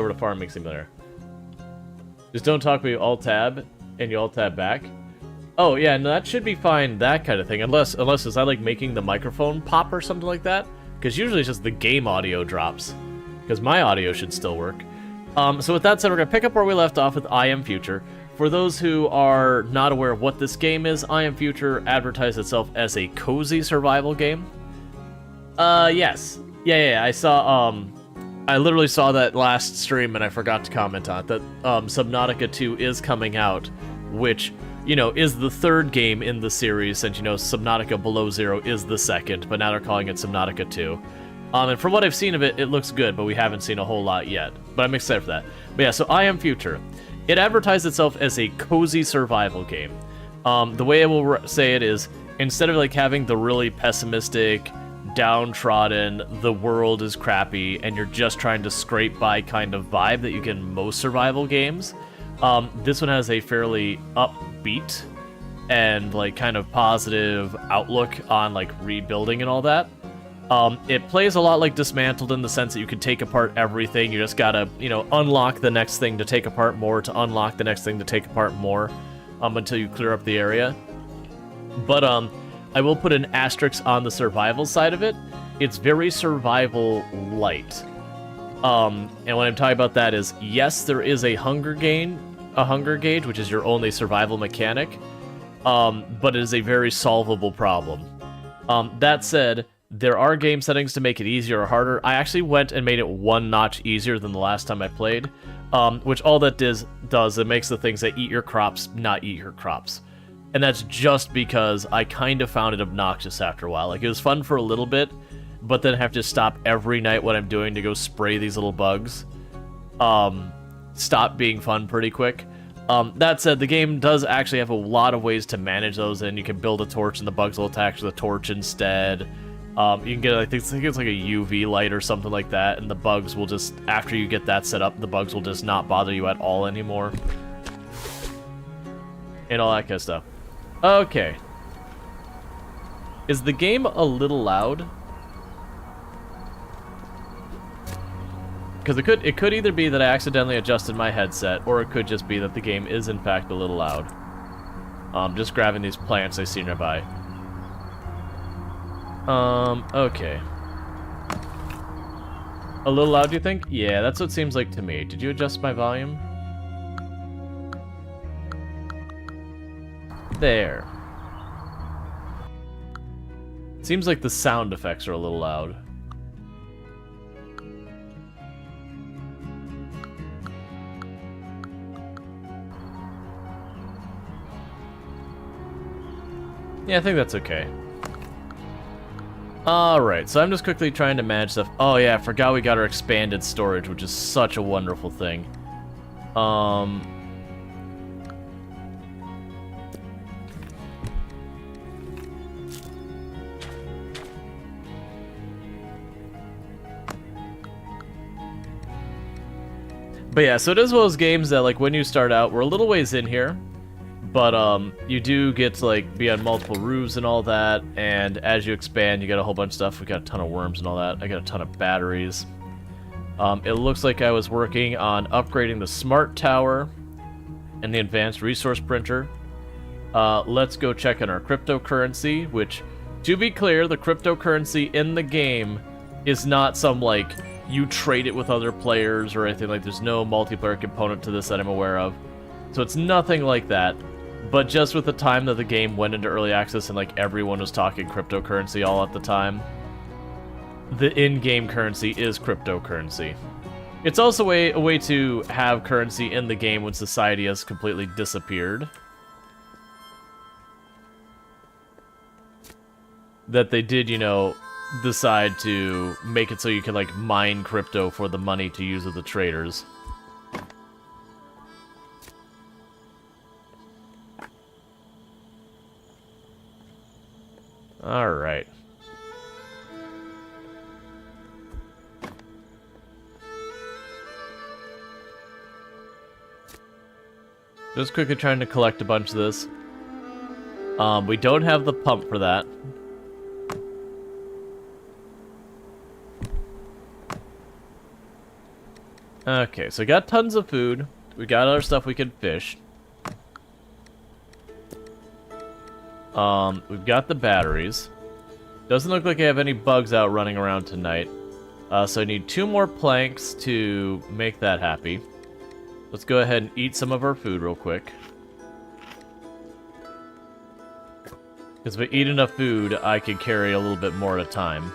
sort of farming simulator. Just don't talk when you alt-tab, and you alt-tab back. Oh, yeah, no, that should be fine, that kind of thing. Unless is I like making the microphone pop or something like that? Because usually it's just the game audio drops. Because my audio should still work. So with that said, we're going to pick up where we left off with I Am Future. For those who are not aware of what this game is, I Am Future advertised itself as a cozy survival game. Yes. Yeah, I saw, I literally saw that last stream and I forgot to comment on it, that Subnautica 2 is coming out, which, you know, is the third game in the series, since, you know, Subnautica Below Zero is the second, but now they're calling it Subnautica 2. And from what I've seen of it, it looks good, but we haven't seen a whole lot yet. But I'm excited for that. But yeah, so I Am Future. It advertised itself as a cozy survival game. The way I will say it is, instead of like having the really pessimistic, downtrodden, the world is crappy, and you're just trying to scrape by kind of vibe that you get in most survival games, this one has a fairly upbeat and like kind of positive outlook on like rebuilding and all that. It plays a lot like Dismantled in the sense that you can take apart everything. You just gotta, you know, unlock the next thing to take apart more, to unlock the next thing to take apart more, until you clear up the area. But, I will put an asterisk on the survival side of it. It's very survival light. And what I'm talking about that is, yes, there is a hunger gauge, which is your only survival mechanic, but it is a very solvable problem. That said, there are game settings to make it easier or harder. I actually went and made it one notch easier than the last time I played, which all that does, it makes the things that eat your crops not eat your crops. And that's just because I kind of found it obnoxious after a while. Like, it was fun for a little bit, but then I have to stop every night what I'm doing to go spray these little bugs. Stop being fun pretty quick. That said, the game does actually have a lot of ways to manage those, and you can build a torch and the bugs will attack the torch instead. You can get, I think it's like a UV light or something like that, and the bugs will just, after you get that set up, the bugs will just not bother you at all anymore. And all that kind of stuff. Okay. Is the game a little loud? Because it could either be that I accidentally adjusted my headset, or it could just be that the game is in fact a little loud. Just grabbing these plants I see nearby. Okay. A little loud, do you think? Yeah, that's what it seems like to me. Did you adjust my volume? There. Seems like the sound effects are a little loud. Yeah, I think that's okay. Alright, so I'm just quickly trying to manage stuff. Oh yeah, I forgot we got our expanded storage, which is such a wonderful thing. But yeah, so it is one of those games that, like, when you start out, we're a little ways in here, but you do get to, like, be on multiple roofs and all that, and as you expand, you get a whole bunch of stuff. We got a ton of worms and all that. I got a ton of batteries. It looks like I was working on upgrading the smart tower and the advanced resource printer. Let's go check on our cryptocurrency, which, to be clear, the cryptocurrency in the game is not some, like, you trade it with other players or anything. Like, there's no multiplayer component to this that I'm aware of. So it's nothing like that. But just with the time that the game went into early access and, like, everyone was talking cryptocurrency all at the time, the in-game currency is cryptocurrency. It's also a way to have currency in the game when society has completely disappeared. That they did, you know, decide to make it so you can, like, mine crypto for the money to use with the traders. Alright. Just quickly trying to collect a bunch of this. We don't have the pump for that. Okay, so we got tons of food. We got other stuff we can fish. We've got the batteries. Doesn't look like I have any bugs out running around tonight. So I need 2 more planks to make that happy. Let's go ahead and eat some of our food real quick. Because if I eat enough food, I can carry a little bit more at a time.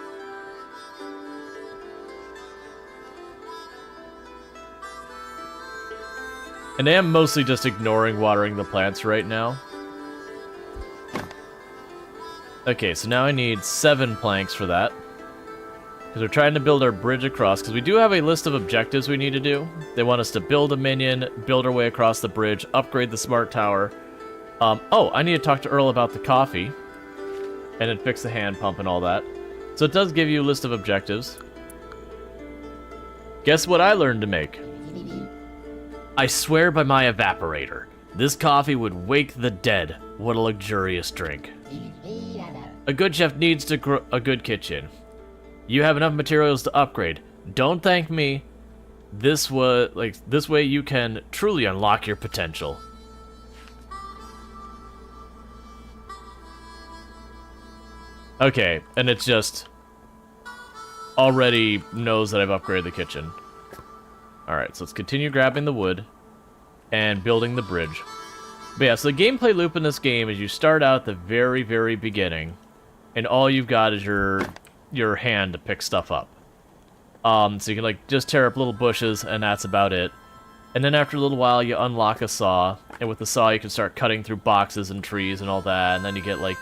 And I am mostly just ignoring watering the plants right now. Okay, so now I need 7 planks for that. Because we're trying to build our bridge across, because we do have a list of objectives we need to do. They want us to build a minion, build our way across the bridge, upgrade the smart tower. Oh, I need to talk to Earl about the coffee. And then fix the hand pump and all that. So it does give you a list of objectives. Guess what I learned to make? I swear by my evaporator. This coffee would wake the dead. What a luxurious drink. A good chef needs a good kitchen. You have enough materials to upgrade. Don't thank me. This way you can truly unlock your potential. Okay, and it's just already knows that I've upgraded the kitchen. Alright, so let's continue grabbing the wood and building the bridge. But yeah, so the gameplay loop in this game is you start out at the very, very beginning, and all you've got is your hand to pick stuff up. So you can like just tear up little bushes, and that's about it. And then after a little while, you unlock a saw, and with the saw you can start cutting through boxes and trees and all that, and then you get like,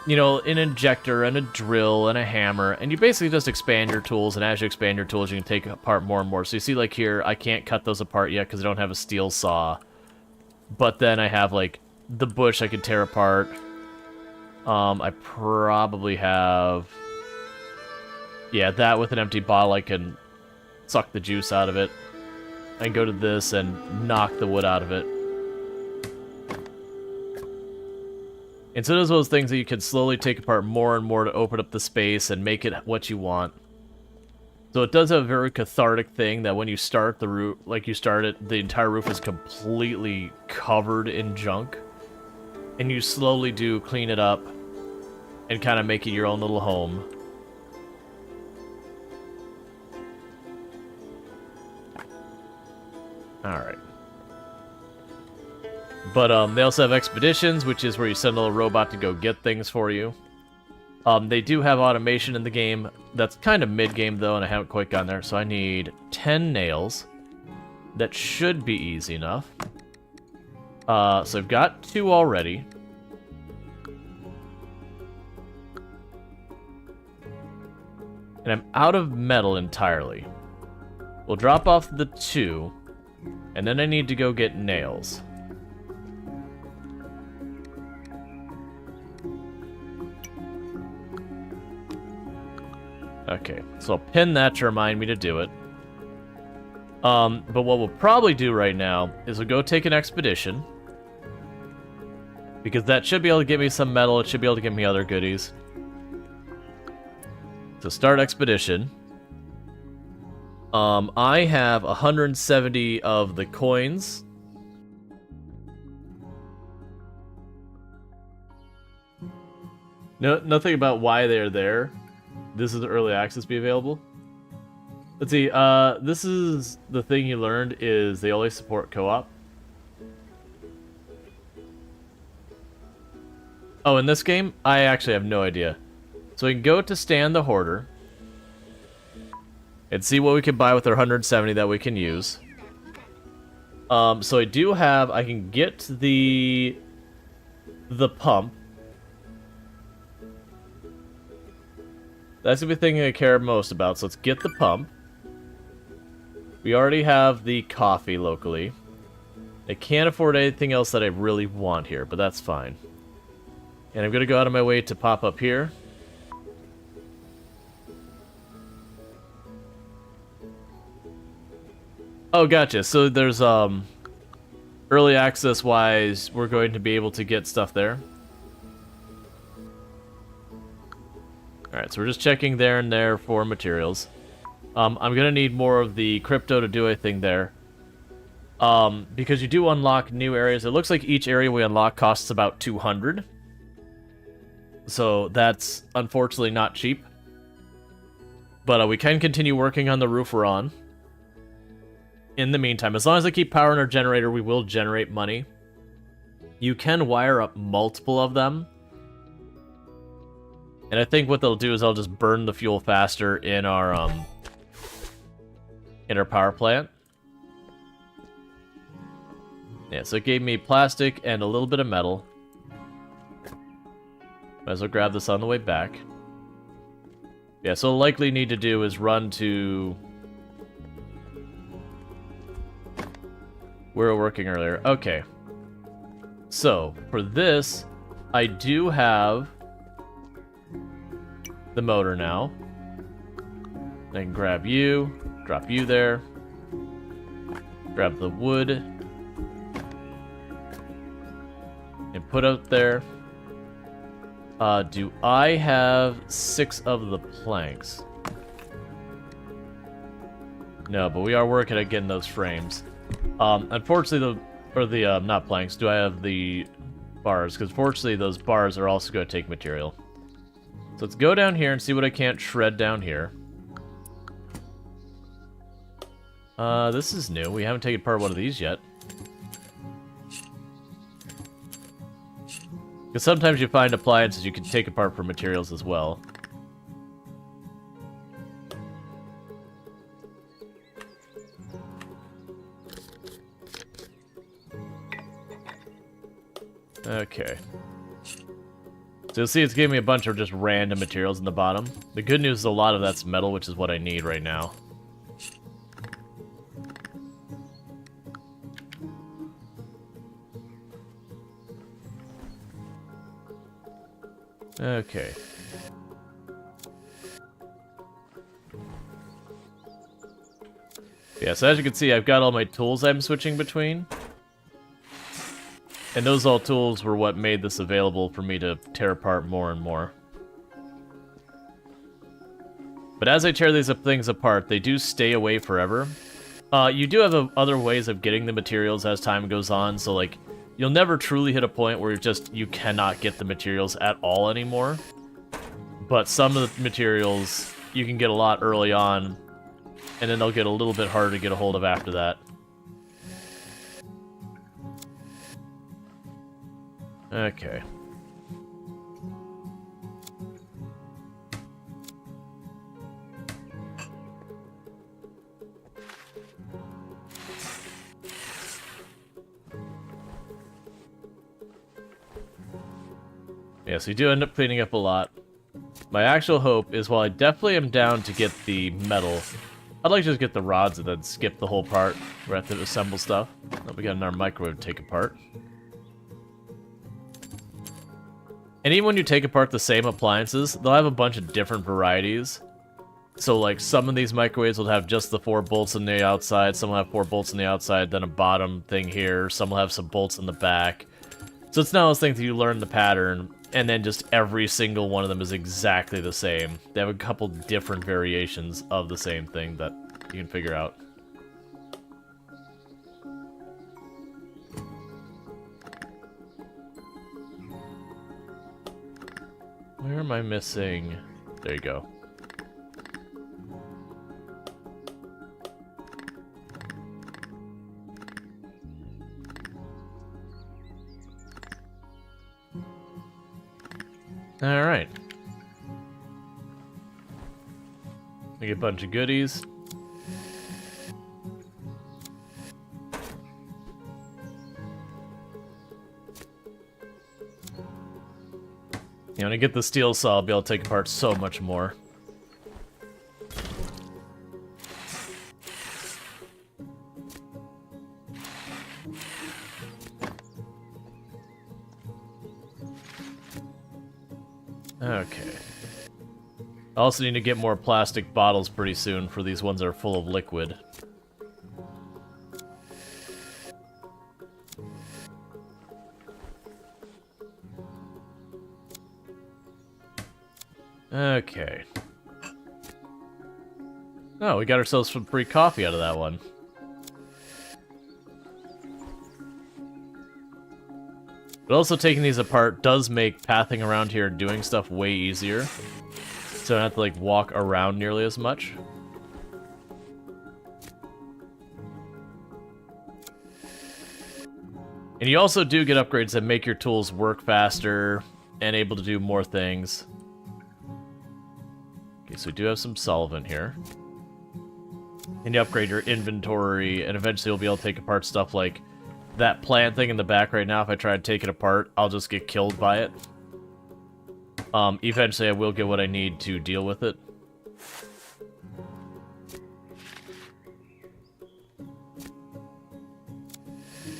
you know, an injector and a drill and a hammer, and you basically just expand your tools, and as you expand your tools, you can take apart more and more. So you see, like here, I can't cut those apart yet because I don't have a steel saw. But then I have, like, the bush I can tear apart. I probably have... Yeah, that with an empty bottle, I can suck the juice out of it. I can go to this and knock the wood out of it. And so those those things that you can slowly take apart more and more to open up the space and make it what you want. So it does have a very cathartic thing that when you start the roof, like you start it, the entire roof is completely covered in junk. And you slowly do clean it up and kind of make it your own little home. Alright. But they also have expeditions, which is where you send a little robot to go get things for you. They do have automation in the game. That's kind of mid-game, though, and I haven't quite gotten there. So I need 10 nails. That should be easy enough. So I've got 2 already. And I'm out of metal entirely. We'll drop off the 2. And then I need to go get nails. Okay, so I'll pin that to remind me to do it. But what we'll probably do right now is we'll go take an expedition. Because that should be able to give me some metal, it should be able to give me other goodies. So start expedition. I have 170 of the coins. No, nothing about why they're there. This is the early access be available. Let's see, this is the thing you learned is they only support co-op. Oh, in this game? I actually have no idea. So we can go to Stan the Hoarder and see what we can buy with our 170 that we can use. So I do have, I can get the pump. That's the thing I care most about, so let's get the pump. We already have the coffee locally. I can't afford anything else that I really want here, but that's fine. And I'm going to go out of my way to pop up here. Oh, gotcha. So there's, early access-wise, we're going to be able to get stuff there. Alright, so we're just checking there and there for materials. I'm gonna need more of the crypto to do anything there. Because you do unlock new areas. It looks like each area we unlock costs about 200. So that's unfortunately not cheap. But we can continue working on the roof we're on. In the meantime, as long as I keep powering our generator, we will generate money. You can wire up multiple of them. And I think what they'll do is I'll just burn the fuel faster in our power plant. Yeah, so it gave me plastic and a little bit of metal. Might as well grab this on the way back. Yeah, so likely need to do is run to where we were working earlier. Okay. So, for this, I do have the motor now. I can grab you, drop you there, grab the wood, and put out there. Do I have 6 of the planks? No, but we are working at getting those frames. Unfortunately, not planks, do I have the bars? Because fortunately, those bars are also going to take material. So let's go down here and see what I can't shred down here. This is new. We haven't taken apart one of these yet. Because sometimes you find appliances you can take apart for materials as well. Okay. So you'll see it's giving me a bunch of just random materials in the bottom. The good news is a lot of that's metal, which is what I need right now. Okay. Yeah, so as you can see, I've got all my tools I'm switching between. And those all tools were what made this available for me to tear apart more and more. But as I tear these things apart, they do stay away forever. You do have other ways of getting the materials as time goes on, so like, you'll never truly hit a point where you cannot get the materials at all anymore. But some of the materials you can get a lot early on, and then they'll get a little bit harder to get a hold of after that. Okay. Yeah, so you do end up cleaning up a lot. My actual hope is, while I definitely am down to get the metal, I'd like to just get the rods and then skip the whole part where I have to assemble stuff. Oh, we got another microwave to take apart. And even when you take apart the same appliances, they'll have a bunch of different varieties. So, like, some of these microwaves will have just the 4 bolts on the outside, some will have 4 bolts on the outside, then a bottom thing here, some will have some bolts in the back. So it's not those things that you learn the pattern, and then just every single one of them is exactly the same. They have a couple different variations of the same thing that you can figure out. Where am I missing? There you go. Alright. We get a bunch of goodies. You know, when I get the steel saw, I'll be able to take apart so much more. Okay. I also need to get more plastic bottles pretty soon for these ones that are full of liquid. Okay. Oh, we got ourselves some free coffee out of that one. But also taking these apart does make pathing around here and doing stuff way easier. So I don't have to, like, walk around nearly as much. And you also do get upgrades that make your tools work faster and able to do more things. Okay, so we do have some solvent here. And you upgrade your inventory, and eventually you'll be able to take apart stuff like that plant thing in the back right now. If I try to take it apart, I'll just get killed by it. Eventually I will get what I need to deal with it.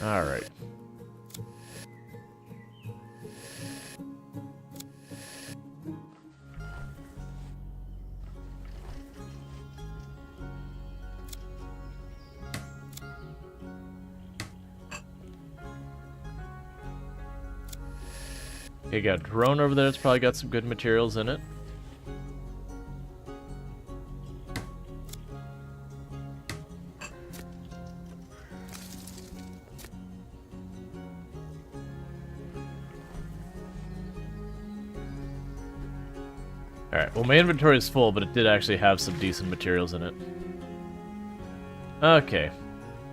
Alright. Okay, got a drone over there that's probably got some good materials in it. Alright, well my inventory is full, but it did actually have some decent materials in it. Okay.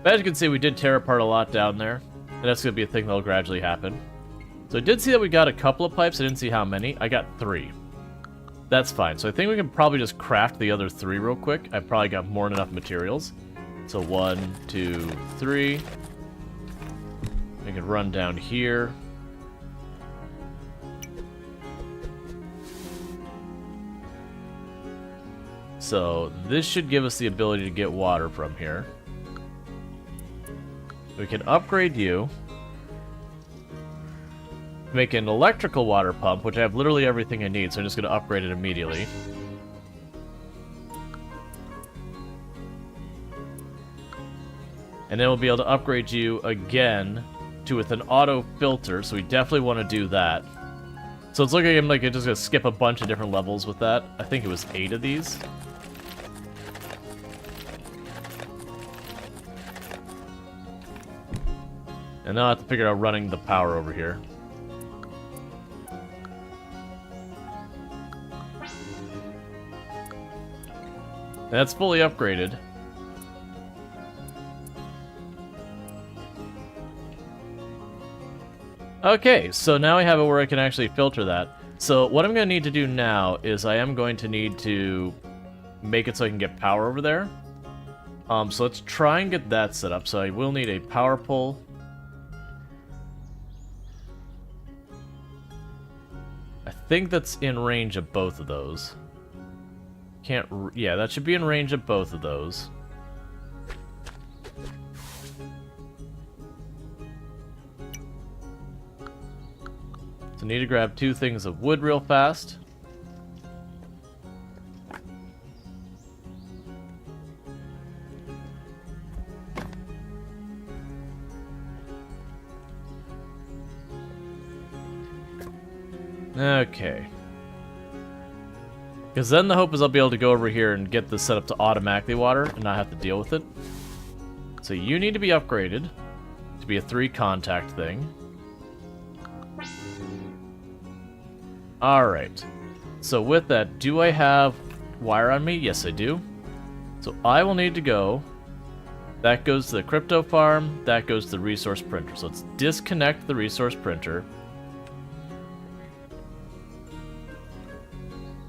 But as you can see, we did tear apart a lot down there, and that's going to be a thing that'll gradually happen. So I did see that we got a couple of pipes. I didn't see how many. I got 3. That's fine. So I think we can probably just craft the other 3 real quick. I probably got more than enough materials. So 1, 2, 3. We can run down here. So this should give us the ability to get water from here. We can upgrade you. Make an electrical water pump, which I have literally everything I need, so I'm just going to upgrade it immediately. And then we'll be able to upgrade you again with an auto filter, so we definitely want to do that. So it's looking like I'm just going to skip a bunch of different levels with that. I think it was 8 of these. And now I have to figure out running the power over here. That's fully upgraded. Okay, so now I have it where I can actually filter that. So what I'm going to need to do now is I am going to need to make it so I can get power over there. So let's try and get that set up. So I will need a power pole. I think that's in range of both of those. Yeah, that should be in range of both of those. So need to grab 2 things of wood real fast. Okay. Because then the hope is I'll be able to go over here and get this set up to automatically water and not have to deal with it. So you need to be upgraded to be a 3 contact thing. Alright. So with that, do I have wire on me? Yes, I do. So I will need to go. That goes to the crypto farm. That goes to the resource printer. So let's disconnect the resource printer.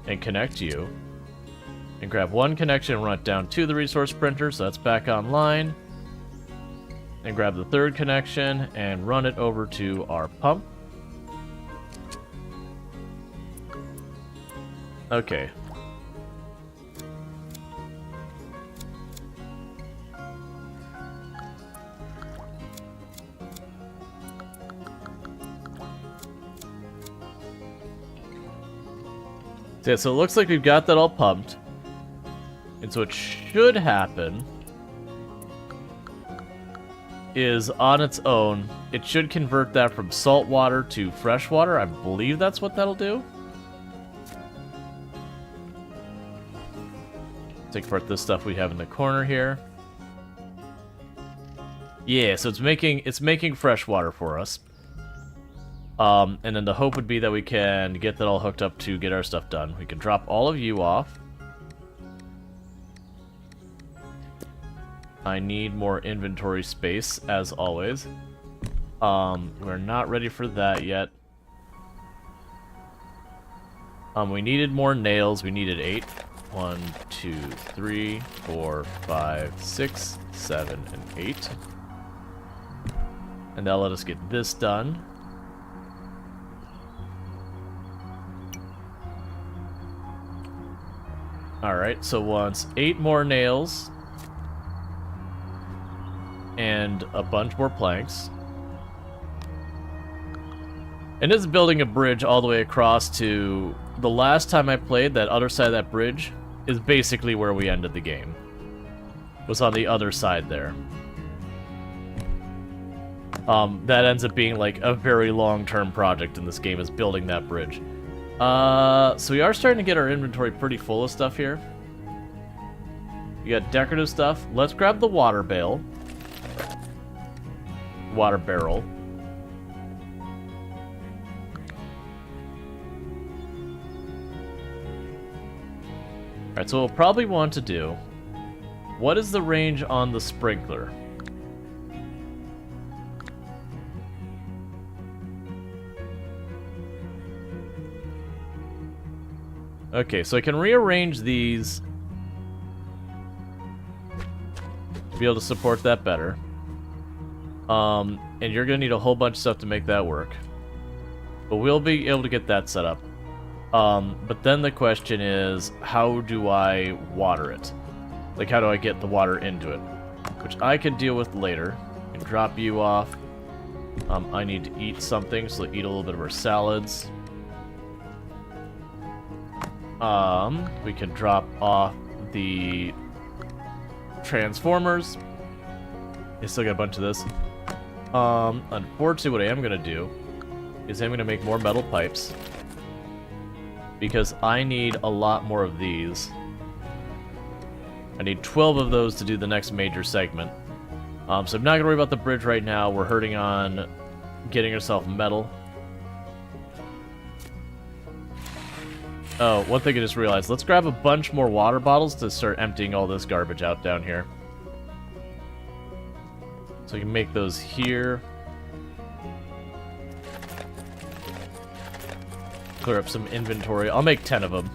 And connect you. And grab 1 connection and run it down to the resource printer, so that's back online. And grab the 3rd connection and run it over to our pump. Okay. Yeah, so it looks like we've got that all pumped. And so what should happen is on its own, it should convert that from salt water to fresh water. I believe that's what that'll do. Take apart this stuff we have in the corner here. Yeah, so it's making fresh water for us. And then the hope would be that we can get that all hooked up to get our stuff done. We can drop all of you off. I need more inventory space, as always. We're not ready for that yet. We needed more nails. We needed 8. 1, 2, 3, 4, 5, 6, 7, and 8. And that'll let us get this done. Alright, so once 8 more nails and a bunch more planks. And it's building a bridge all the way across to the last time I played. That other side of that bridge is basically where we ended the game. Was on the other side there. That ends up being like a very long-term project in this game, is building that bridge. So we are starting to get our inventory pretty full of stuff here. We got decorative stuff. Let's grab the water barrel. Water barrel. Alright, so we'll probably want to do... What is the range on the sprinkler? Okay, so I can rearrange these to be able to support that better. And you're going to need a whole bunch of stuff to make that work. But we'll be able to get that set up. But then the question is, how do I water it? Like, how do I get the water into it? Which I can deal with later. I can drop you off. I need to eat something, so eat a little bit of our salads. We can drop off the transformers. I still got a bunch of this. Unfortunately, what I am going to do is I'm going to make more metal pipes. Because I need a lot more of these. I need 12 of those to do the next major segment. So I'm not going to worry about the bridge right now. We're hurting on getting ourselves metal. Oh, one thing I just realized. Let's grab a bunch more water bottles to start emptying all this garbage out down here. So we can make those here. Clear up some inventory. I'll make 10 of them.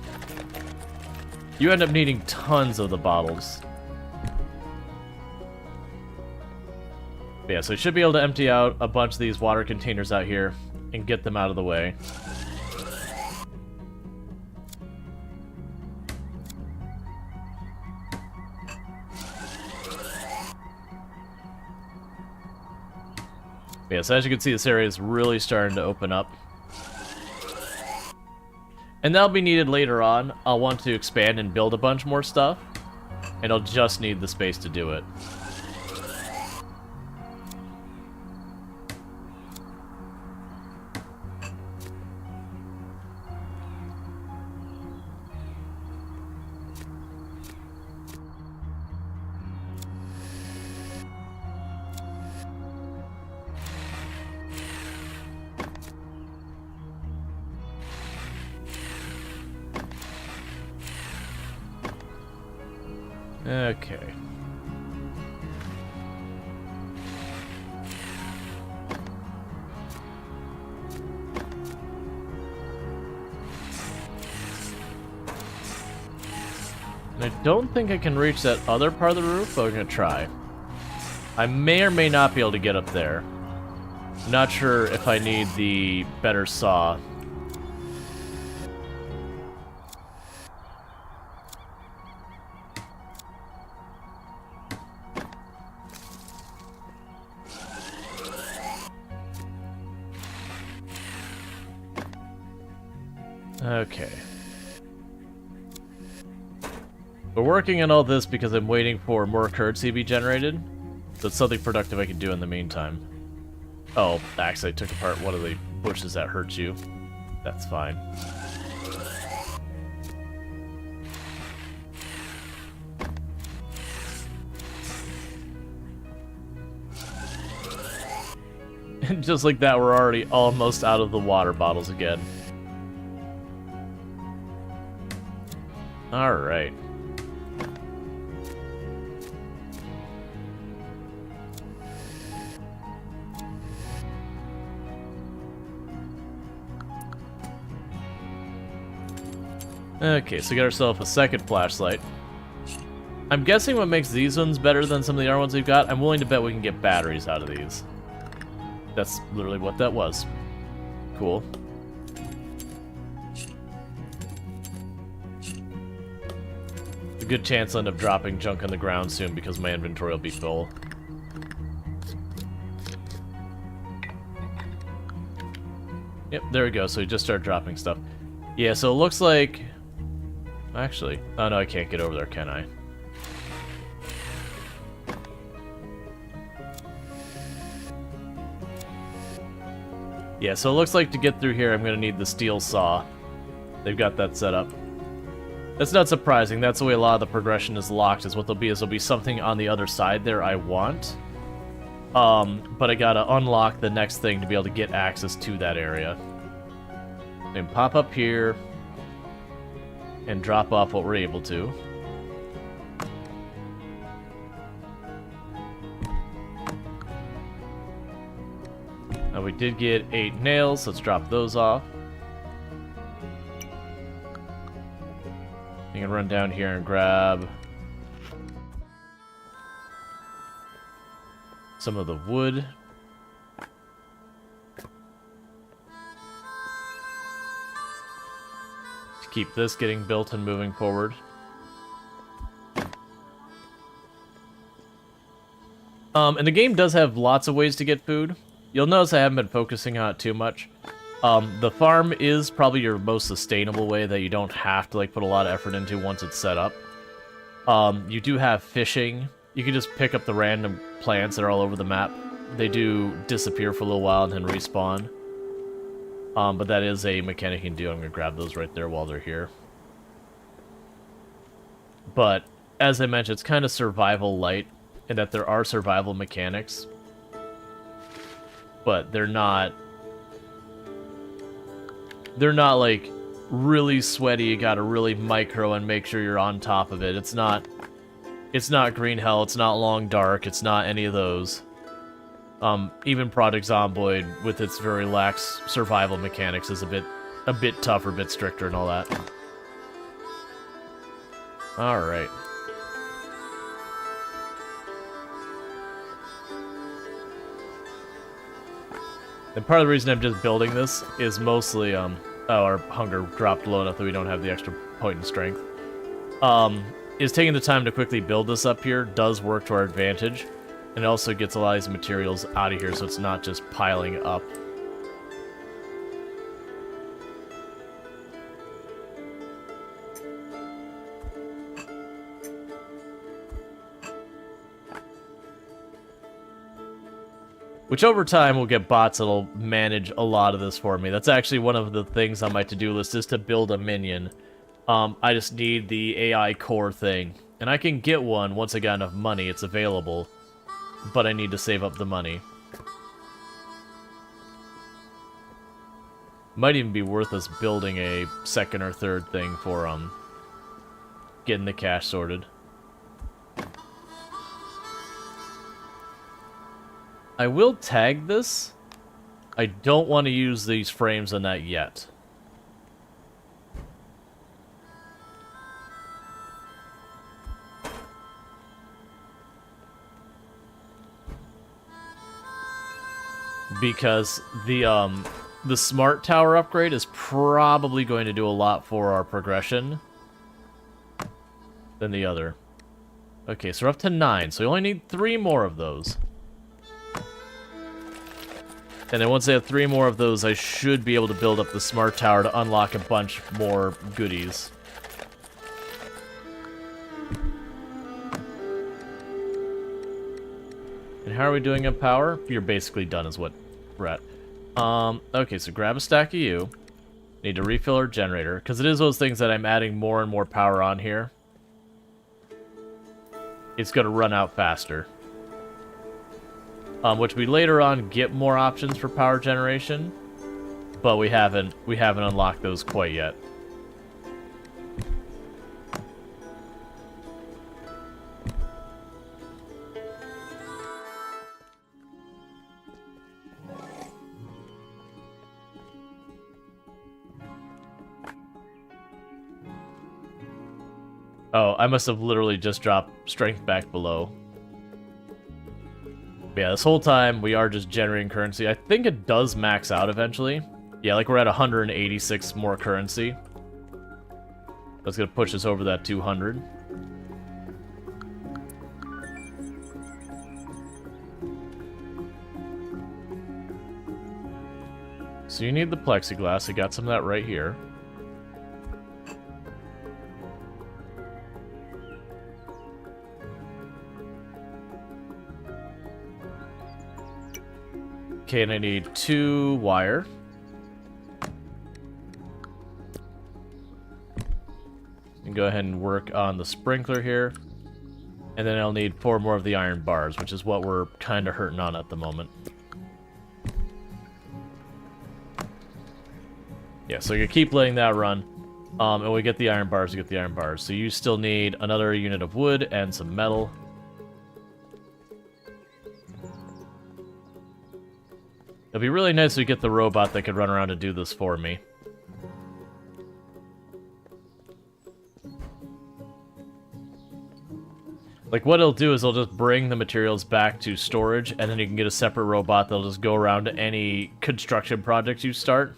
You end up needing tons of the bottles. But yeah, so I should be able to empty out a bunch of these water containers out here and get them out of the way. Yeah, so as you can see, this area is really starting to open up. And that'll be needed later on. I'll want to expand and build a bunch more stuff. And I'll just need the space to do it. Okay. And I don't think I can reach that other part of the roof, but I'm gonna try. I may or may not be able to get up there. Not sure if I need the better saw. Okay. We're working on all this because I'm waiting for more currency to be generated. So it's something productive I can do in the meantime. Oh, actually I took apart one of the bushes that hurt you. That's fine. And just like that, we're already almost out of the water bottles again. Alright. Okay, so we got ourselves a second flashlight. I'm guessing what makes these ones better than some of the other ones we've got, I'm willing to bet we can get batteries out of these. That's literally what that was. Cool. A good chance I'll end up dropping junk on the ground soon because my inventory will be full. Yep, there we go. So we just started dropping stuff. Yeah, so it looks like... Actually, oh no, I can't get over there, can I? Yeah, so it looks like to get through here, I'm going to need the steel saw. They've got that set up. That's not surprising. That's the way a lot of the progression is locked, is what there'll be something on the other side there I want. But I gotta unlock the next thing to be able to get access to that area. And pop up here and drop off what we're able to. Now we did get 8 nails, let's drop those off. You can run down here and grab some of the wood. To keep this getting built and moving forward. And the game does have lots of ways to get food. You'll notice I haven't been focusing on it too much. The farm is probably your most sustainable way that you don't have to like put a lot of effort into once it's set up. You do have fishing. You can just pick up the random plants that are all over the map. They do disappear for a little while and then respawn. But that is a mechanic you can do. I'm going to grab those right there while they're here. But, as I mentioned, it's kind of survival light, in that there are survival mechanics. But they're not like really sweaty. You gotta really micro and make sure you're on top of it. It's not Green Hell, it's not Long Dark, it's not any of those. Even Project Zomboid, with its very lax survival mechanics, is a bit tougher, a bit stricter and all that. Alright. And part of the reason I'm just building this is mostly, oh, our hunger dropped low enough that we don't have the extra point in strength. Is taking the time to quickly build this up here does work to our advantage. And it also gets a lot of these materials out of here so it's not just piling up. Which over time will get bots that'll manage a lot of this for me. That's actually one of the things on my to-do list, is to build a minion. I just need the AI core thing. And I can get one once I got enough money, it's available. But I need to save up the money. Might even be worth us building a second or third thing for getting the cash sorted. I will tag this. I don't want to use these frames on that yet. Because the smart tower upgrade is probably going to do a lot for our progression than the other. Okay, so we're up to 9, so we only need 3 more of those. And then once I have 3 more of those, I should be able to build up the smart tower to unlock a bunch more goodies. And how are we doing on power? You're basically done is what we're at. Okay, so grab a stack of you. Need to refill our generator, because it is those things that I'm adding more and more power on here. It's going to run out faster. which we later on get more options for power generation, but we haven't unlocked those quite yet. Oh, I must have literally just dropped strength back below. Yeah, this whole time we are just generating currency. I think it does max out eventually. Yeah, like we're at 186 more currency. That's gonna push us over that 200. So you need the plexiglass. I got some of that right here. Okay, and I need 2 wire. And go ahead and work on the sprinkler here. And then I'll need 4 more of the iron bars, which is what we're kind of hurting on at the moment. Yeah, so you keep letting that run. And we get the iron bars, we get the iron bars. So you still need another unit of wood and some metal. It'd be really nice if we get the robot that could run around and do this for me. Like, what it'll do is it'll just bring the materials back to storage, and then you can get a separate robot that'll just go around to any construction project you start.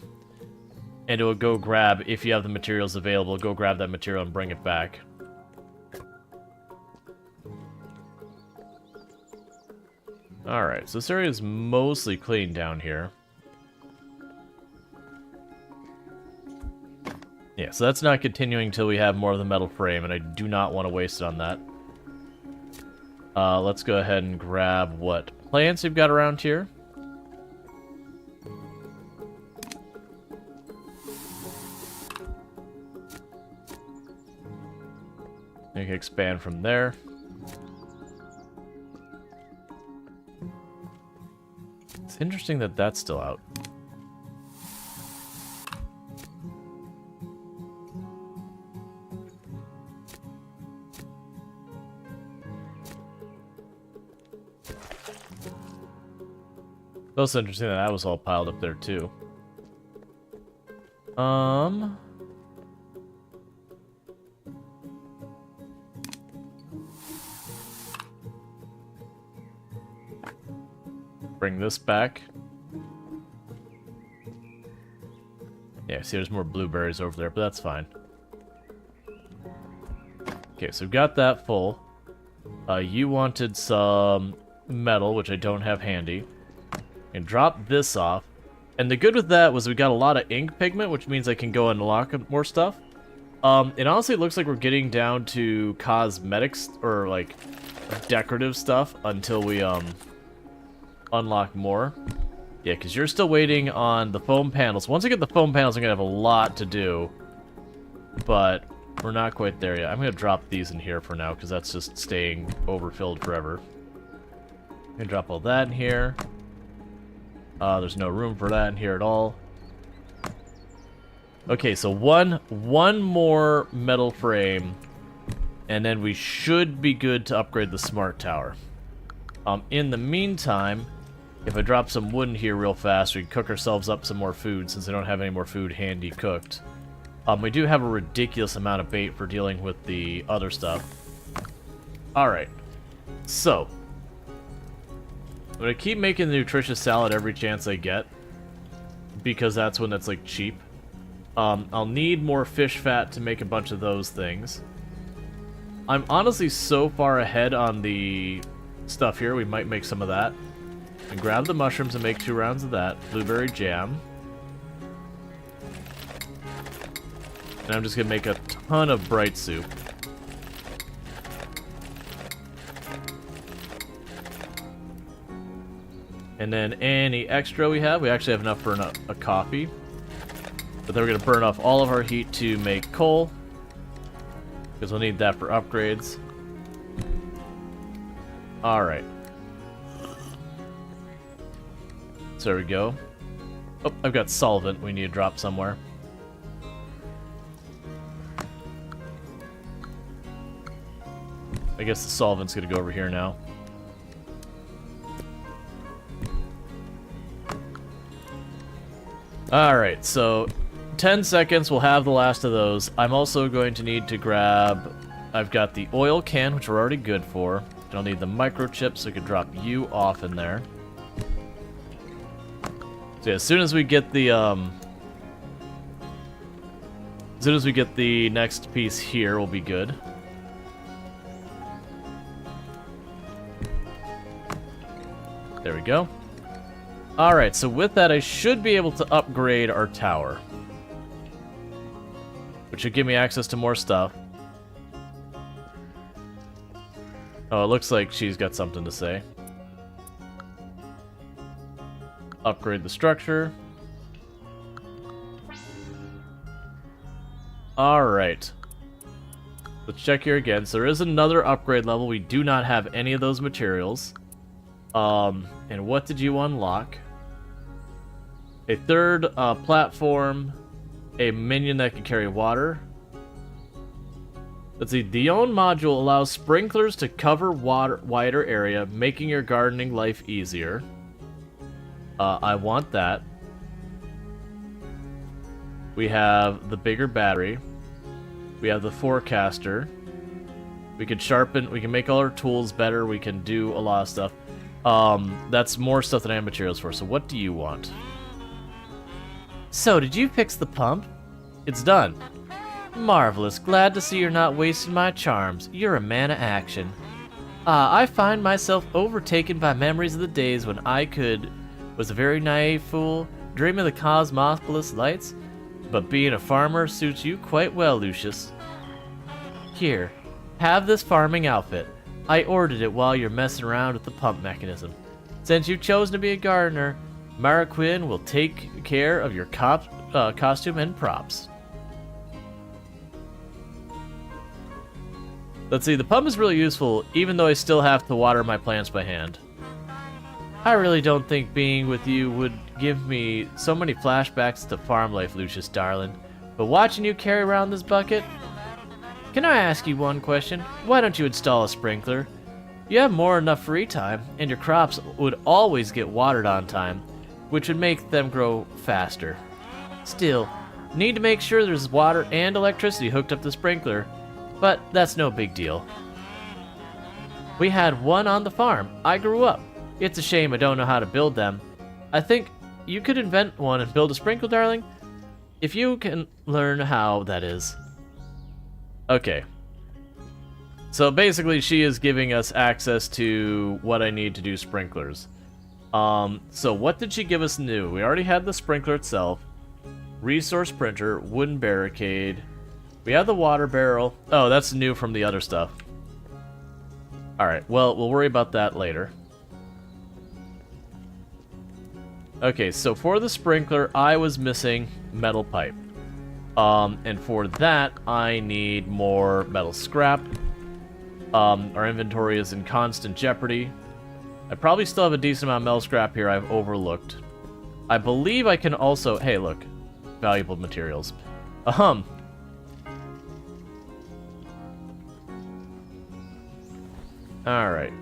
And it will go grab, if you have the materials available, go grab that material and bring it back. Alright, so this area is mostly clean down here. Yeah, so that's not continuing until we have more of the metal frame, and I do not want to waste it on that. Let's go ahead and grab what plants we've got around here. You can expand from there. It's interesting that that's still out. It's also interesting that that was all piled up there too. Bring this back. Yeah, see there's more blueberries over there, but that's fine. Okay, so we've got that full. You wanted some metal, which I don't have handy. And drop this off. And the good with that was we got a lot of ink pigment, which means I can go and unlock more stuff. It honestly looks like we're getting down to cosmetics, or like decorative stuff, until we unlock more. Yeah, because you're still waiting on the foam panels. Once I get the foam panels, I'm going to have a lot to do. But we're not quite there yet. I'm going to drop these in here for now, because that's just staying overfilled forever. I'm going to drop all that in here. There's no room for that in here at all. Okay, so one more metal frame, and then we should be good to upgrade the smart tower. In the meantime, if I drop some wood in here real fast, we can cook ourselves up some more food, since I don't have any more food handy cooked. We do have a ridiculous amount of bait for dealing with the other stuff. Alright, so I'm gonna keep making the nutritious salad every chance I get, because that's when it's like cheap. I'll need more fish fat to make a bunch of those things. I'm honestly so far ahead on the stuff here, we might make some of that. And grab the mushrooms and make 2 rounds of that. Blueberry jam. And I'm just gonna make a ton of bright soup. And then any extra we actually have enough for a coffee. But then we're going to burn off all of our heat to make coal, because we'll need that for upgrades. Alright. So there we go. Oh, I've got solvent we need to drop somewhere. I guess the solvent's gonna go over here now. Alright, so 10 seconds, we'll have the last of those. I'm also going to need to grab... I've got the oil can, which we're already good for. I'll need the microchip, so I can drop you off in there. So yeah, as soon as we get the, As soon as we get the next piece here, we'll be good. There we go. Alright, so with that, I should be able to upgrade our tower. Which should give me access to more stuff. Oh, it looks like she's got something to say. Upgrade the structure. Alright. Let's check here again. So there is another upgrade level. We do not have any of those materials. And what did you unlock? A third platform, a minion that can carry water. Let's see, the own module allows sprinklers to cover wider area, making your gardening life easier. I want that. We have the bigger battery. We have the forecaster. We can sharpen, we can make all our tools better, we can do a lot of stuff. That's more stuff than I have materials for, so what do you want? So, did you fix the pump? It's done. Marvelous. Glad to see you're not wasting my charms. You're a man of action. I find myself overtaken by memories of the days when I was a very naive fool, dreaming of the Cosmopolis lights. But being a farmer suits you quite well, Lucius. Here, have this farming outfit. I ordered it while you're messing around with the pump mechanism. Since you've chosen to be a gardener, Mara Quinn will take care of your costume and props. Let's see, the pump is really useful, even though I still have to water my plants by hand. I really don't think being with you would give me so many flashbacks to farm life, Lucius, darling. But watching you carry around this bucket... Can I ask you one question? Why don't you install a sprinkler? You have more than enough free time, and your crops would always get watered on time, which would make them grow faster. Still, need to make sure there's water and electricity hooked up to the sprinkler. But that's no big deal. We had one on the farm. I grew up. It's a shame I don't know how to build them. I think you could invent one and build a sprinkler, darling. If you can learn how, that is. Okay. So basically she is giving us access to what I need to do sprinklers. So what did she give us new? We already had the sprinkler itself. Resource printer, wooden barricade. We have the water barrel. Oh, that's new from the other stuff. Alright, well, we'll worry about that later. Okay, so for the sprinkler, I was missing metal pipe. And for that, I need more metal scrap. Our inventory is in constant jeopardy. I probably still have a decent amount of metal scrap here I've overlooked. I believe I can also... Hey, look. Valuable materials. Alright.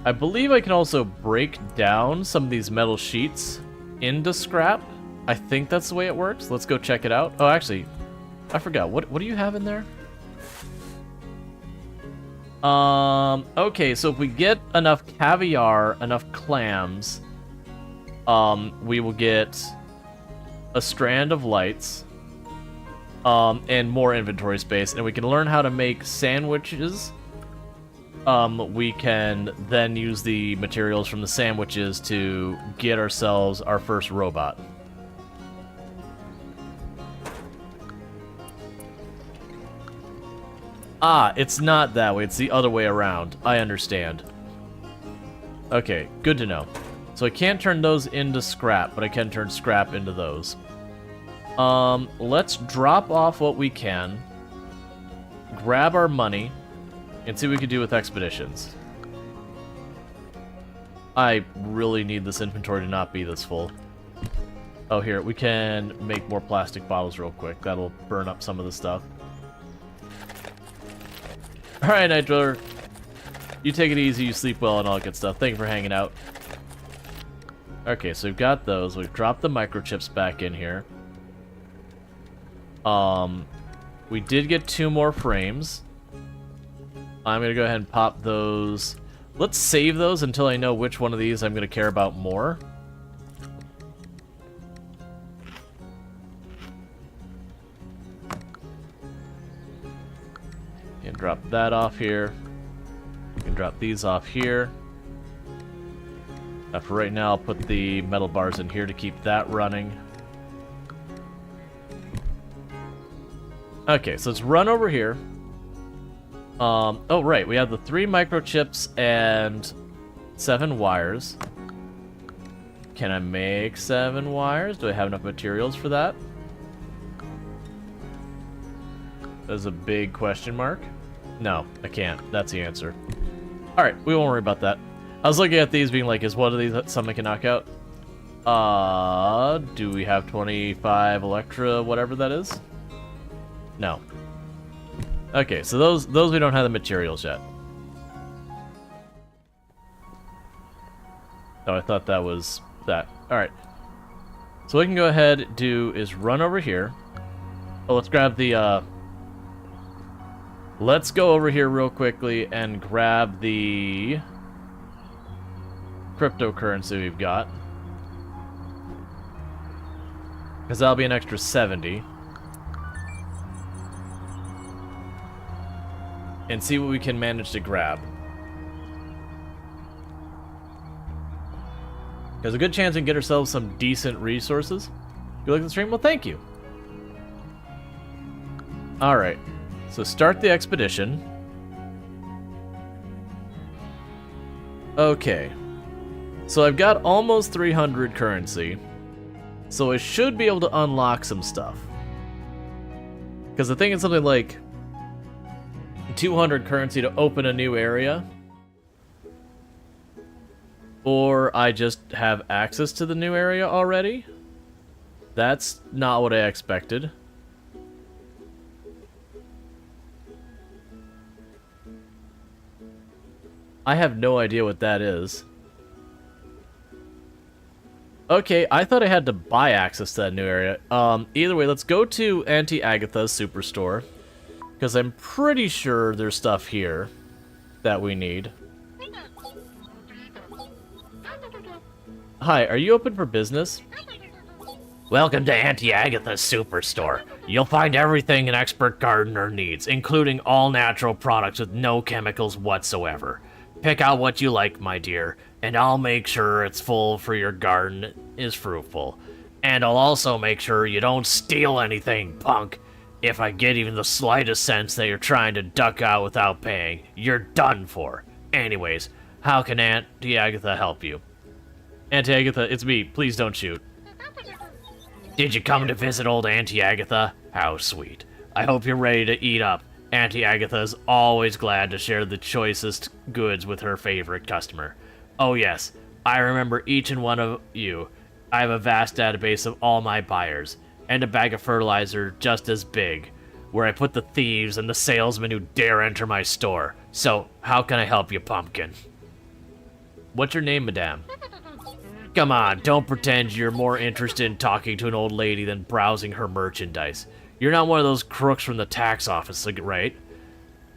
I believe I can also break down some of these metal sheets into scrap. I think that's the way it works. Let's go check it out. Oh, actually, I forgot. What do you have in there? Okay, so if we get enough caviar, enough clams, we will get a strand of lights. And more inventory space, and we can learn how to make sandwiches. We can then use the materials from the sandwiches to get ourselves our first robot. Ah, it's not that way, it's the other way around. I understand. Okay, good to know. So I can't turn those into scrap, but I can turn scrap into those. Let's drop off what we can, grab our money, and see what we can do with expeditions. I really need this inventory to not be this full. Oh, here, we can make more plastic bottles real quick. That'll burn up some of the stuff. Alright, Night Driller. You take it easy, you sleep well, and all that good stuff. Thank you for hanging out. Okay, so we've got those. We've dropped the microchips back in here. We did get 2 more frames. I'm gonna go ahead and pop those. Let's save those until I know which one of these I'm gonna care about more. And drop that off here. We can drop these off here. For right now, I'll put the metal bars in here to keep that running. Okay, so let's run over here. Oh, right, we have the 3 microchips and 7 wires. Can I make 7 wires? Do I have enough materials for that? That's a big question mark. No, I can't. That's the answer. Alright, we won't worry about that. I was looking at these being like, is one of these something I can knock out? Do we have 25 Electra, whatever that is? No. Okay, so those we don't have the materials yet. Oh, I thought that was that. Alright. So what we can go ahead and do is run over here. Oh, let's grab the, let's go over here real quickly and grab the cryptocurrency we've got. Because that'll be an extra 70. And see what we can manage to grab. There's a good chance we can get ourselves some decent resources. You like the stream? Well, thank you. Alright. So start the expedition. Okay. So I've got almost 300 currency. So I should be able to unlock some stuff. Because the thing is something like 200 currency to open a new area. Or I just have access to the new area already. That's not what I expected. I have no idea what that is. Okay, I thought I had to buy access to that new area. Either way, let's go to Auntie Agatha's superstore. Because I'm pretty sure there's stuff here that we need. Hi, are you open for business? Welcome to Auntie Agatha's Superstore. You'll find everything an expert gardener needs, including all natural products with no chemicals whatsoever. Pick out what you like, my dear, and I'll make sure it's full for your garden is fruitful. And I'll also make sure you don't steal anything, punk. If I get even the slightest sense that you're trying to duck out without paying, you're done for. Anyways, how can Auntie Agatha help you? Auntie Agatha, it's me. Please don't shoot. Did you come to visit old Auntie Agatha? How sweet. I hope you're ready to eat up. Auntie Agatha is always glad to share the choicest goods with her favorite customer. Oh yes, I remember each and one of you. I have a vast database of all my buyers. And a bag of fertilizer just as big, where I put the thieves and the salesmen who dare enter my store. So, how can I help you, pumpkin? What's your name, madame? Come on, don't pretend you're more interested in talking to an old lady than browsing her merchandise. You're not one of those crooks from the tax office, right?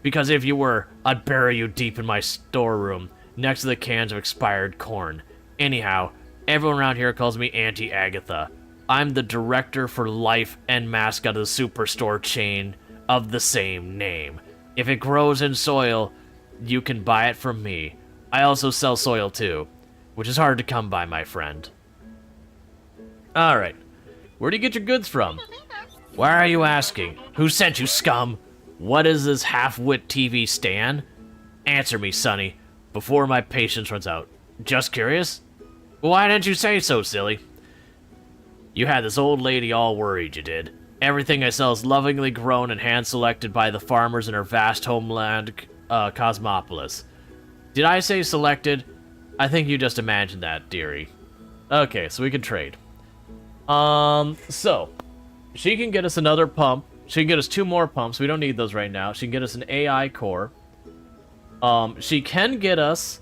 Because if you were, I'd bury you deep in my storeroom, next to the cans of expired corn. Anyhow, everyone around here calls me Auntie Agatha. I'm the director for life and mascot of the superstore chain of the same name. If it grows in soil, you can buy it from me. I also sell soil too, which is hard to come by, my friend. Alright. Where do you get your goods from? Why are you asking? Who sent you, scum? What is this half-wit TV stand? Answer me, Sonny, before my patience runs out. Just curious? Why didn't you say so, silly? You had this old lady all worried, you did. Everything I sell is lovingly grown and hand-selected by the farmers in her vast homeland, Cosmopolis. Did I say selected? I think you just imagined that, dearie. Okay, so we can trade. So she can get us another pump. She can get us 2 more pumps. We don't need those right now. She can get us an AI core. She can get us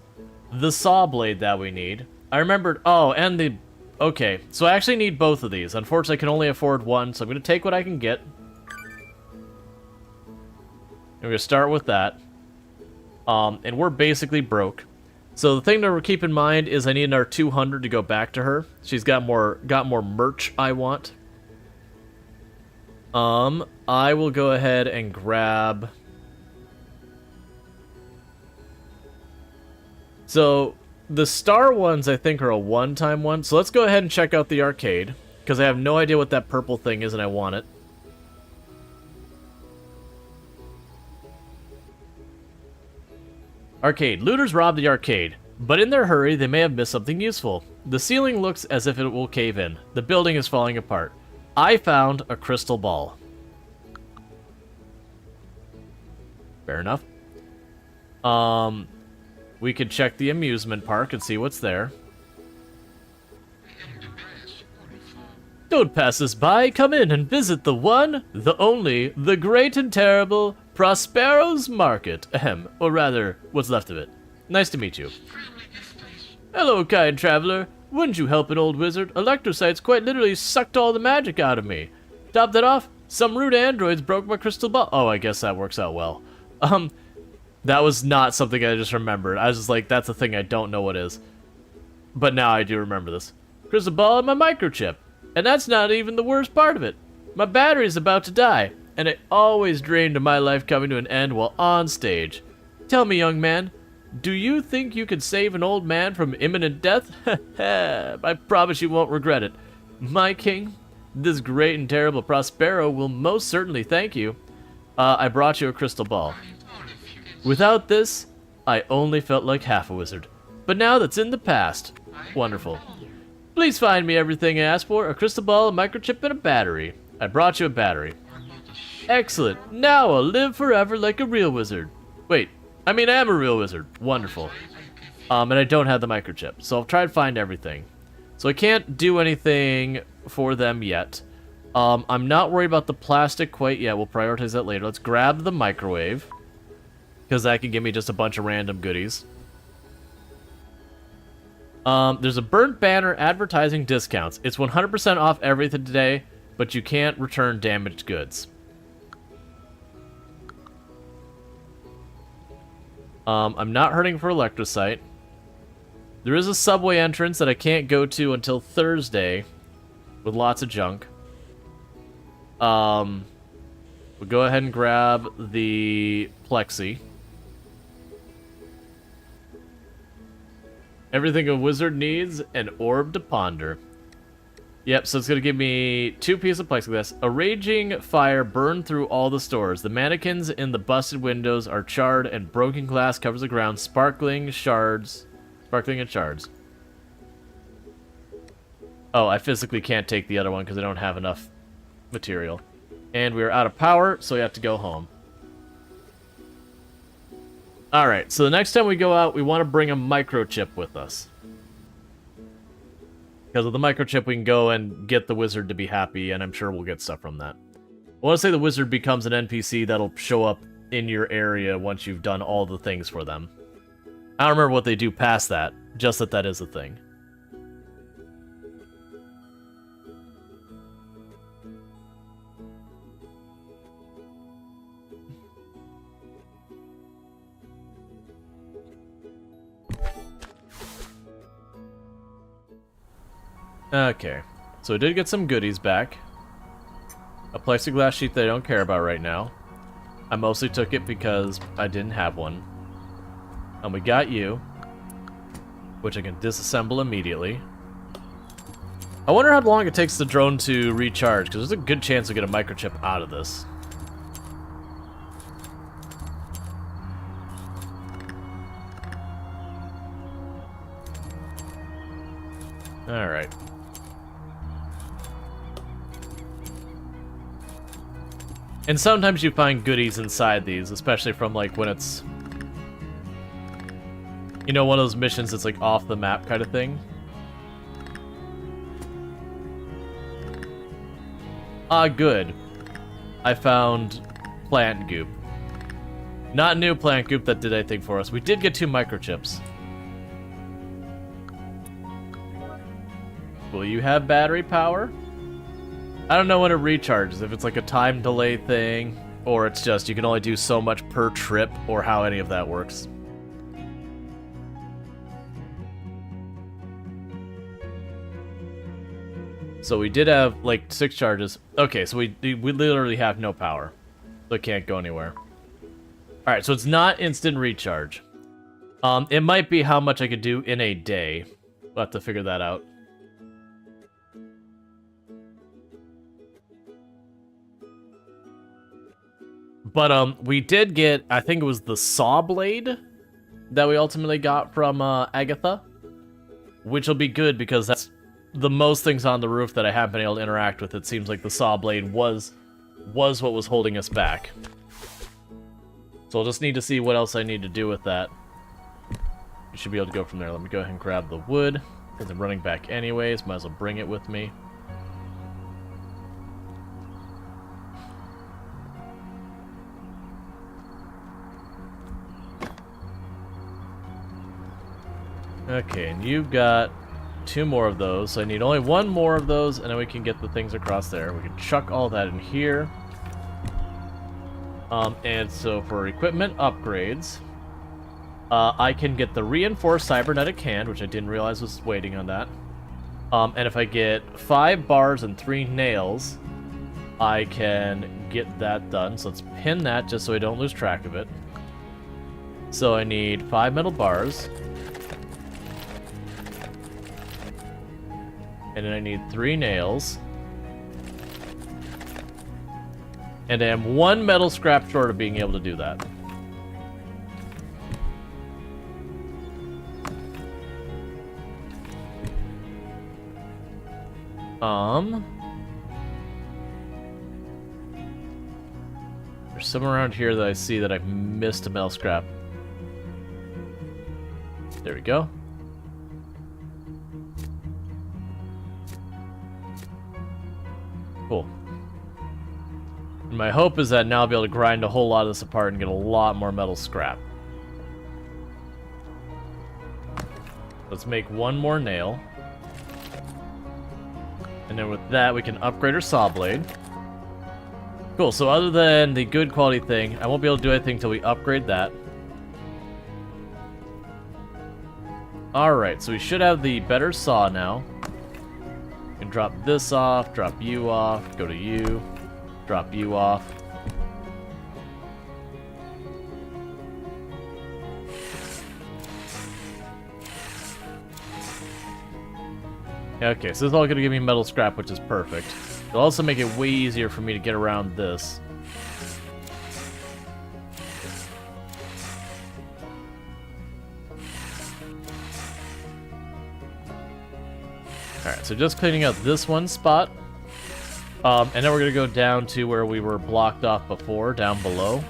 the saw blade that we need. I remembered. Oh, and the. Okay, so I actually need both of these. Unfortunately, I can only afford one, so I'm gonna take what I can get. And we're gonna start with that. And we're basically broke. So the thing to keep in mind is I need another 200 to go back to her. She's got more merch I want. I will go ahead and grab. So the star ones I think are a one-time one. So let's go ahead and check out the arcade because I have no idea what that purple thing is and I want it. Arcade. Looters robbed the arcade, but in their hurry, they may have missed something useful. The ceiling looks as if it will cave in. The building is falling apart. I found a crystal ball. Fair enough. We could check the amusement park and see what's there. Don't pass us by. Come in and visit the one, the only, the great and terrible Prospero's Market. Ahem. Or rather, what's left of it. Nice to meet you. Hello, kind traveler. Wouldn't you help an old wizard? Electrocytes quite literally sucked all the magic out of me. Top that off, some rude androids broke my crystal ball. Oh, I guess that works out well. That was not something I just remembered. I was just like, that's a thing I don't know what is. But now I do remember this. Crystal ball and my microchip. And that's not even the worst part of it. My battery's about to die, and I always dreamed of my life coming to an end while on stage. Tell me, young man, do you think you could save an old man from imminent death? I promise you won't regret it. My king, this great and terrible Prospero will most certainly thank you. I brought you a crystal ball. Without this, I only felt like half a wizard. But now that's in the past. Wonderful. Please find me everything I asked for, a crystal ball, a microchip, and a battery. I brought you a battery. Excellent. Now I'll live forever like a real wizard. Wait, I mean I am a real wizard. Wonderful. And I don't have the microchip, so I'll try to find everything. So I can't do anything for them yet. I'm not worried about the plastic quite yet. We'll prioritize that later. Let's grab the microwave, because that can give me just a bunch of random goodies. There's a burnt banner advertising discounts. It's 100% off everything today, but you can't return damaged goods. I'm not hurting for electrocyte. There is a subway entrance that I can't go to until Thursday with lots of junk. We'll go ahead and grab the plexi. Everything a wizard needs, an orb to ponder. Yep, so it's going to give me 2 pieces of plexiglass. A raging fire burned through all the stores. The mannequins in the busted windows are charred and broken glass covers the ground, sparkling and shards. Oh, I physically can't take the other one because I don't have enough material. And we are out of power, so we have to go home. Alright, so the next time we go out, we want to bring a microchip with us. Because with the microchip, we can go and get the wizard to be happy, and I'm sure we'll get stuff from that. I want to say the wizard becomes an NPC that'll show up in your area once you've done all the things for them. I don't remember what they do past that, just that that is a thing. Okay, so I did get some goodies back. A plexiglass sheet that I don't care about right now. I mostly took it because I didn't have one. And we got you, which I can disassemble immediately. I wonder how long it takes the drone to recharge, because there's a good chance we get a microchip out of this. Alright. And sometimes you find goodies inside these, especially from like when it's You know, one of those missions that's like off the map kind of thing. Ah, good. I found plant goop. Not new plant goop that did anything for us. We did get 2 microchips. Will you have battery power? I don't know when it recharges, if it's like a time delay thing, or it's just you can only do so much per trip, or how any of that works. So we did have like 6 charges. Okay, so we literally have no power. So it can't go anywhere. Alright, so it's not instant recharge. It might be how much I could do in a day. We'll have to figure that out. But we did get, I think it was the saw blade that we ultimately got from Agatha, which will be good because that's the most things on the roof that I have been able to interact with. It seems like the saw blade was what was holding us back. So I'll just need to see what else I need to do with that. You should be able to go from there. Let me go ahead and grab the wood, because I'm running back anyways. Might as well bring it with me. Okay, and you've got 2 more of those, so I need only 1 more of those, and then we can get the things across there. We can chuck all that in here. And so for equipment upgrades, I can get the reinforced cybernetic hand, which I didn't realize was waiting on that. And if I get 5 bars and 3 nails, I can get that done. So let's pin that just so I don't lose track of it. So I need 5 metal bars. And then I need 3 nails. And I am 1 metal scrap short of being able to do that. There's some around here that I see that I missed a metal scrap. There we go. Cool. And my hope is that now I'll be able to grind a whole lot of this apart and get a lot more metal scrap. Let's make 1 more nail. And then with that, we can upgrade our saw blade. Cool, so other than the good quality thing, I won't be able to do anything until we upgrade that. Alright, so we should have the better saw now. We can drop this off, drop you off, go to you, drop you off. Okay, so this is all going to give me metal scrap, which is perfect. It'll also make it way easier for me to get around this. Alright, so just cleaning out this one spot. And then we're going to go down to where we were blocked off before, down below.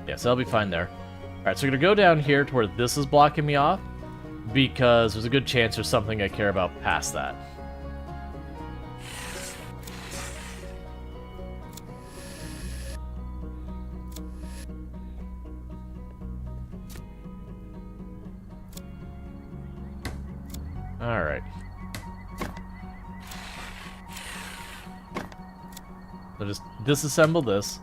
Yeah, so that'll be fine there. Alright, so we're going to go down here to where this is blocking me off, because there's a good chance there's something I care about past that. Alright. So just disassemble this.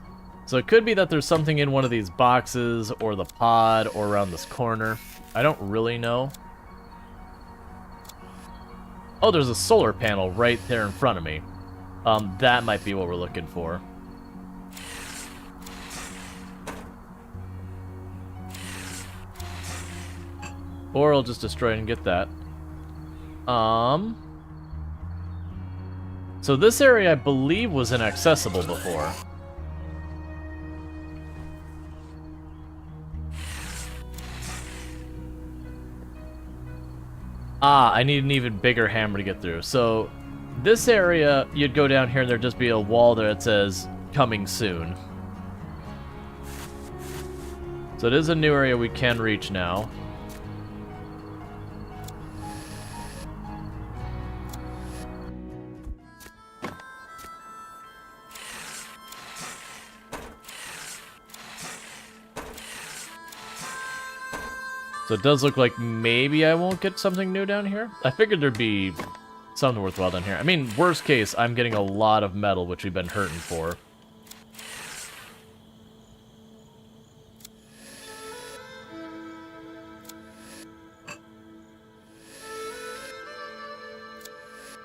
So it could be that there's something in one of these boxes, or the pod, or around this corner. I don't really know. Oh, there's a solar panel right there in front of me. That might be what we're looking for. Or I'll just destroy it and get that. So this area, I believe, was inaccessible before. Ah, I need an even bigger hammer to get through. So this area, you'd go down here and there'd just be a wall there that says, coming soon. So So it is a new area we can reach now. So it does look like maybe I won't get something new down here. I figured there'd be something worthwhile down here. I mean, worst case, I'm getting a lot of metal, which we've been hurting for.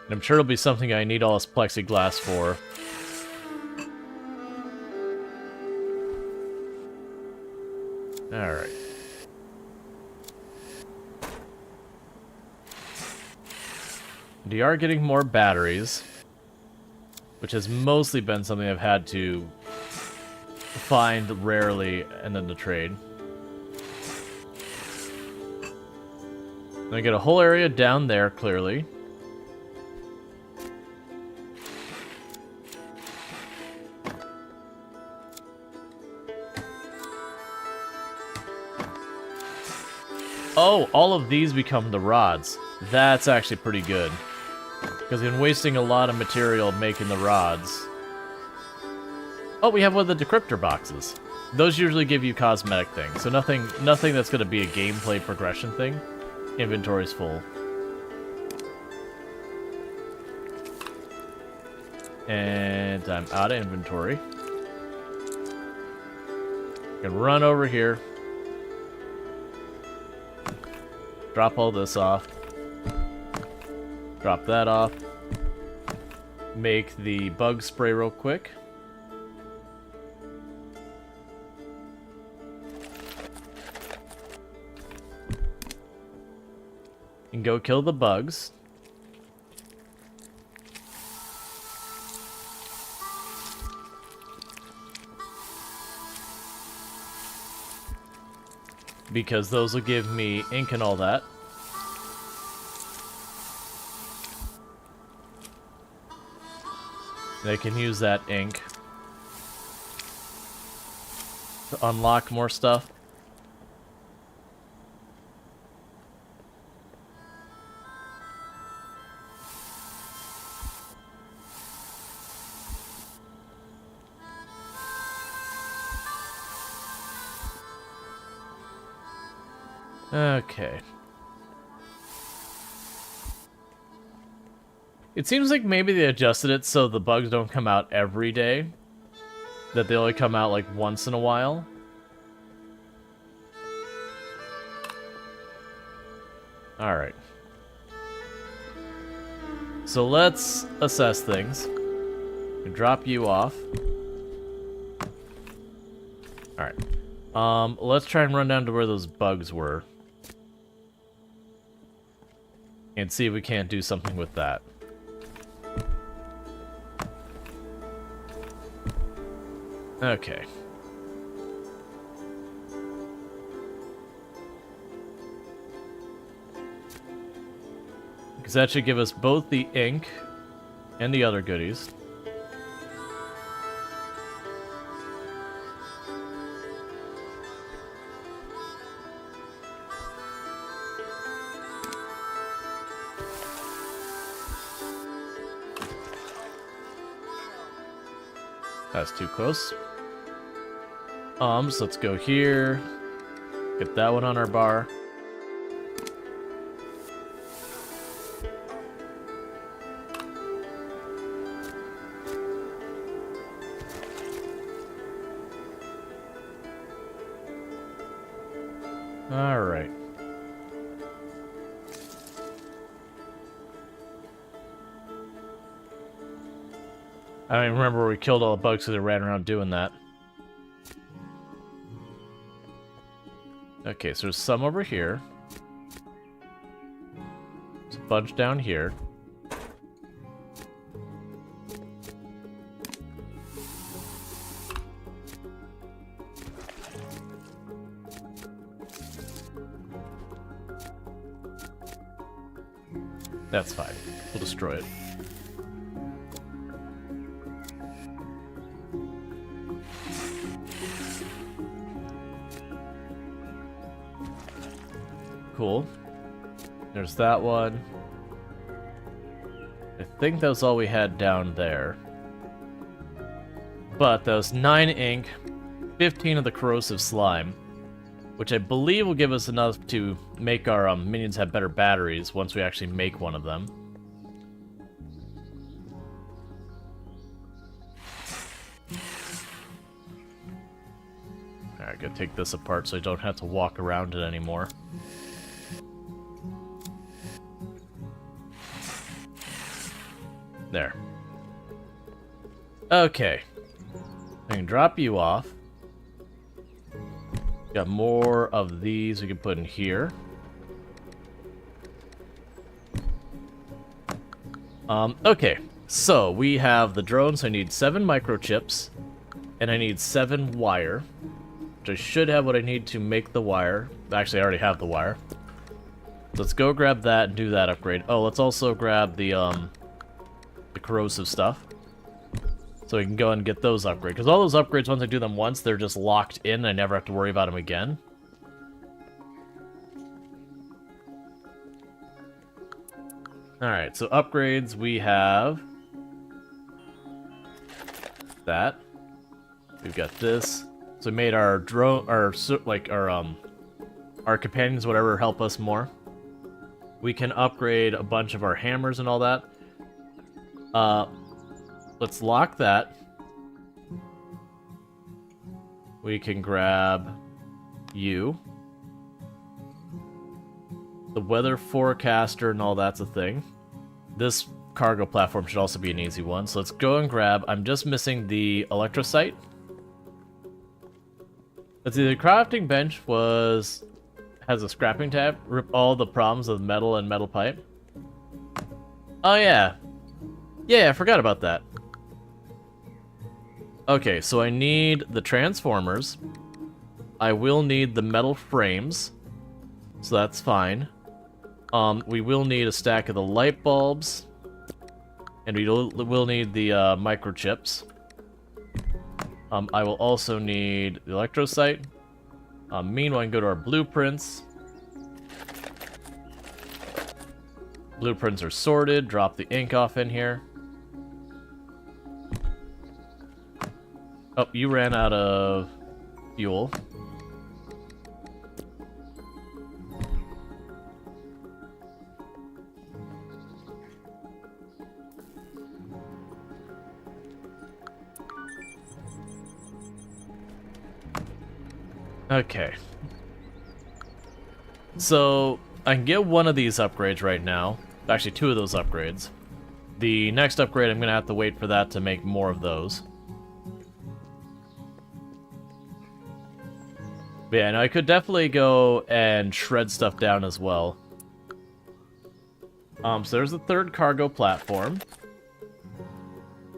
And I'm sure it'll be something I need all this plexiglass for. Alright. We are getting more batteries, which has mostly been something I've had to find rarely and then to trade. I get a whole area down there, clearly. Oh, all of these become the rods. That's actually pretty good. Because we've been wasting a lot of material making the rods. Oh, we have one of the decryptor boxes. Those usually give you cosmetic things, so nothing that's going to be a gameplay progression thing. Inventory's full. And I'm out of inventory. I can run over here. Drop all this off. Drop that off. Make the bug spray real quick. And go kill the bugs. Because those will give me ink and all that. They can use that ink to unlock more stuff. Okay. It seems like maybe they adjusted it so the bugs don't come out every day. That they only come out like once in a while. Alright. So let's assess things. Drop you off. Alright. Let's try and run down to where those bugs were. And see if we can't do something with that. Okay. Because that should give us both the ink and the other goodies. That's too close. So let's go here. Get that one on our bar. Alright. I don't even remember where we killed all the bugs because they ran around doing that. Okay, so there's some over here. There's a bunch down here. That's fine. We'll destroy it. cool. There's that one. I think that was all we had down there. But that was 9 ink, 15 of the corrosive slime, which I believe will give us enough to make our minions have better batteries once we actually make one of them. Alright, gotta take this apart so I don't have to walk around it anymore. There. Okay. I can drop you off. Got more of these we can put in here. Okay. So, we have the drones. I need 7 microchips. And I need 7 wire. Which I should have what I need to make the wire. Actually, I already have the wire. Let's go grab that and do that upgrade. Oh, let's also grab the corrosive stuff. So we can go and get those upgrades. Because all those upgrades, once I do them once, they're just locked in. I never have to worry about them again. Alright, so upgrades, we have that. We've got this. So we made our drone, our companions, whatever, help us more. We can upgrade a bunch of our hammers and all that. Let's lock that. We can grab you. The weather forecaster and all that's a thing. This cargo platform should also be an easy one. So let's go and grab... I'm just missing the electrocyte. Let's see, the crafting bench has a scrapping tab. Rip all the problems of metal and metal pipe. Oh yeah. Yeah, I forgot about that. Okay, so I need the transformers. I will need the metal frames. So that's fine. We will need a stack of the light bulbs. And we will need the microchips. I will also need the electrocyte. Meanwhile, I can go to our blueprints. Blueprints are sorted. Drop the ink off in here. Oh, you ran out of fuel. Okay. So, I can get one of these upgrades right now. Actually, 2 of those upgrades. The next upgrade, I'm going to have to wait for that to make more of those. But yeah, no, I could definitely go and shred stuff down as well. So there's the 3rd cargo platform.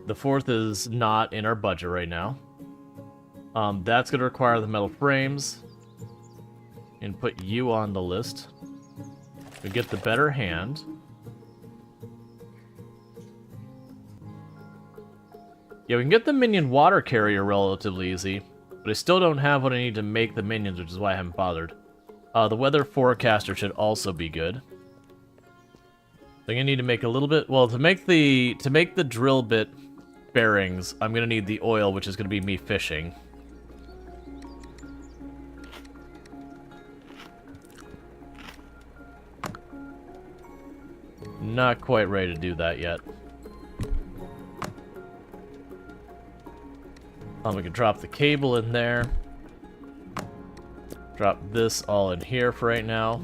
The 4th is not in our budget right now. That's going to require the metal frames. And put you on the list. We get the better hand. Yeah, we can get the minion water carrier relatively easy. But I still don't have what I need to make the minions, which is why I haven't bothered. The weather forecaster should also be good. I think I need to make a little bit... Well, to make the drill bit bearings, I'm going to need the oil, which is going to be me fishing. Not quite ready to do that yet. We can drop the cable in there. Drop this all in here for right now.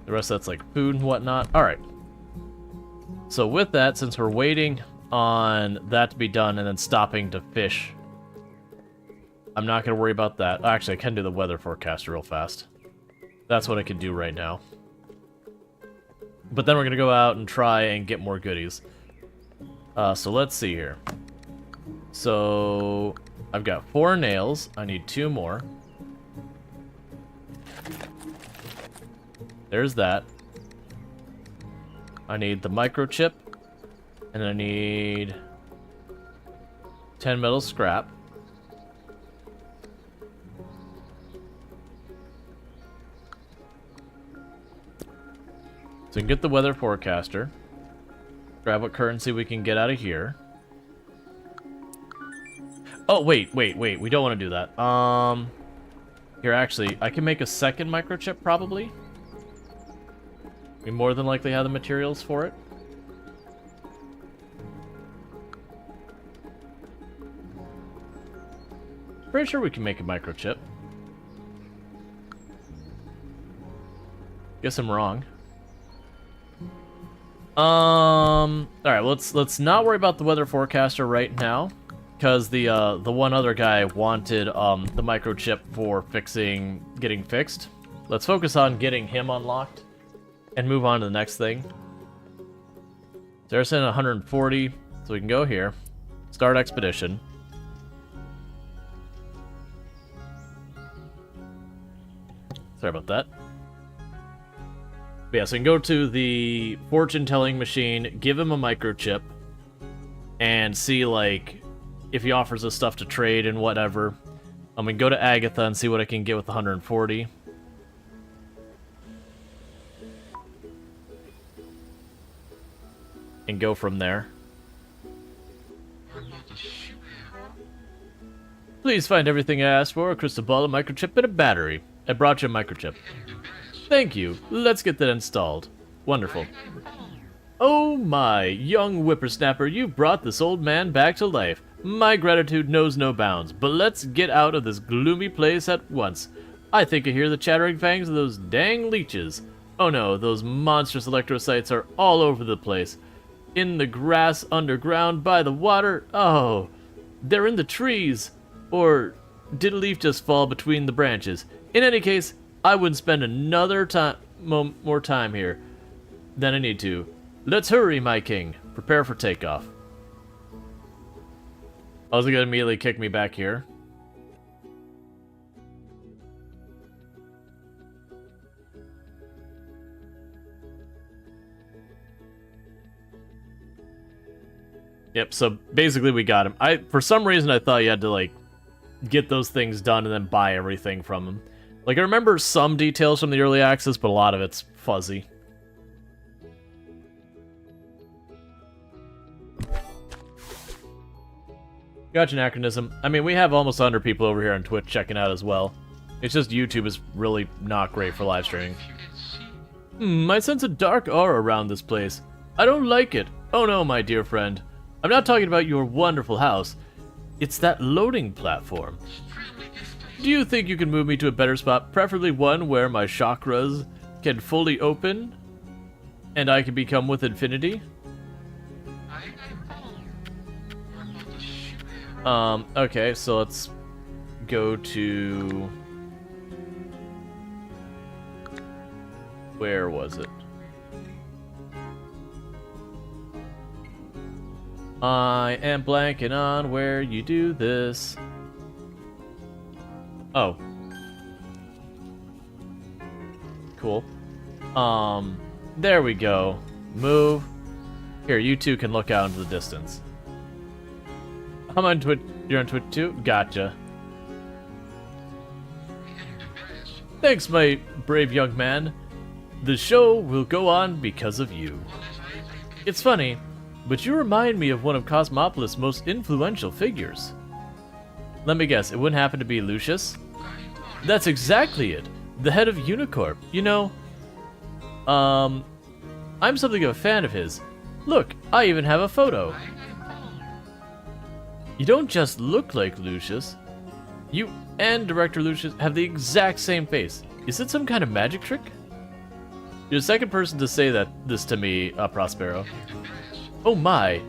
The rest of that's like food and whatnot. Alright. So with that, since we're waiting on that to be done and then stopping to fish, I'm not going to worry about that. Actually, I can do the weather forecast real fast. That's what I can do right now. But then we're going to go out and try and get more goodies. So let's see here. So I've got 4 nails. I need 2 more. There's that. I need the microchip. And I need 10 metal scrap. we can get the weather forecaster. Grab what currency we can get out of here. Oh, wait. We don't want to do that. Here, actually, I can make a second microchip, probably. We more than likely have the materials for it. Pretty sure we can make a microchip. Guess I'm wrong. Alright, let's not worry about the weather forecaster right now. Because the one other guy wanted the microchip for getting fixed. Let's focus on getting him unlocked and move on to the next thing. There's in 140, so we can go here. Start expedition. Sorry about that. But yeah, so we can go to the fortune-telling machine, give him a microchip, and see, like, if he offers us stuff to trade and whatever. I'm gonna go to Agatha and see what I can get with 140. And go from there. Please find everything I asked for: a crystal ball, a microchip, and a battery. I brought you a microchip. Thank you. Let's get that installed. Wonderful. Oh my, young whippersnapper, you brought this old man back to life. My gratitude knows no bounds, but let's get out of this gloomy place at once. I think I hear the chattering fangs of those dang leeches. Oh no, those monstrous electrocytes are all over the place. In the grass, underground, by the water. Oh, they're in the trees. Or did a leaf just fall between the branches? In any case, I wouldn't spend another more time here than I need to. Let's hurry, my king. Prepare for takeoff. I was gonna immediately kick me back here. Yep, so basically we got him. For some reason I thought you had to, like, get those things done and then buy everything from him. Like, I remember some details from the early access, but a lot of it's fuzzy. Gotcha, anachronism. I mean, we have almost 100 people over here on Twitch checking out as well. It's just YouTube is really not great for live streaming. I sense a dark aura around this place. I don't like it. Oh no, my dear friend. I'm not talking about your wonderful house. It's that loading platform. Do you think you can move me to a better spot, preferably one where my chakras can fully open and I can become with infinity? Okay, so let's go to... Where was it? I am blanking on where you do this. Oh. Cool. There we go. Move. Here, you two can look out into the distance. I'm on Twitch. You're on Twitch too? Gotcha. Thanks, my brave young man. The show will go on because of you. It's funny, but you remind me of one of Cosmopolis' most influential figures. Let me guess, it wouldn't happen to be Lucius? That's exactly it. The head of Unicorp. You know, I'm something of a fan of his. Look, I even have a photo. You don't just look like Lucius. You and Director Lucius have the exact same face. Is it some kind of magic trick? You're the second person to say this to me, Prospero. Oh my,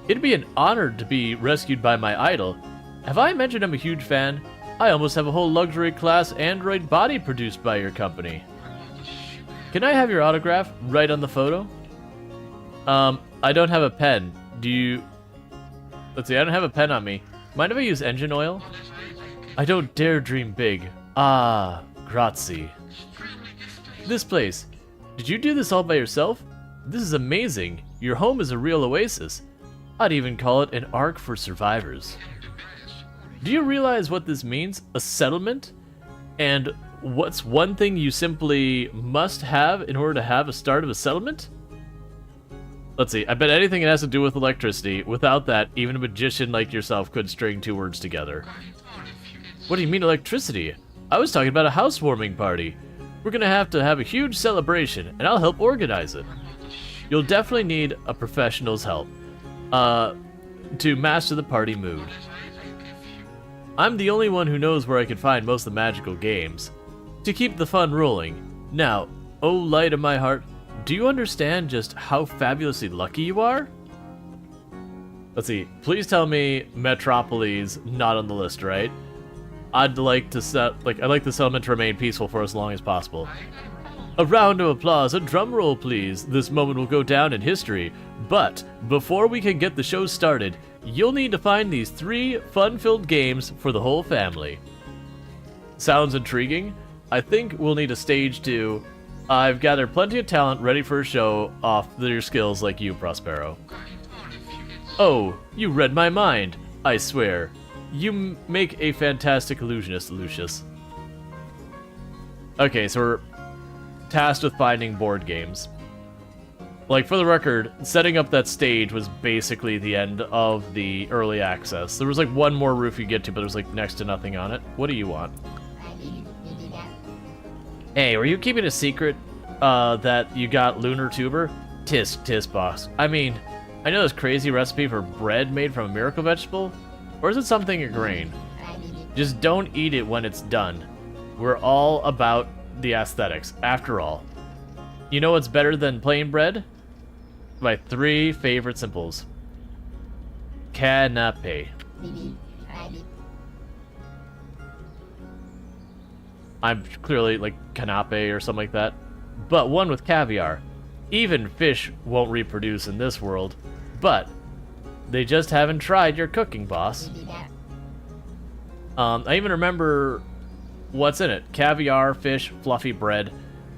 it'd be an honor to be rescued by my idol. Have I mentioned I'm a huge fan? I almost have a whole luxury class android body produced by your company. Can I have your autograph right on the photo? I don't have a pen. Do you... Let's see, I don't have a pen on me. Mind if I use engine oil? I don't dare dream big. Ah, grazie. This place. Did you do this all by yourself? This is amazing. Your home is a real oasis. I'd even call it an ark for survivors. Do you realize what this means? A settlement? And What's one thing you simply must have in order to have a start of a settlement? Let's see. I bet anything that has to do with electricity. Without that, even a magician like yourself could string 2 words together. What do you mean electricity? I was talking about a housewarming party. We're gonna have to have a huge celebration, and I'll help organize it. You'll definitely need a professional's help to master the party mood. I'm the only one who knows where I can find most of the magical games. To keep the fun rolling. Now, oh light of my heart, do you understand just how fabulously lucky you are? Let's see. Please tell me Metropolis not on the list, right? I'd like the settlement to remain peaceful for as long as possible. A round of applause, a drum roll please. This moment will go down in history. But before we can get the show started, you'll need to find these 3 fun-filled games for the whole family. Sounds intriguing? I think we'll need a stage 2. I've gathered plenty of talent ready for a show off their skills like you, Prospero. Oh, you read my mind, I swear. You make a fantastic illusionist, Lucius. Okay, so we're tasked with finding board games. Like, for the record, setting up that stage was basically the end of the early access. There was like one more roof you get to, but there was like next to nothing on it. What do you want? Hey, were you keeping a secret that you got lunar tuber? Tisk, boss. I mean, I know this crazy recipe for bread made from a miracle vegetable. Or is it something a grain? Just don't eat it when it's done. We're all about the aesthetics, after all. You know what's better than plain bread? My 3 favorite simples. Canapé. I'm clearly like canapé or something like that. But one with caviar. Even fish won't reproduce in this world. But they just haven't tried your cooking, boss. I even remember what's in it. Caviar, fish, fluffy bread.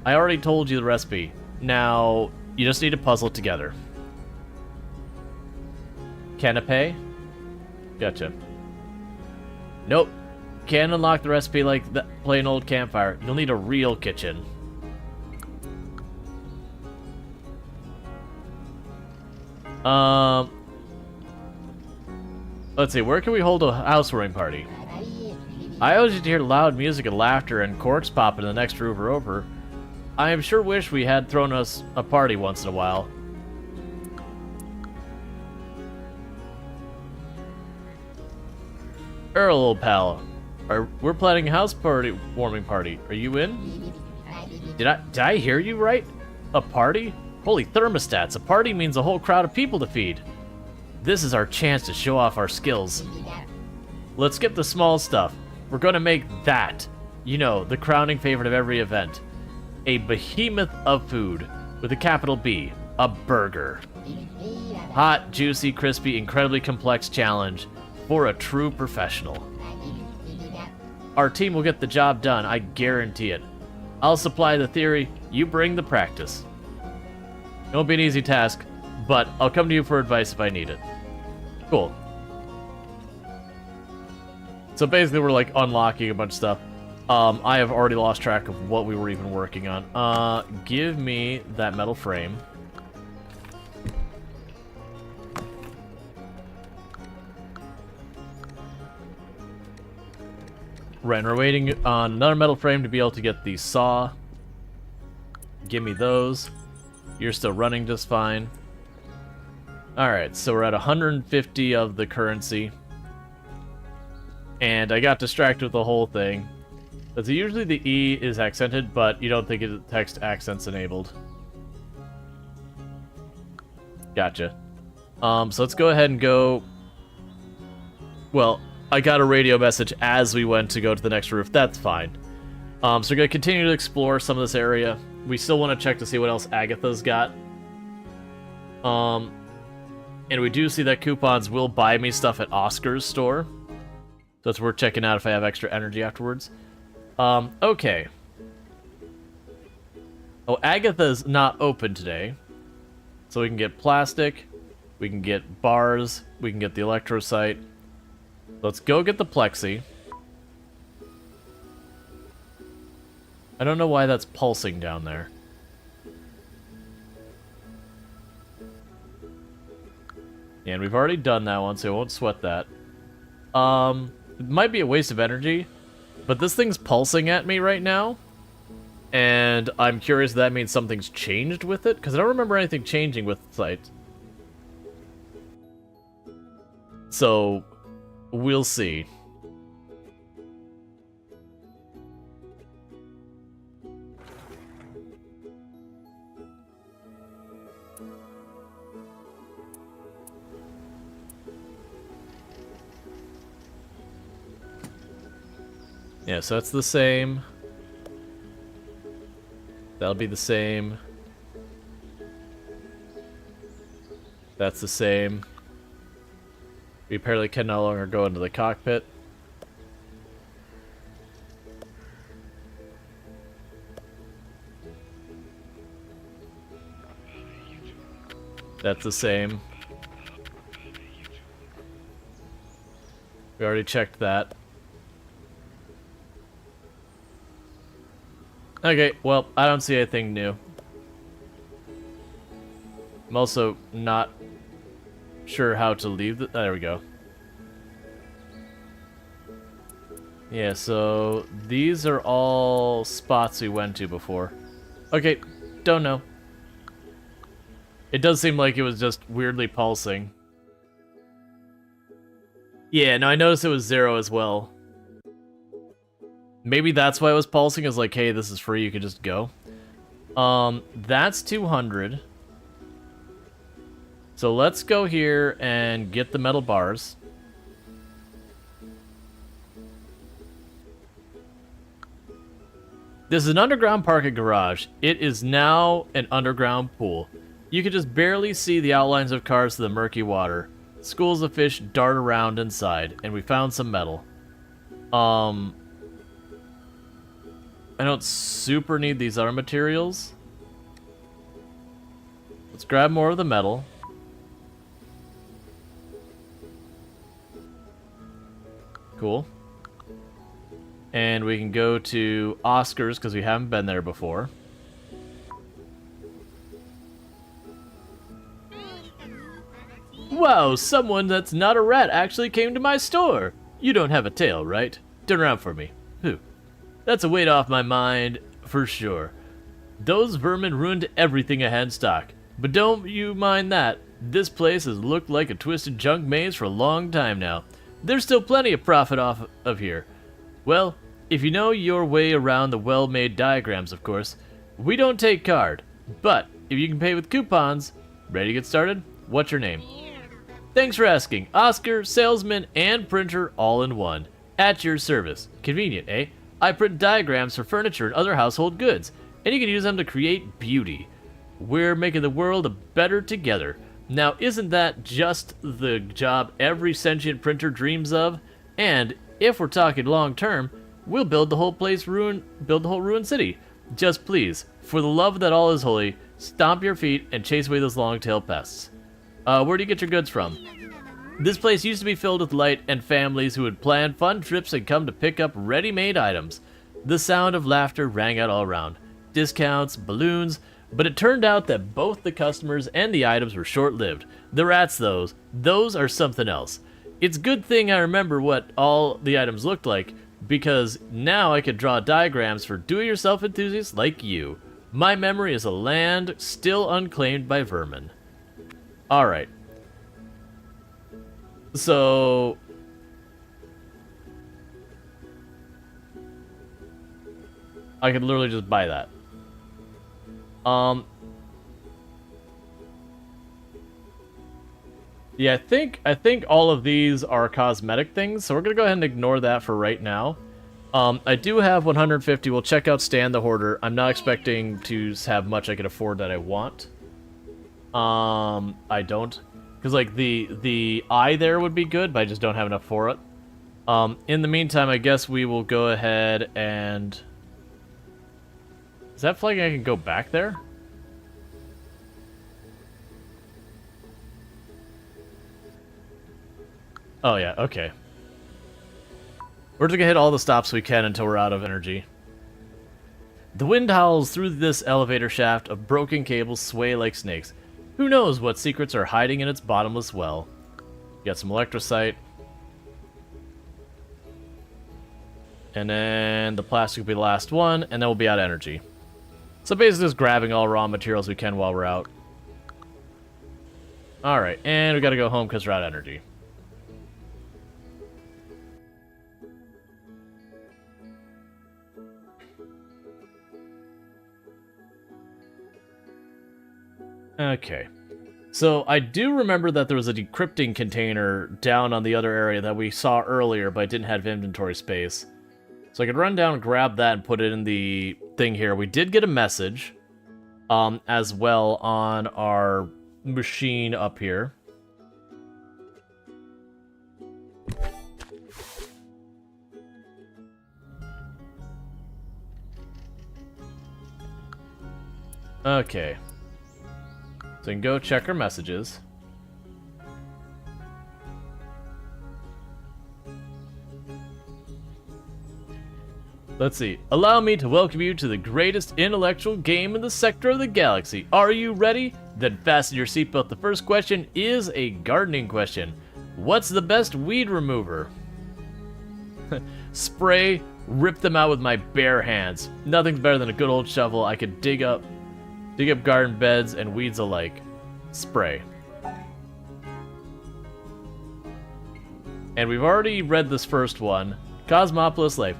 I already told you the recipe. Now, you just need to puzzle it together. Canapé? Gotcha. Nope. Can't unlock the recipe like that plain old campfire. You'll need a real kitchen. Let's see, where can we hold a housewarming party? I always used to hear loud music and laughter and corks popping in the next room over. I am sure wish we had thrown us a party once in a while. Earl, old pal, we're planning a warming party. Are you in? Did I hear you right? A party? Holy thermostats, a party means a whole crowd of people to feed. This is our chance to show off our skills. Let's skip the small stuff. We're gonna make that, you know, the crowning favorite of every event. A behemoth of food, with a capital B, a burger. Hot, juicy, crispy, incredibly complex challenge for a true professional. Our team will get the job done, I guarantee it. I'll supply the theory, you bring the practice. It won't be an easy task, but I'll come to you for advice if I need it. Cool. So basically we're like unlocking a bunch of stuff. I have already lost track of what we were even working on. Give me that metal frame. Right, and we're waiting on another metal frame to be able to get the saw. Give me those. You're still running just fine. Alright, so we're at 150 of the currency. And I got distracted with the whole thing. Because usually the E is accented, but you don't think it's text accents enabled. Gotcha. So let's go ahead and go... Well, I got a radio message as we went to go to the next roof. That's fine. So we're going to continue to explore some of this area. We still want to check to see what else Agatha's got. And we do see that coupons will buy me stuff at Oscar's store. So it's worth checking out if I have extra energy afterwards. Okay. Oh, Agatha's not open today. So we can get plastic, we can get bars, we can get the electrocyte. Let's go get the plexi. I don't know why that's pulsing down there. And we've already done that one, so I won't sweat that. It might be a waste of energy, but this thing's pulsing at me right now. And I'm curious if that means something's changed with it, because I don't remember anything changing with the site. So, we'll see. Yeah, so that's the same. That'll be the same. That's the same. We apparently can no longer go into the cockpit. That's the same. We already checked that. Okay, well, I don't see anything new. I'm also not sure how to leave the... there we go. Yeah, so these are all spots we went to before. Okay, don't know. It does seem like it was just weirdly pulsing. Yeah, no, I noticed it was 0 as well. Maybe that's why it was pulsing, is like, hey, this is free, you can just go. That's 200. So let's go here and get the metal bars. This is an underground parking garage. It is now an underground pool. You can just barely see the outlines of cars to the murky water. Schools of fish dart around inside, and we found some metal. I don't super need these other materials. Let's grab more of the metal. Cool. And we can go to Oscar's because we haven't been there before. Wow, someone that's not a rat actually came to my store. You don't have a tail, right? Turn around for me. Whew. That's a weight off my mind, for sure. Those vermin ruined everything I had in stock. But don't you mind that. This place has looked like a twisted junk maze for a long time now. There's still plenty of profit off of here. Well, if you know your way around the well-made diagrams, of course. We don't take card. But, if you can pay with coupons... Ready to get started? What's your name? Thanks for asking. Oscar, salesman, and printer all in one. At your service. Convenient, eh? I print diagrams for furniture and other household goods, and you can use them to create beauty. We're making the world better together. Now, isn't that just the job every sentient printer dreams of? And if we're talking long term, we'll build the whole ruined city. Just please, for the love that all is holy, stomp your feet and chase away those long-tailed pests. Where do you get your goods from? This place used to be filled with light and families who would plan fun trips and come to pick up ready-made items. The sound of laughter rang out all around. Discounts, balloons, but it turned out that both the customers and the items were short-lived. The rats, those are something else. It's a good thing I remember what all the items looked like, because now I can draw diagrams for do-it-yourself enthusiasts like you. My memory is a land still unclaimed by vermin. Alright. So... I could literally just buy that. Yeah, I think all of these are cosmetic things, so we're gonna go ahead and ignore that for right now. I do have 150. We'll check out Stan the Hoarder. I'm not expecting to have much I can afford that I want. I don't. Because, like, the eye there would be good, but I just don't have enough for it. In the meantime, I guess we will go ahead and... Is that flagging I can go back there? Oh, yeah, okay. We're just gonna hit all the stops we can until we're out of energy. The wind howls through this elevator shaft of broken cables sway like snakes. Who knows what secrets are hiding in its bottomless well? Got some electrocyte. And then the plastic will be the last one, and then we'll be out of energy. So basically just grabbing all raw materials we can while we're out. Alright, and we gotta go home because we're out of energy. Okay. So I do remember that there was a decrypting container down on the other area that we saw earlier, but I didn't have inventory space. So I could run down and grab that and put it in the thing here. We did get a message as well on our machine up here. Okay. So we can go check our messages. Let's see. Allow me to welcome you to the greatest intellectual game in the sector of the galaxy. Are you ready? Then fasten your seatbelt. The first question is a gardening question. What's the best weed remover? Spray, rip them out with my bare hands. Nothing's better than a good old shovel. I could dig up garden beds and weeds alike. Spray. And we've already read this first one. Cosmopolis Life.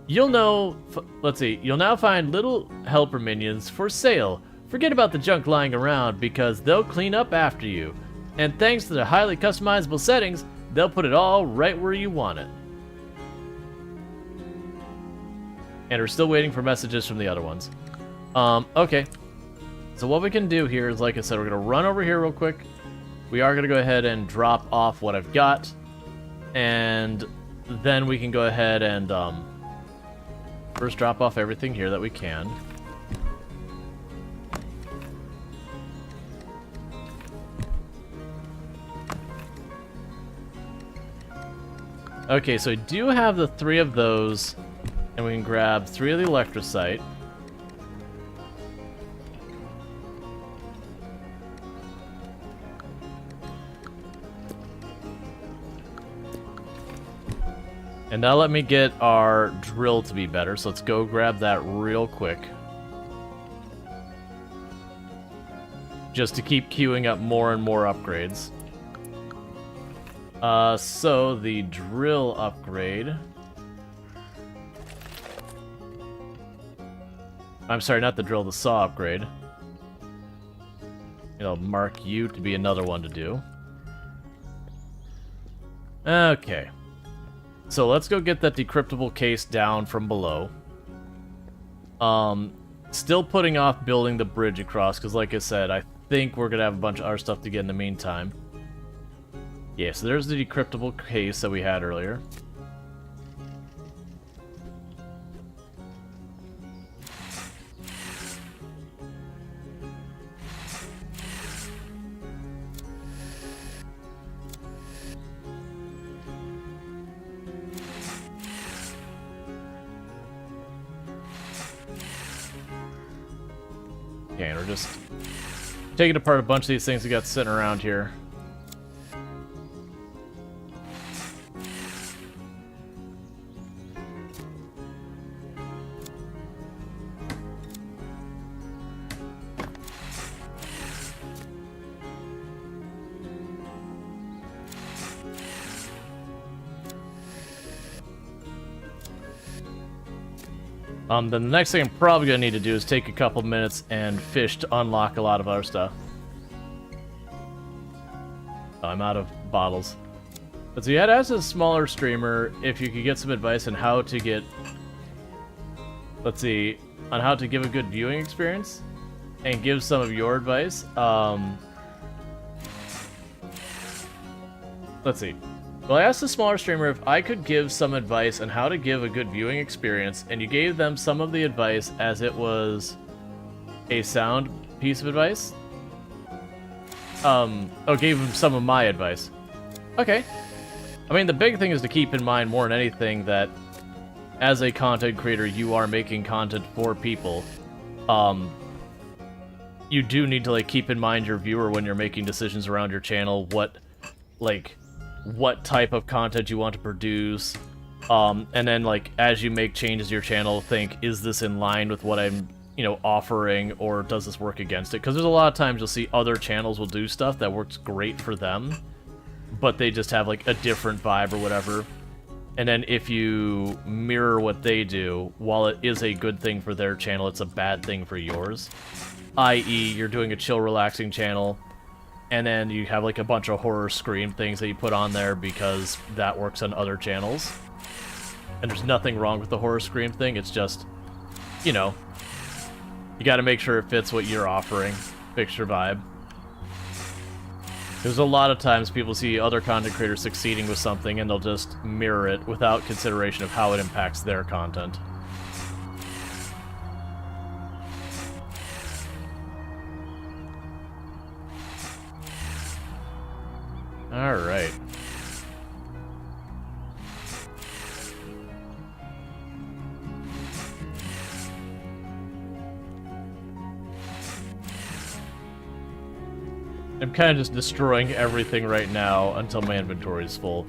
You'll now find little helper minions for sale. Forget about the junk lying around because they'll clean up after you. And thanks to the highly customizable settings, they'll put it all right where you want it. And we're still waiting for messages from the other ones. Okay. So what we can do here is, like I said, we're going to run over here real quick. We are going to go ahead and drop off what I've got. And then we can go ahead and first drop off everything here that we can. Okay, so I do have the 3 of those, and we can grab 3 of the electrocyte. And now let me get our drill to be better, so let's go grab that real quick. Just to keep queuing up more and more upgrades. So the drill upgrade... I'm sorry, not the drill, the saw upgrade. It'll mark you to be another one to do. Okay. So let's go get that decryptable case down from below. Still putting off building the bridge across, because like I said, I think we're going to have a bunch of other stuff to get in the meantime. Yeah, so there's the decryptable case that we had earlier. Okay, and we're just taking apart a bunch of these things we got sitting around here. Then the next thing I'm probably going to need to do is take a couple minutes and fish to unlock a lot of our stuff. Oh, I'm out of bottles. But so you had as a smaller streamer, if you could get some advice on how to get... Let's see, on how to give a good viewing experience, and give some of your advice. Let's see. Well, I asked the smaller streamer if I could give some advice on how to give a good viewing experience, and you gave them some of the advice as it was a sound piece of advice. Gave them some of my advice. Okay. I mean, the big thing is to keep in mind more than anything that as a content creator, you are making content for people. You do need to, like, keep in mind your viewer when you're making decisions around your channel, what type of content you want to produce, and then, like, as you make changes to your channel, think, is this in line with what I'm, you know, offering, or does this work against it? Because there's a lot of times you'll see other channels will do stuff that works great for them, but they just have, like, a different vibe or whatever. And then if you mirror what they do, while it is a good thing for their channel, it's a bad thing for yours. I.e., you're doing a chill, relaxing channel, and then you have, like, a bunch of horror scream things that you put on there because that works on other channels. And there's nothing wrong with the horror scream thing, it's just, you know, you gotta make sure it fits what you're offering, fits your vibe. There's a lot of times people see other content creators succeeding with something and they'll just mirror it without consideration of how it impacts their content. Alright. I'm kind of just destroying everything right now until my inventory is full.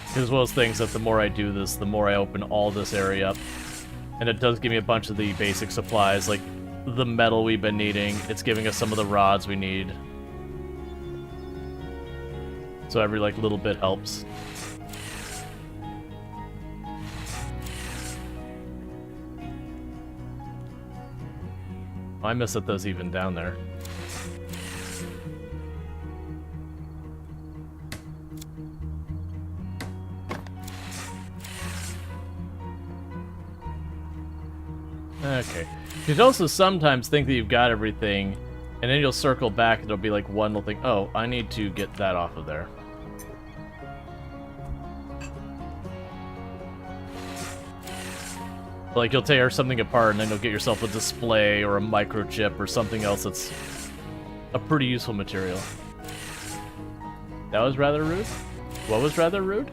It's one of those things that the more I do this, the more I open all this area up. And it does give me a bunch of the basic supplies, like the metal we've been needing. It's giving us some of the rods we need. So every, like, little bit helps. I miss that those even down there. Okay. You can also sometimes think that you've got everything, and then you'll circle back and it'll be like one little thing. Oh, I need to get that off of there. Like, you'll tear something apart and then you'll get yourself a display or a microchip or something else that's a pretty useful material. That was rather rude? What was rather rude?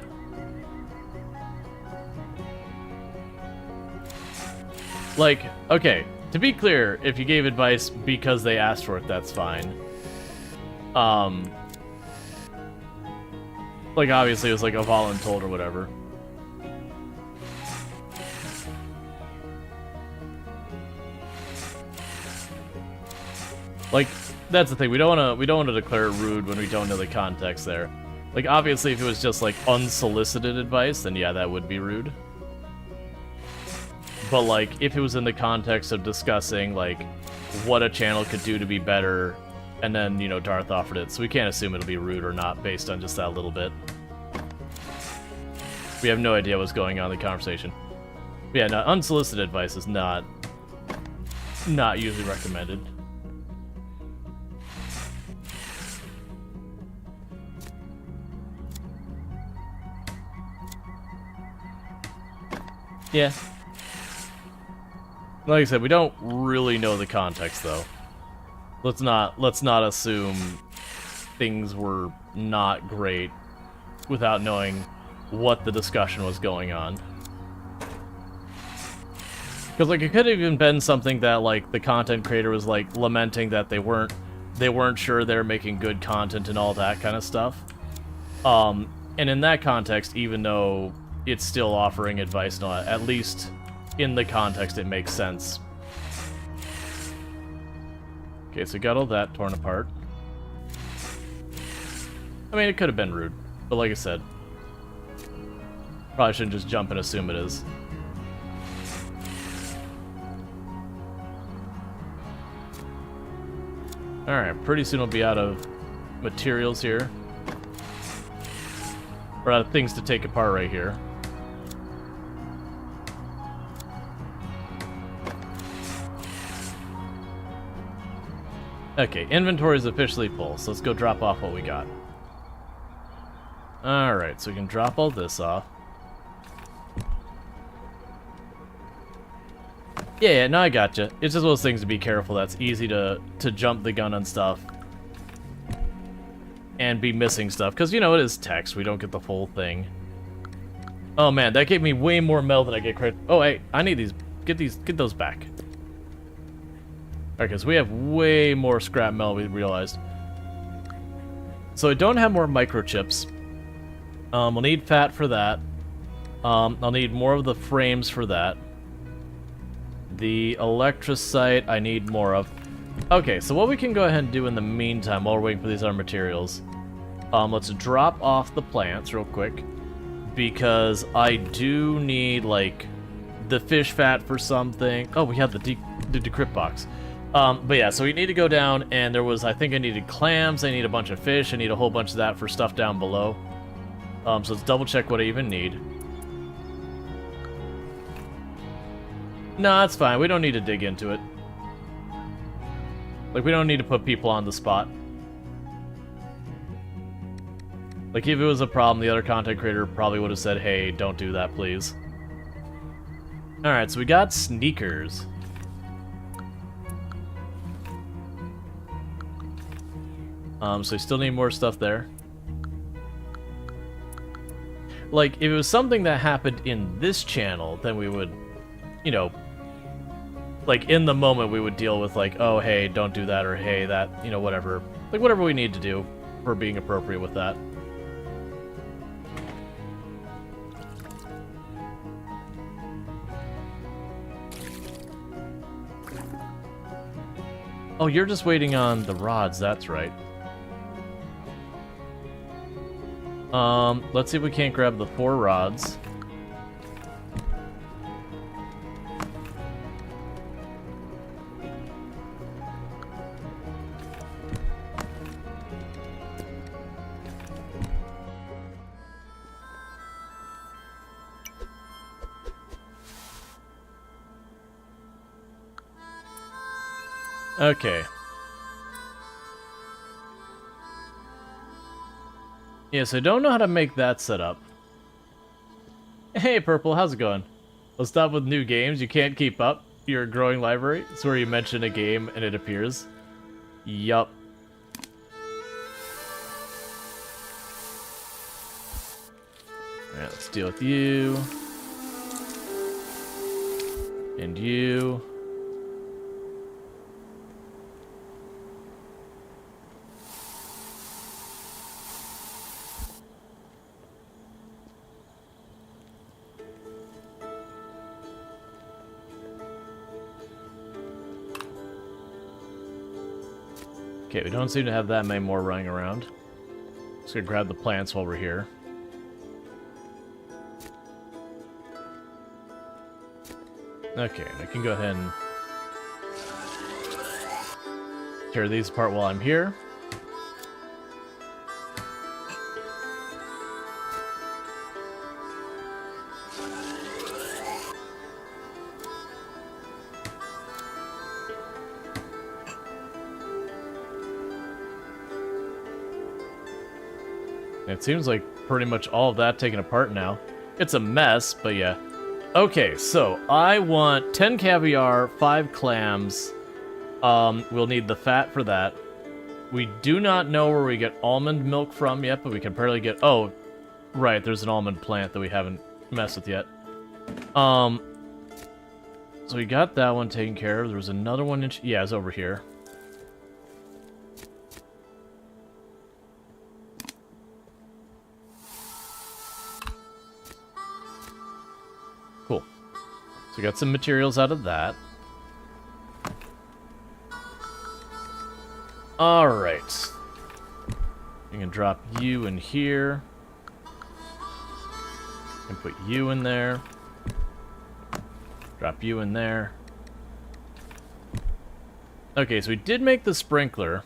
Like, okay, to be clear, if you gave advice because they asked for it, that's fine. Like, obviously it was like a voluntold or whatever. Like, that's the thing, we don't wanna declare it rude when we don't know the context there. Like, obviously if it was just like unsolicited advice, then yeah, that would be rude. But, like, if it was in the context of discussing, like, what a channel could do to be better, and then, you know, Darth offered it, so we can't assume it'll be rude or not based on just that little bit. We have no idea what's going on in the conversation. But yeah, no, unsolicited advice is not usually recommended. Yeah. Like I said, we don't really know the context, though. Let's not assume things were not great without knowing what the discussion was going on. Because, like, it could have even been something that, like, the content creator was, like, lamenting that they weren't sure they were making good content and all that kind of stuff. And in that context, even though it's still offering advice and all that, at least in the context, it makes sense. Okay, so got all that torn apart. I mean, it could have been rude, but like I said, probably shouldn't just jump and assume it is. Alright, pretty soon we'll be out of materials here. We're out of things to take apart right here. Okay, inventory is officially full, so let's go drop off what we got. Alright, so we can drop all this off. Yeah, no, I gotcha. It's just one of those things to be careful. That's easy to jump the gun on stuff. And be missing stuff. Because, you know, it is text. We don't get the full thing. Oh man, that gave me way more metal than I get credit. Oh hey, I need these. Get those back. Okay, so we have way more scrap metal we realized. So I don't have more microchips. We'll need fat for that. I'll need more of the frames for that. The electrocyte I need more of. Okay, so what we can go ahead and do in the meantime while we're waiting for these other materials, let's drop off the plants real quick, because I do need, like, the fish fat for something. Oh, we have the decrypt box. But yeah, so we need to go down, and there was, I think I needed clams, I need a bunch of fish, I need a whole bunch of that for stuff down below. So let's double check what I even need. No, that's fine. We don't need to dig into it. Like, we don't need to put people on the spot. Like, if it was a problem, the other content creator probably would have said, hey, don't do that, please. Alright, so we got sneakers. So we still need more stuff there. Like, if it was something that happened in this channel, then we would, you know, like, in the moment we would deal with, like, oh, hey, don't do that, or hey, that, you know, whatever. Like, whatever we need to do for being appropriate with that. Oh, you're just waiting on the rods, that's right. Let's see if we can't grab the 4 rods. Okay. Yes, I don't know how to make that setup. Hey, Purple, how's it going? Let's stop with new games. You can't keep up. Your growing library. It's where you mention a game and it appears. Yup. Alright, let's deal with you. And you. Okay, we don't seem to have that many more running around. Just gonna grab the plants while we're here. Okay, I can go ahead and tear these apart while I'm here. It seems like pretty much all of that taken apart now. It's a mess, but yeah. Okay, so I want 10 caviar, 5 clams. We'll need the fat for that. We do not know where we get almond milk from yet, but we can apparently get... Oh, right, there's an almond plant that we haven't messed with yet. So we got that one taken care of. There was another one in... Yeah, it's over here. Cool. So we got some materials out of that. Alright. You can drop you in here. And put you in there. Drop you in there. Okay, so we did make the sprinkler.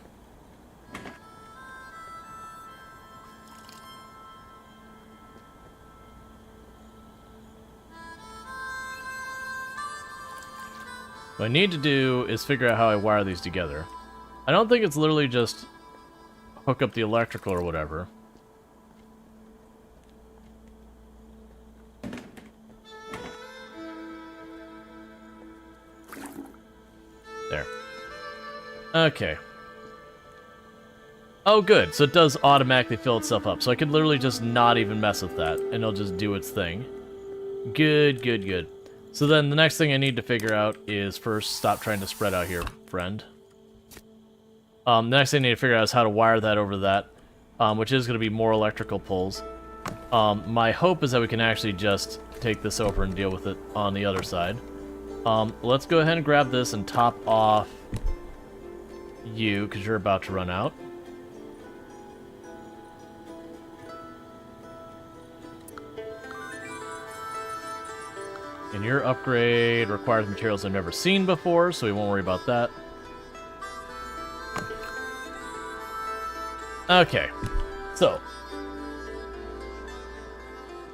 What I need to do is figure out how I wire these together. I don't think it's literally just hook up the electrical or whatever. There. Okay. Oh, good. So it does automatically fill itself up. So I could literally just not even mess with that, and it'll just do its thing. Good, good, good. So then the next thing I need to figure out is first stop trying to spread out here, friend. The next thing I need to figure out is how to wire that over to that, which is going to be more electrical pulls. My hope is that we can actually just take this over and deal with it on the other side. Let's go ahead and grab this and top off you, because you're about to run out. And your upgrade requires materials I've never seen before, so we won't worry about that. Okay, so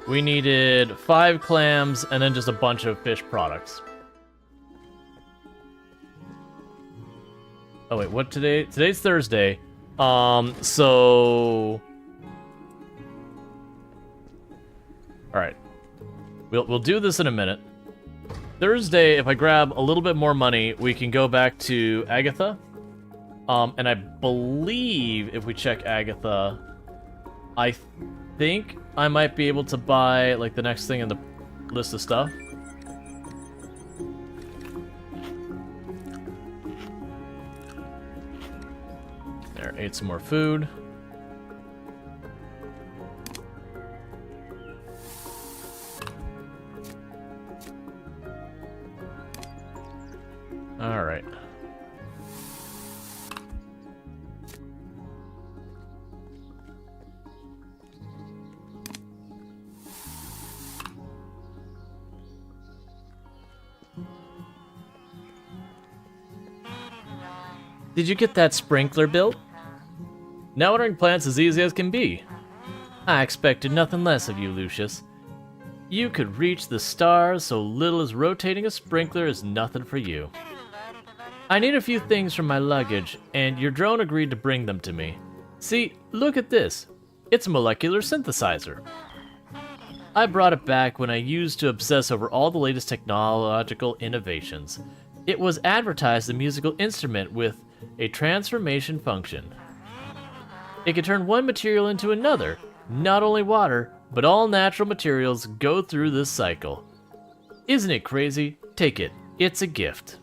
we needed 5 clams and then just a bunch of fish products. Oh wait, what today? Today's Thursday. So all right, we'll do this in a minute. Thursday, if I grab a little bit more money, we can go back to Agatha. And I believe if we check Agatha, I think I might be able to buy, like, the next thing in the list of stuff. There, ate some more food. All right. Did you get that sprinkler built? Now watering plants is easy as can be. I expected nothing less of you, Lucius. You could reach the stars so little as rotating a sprinkler is nothing for you. I need a few things from my luggage, and your drone agreed to bring them to me. See, look at this. It's a molecular synthesizer. I brought it back when I used to obsess over all the latest technological innovations. It was advertised as a musical instrument with a transformation function. It can turn one material into another. Not only water, but all natural materials go through this cycle. Isn't it crazy? Take it. It's a gift.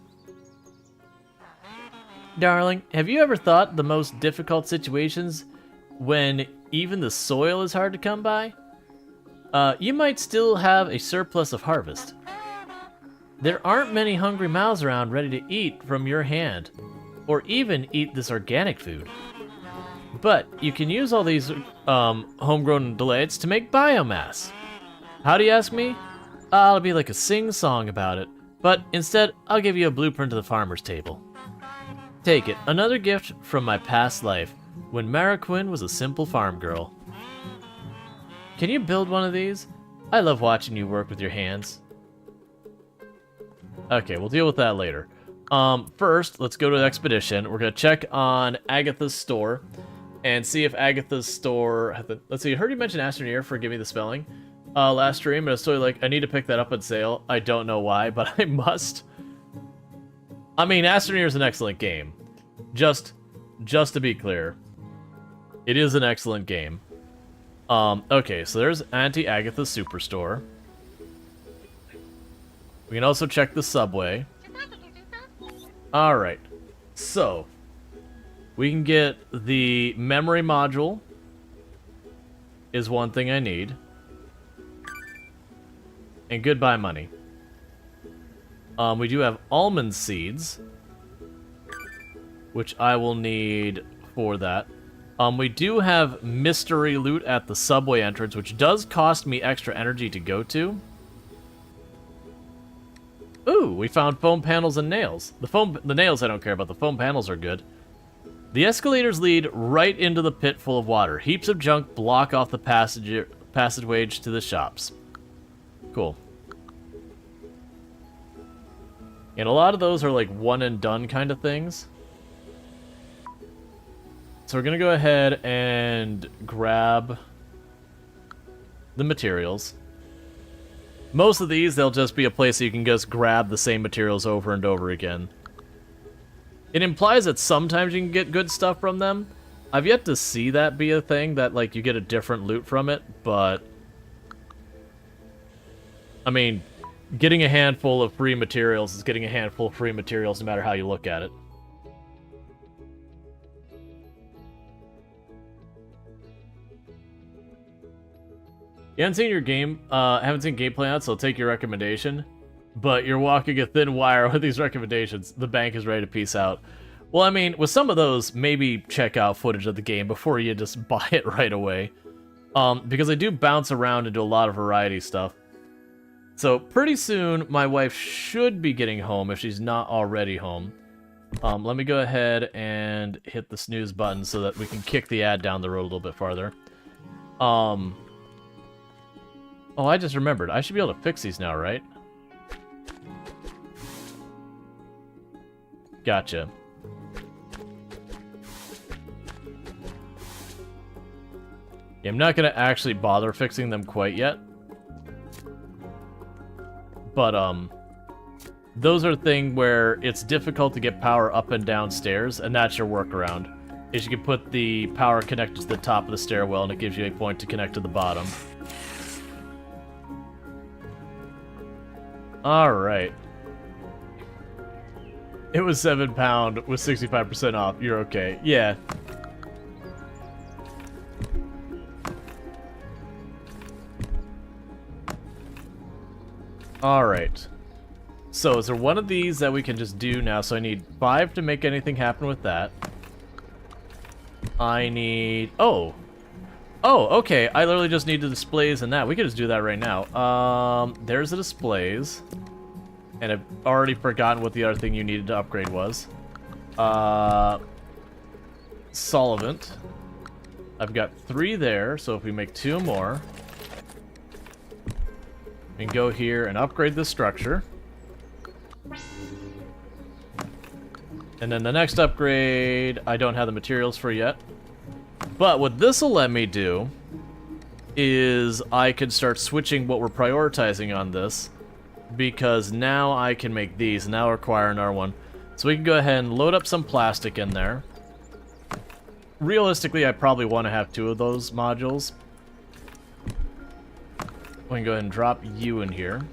Darling, have you ever thought the most difficult situations when even the soil is hard to come by? You might still have a surplus of harvest. There aren't many hungry mouths around ready to eat from your hand, or even eat this organic food. But you can use all these homegrown delights to make biomass. How do you ask me? I'll be like a sing-song about it, but instead I'll give you a blueprint of the farmer's table. Take it, another gift from my past life, when Mara Quinn was a simple farm girl. Can you build one of these? I love watching you work with your hands. Okay, we'll deal with that later. First, let's go to the expedition. We're gonna check on Agatha's store and see if Agatha's store... Let's see, I heard you mention Astroneer, forgive me the spelling. Last stream, but I was totally like, I need to pick that up on sale. I don't know why, but I must. I mean, Astroneer is an excellent game. Just to be clear, it is an excellent game. Okay, so there's Auntie Agatha's Superstore. We can also check the subway. Alright, so we can get the memory module is one thing I need. And goodbye money. We do have almond seeds, which I will need for that. We do have mystery loot at the subway entrance, which does cost me extra energy to go to. Ooh, we found foam panels and nails. The nails I don't care about, the foam panels are good. The escalators lead right into the pit full of water. Heaps of junk block off the passageway to the shops. Cool. And a lot of those are like one and done kind of things. So we're gonna go ahead and grab the materials. Most of these, they'll just be a place that you can just grab the same materials over and over again. It implies that sometimes you can get good stuff from them, I've yet to see that be a thing, that, like, you get a different loot from it, but... I mean, getting a handful of free materials is getting a handful of free materials no matter how you look at it. You haven't seen your game, haven't seen gameplay out, so I'll take your recommendation. But you're walking a thin wire with these recommendations. The bank is ready to peace out. Well, I mean, with some of those, maybe check out footage of the game before you just buy it right away. Because I do bounce around and do a lot of variety stuff. So pretty soon, my wife should be getting home if she's not already home. Let me go ahead and hit the snooze button so that we can kick the ad down the road a little bit farther. Oh, I just remembered. I should be able to fix these now, right? Gotcha. Yeah, I'm not going to actually bother fixing them quite yet. But, those are things where it's difficult to get power up and down stairs, and that's your workaround. Is you can put the power connected to the top of the stairwell, and it gives you a point to connect to the bottom. Alright. It was £7 with 65% off. You're okay. Yeah. Alright. So, is there one of these that we can just do now? So I need 5 to make anything happen with that. I need... Oh! Oh, okay. I literally just need the displays and that. We could just do that right now. There's the displays. And I've already forgotten what the other thing you needed to upgrade was. Solvent. I've got 3 there, so if we make 2 more... we can go here and upgrade this structure. And then the next upgrade, I don't have the materials for yet. But what this will let me do is I can start switching what we're prioritizing on this, because now I can make these, and now require another one. So we can go ahead and load up some plastic in there. Realistically, I probably want to have 2 of those modules. We can go ahead and drop you in here.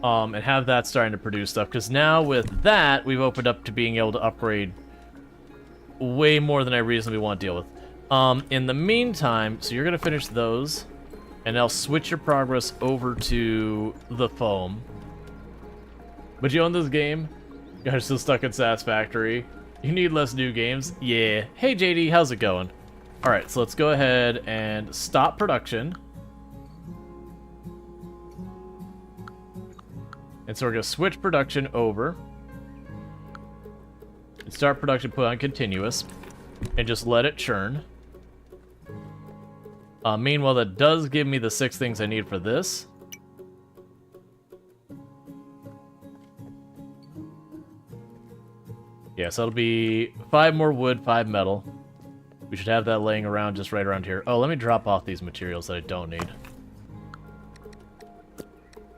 And have that starting to produce stuff, because now with that, we've opened up to being able to upgrade way more than I reasonably want to deal with. In the meantime, so you're going to finish those, and I'll switch your progress over to the foam. But you own this game? You guys are still stuck in Satisfactory. You need less new games? Yeah. Hey JD, how's it going? Alright, so let's go ahead and stop production. And so we're going to switch production over. And start production, put on continuous. And just let it churn. Meanwhile, that does give me the 6 things I need for this. Yeah, so it'll be 5 more wood, 5 metal. We should have that laying around just right around here. Oh, let me drop off these materials that I don't need.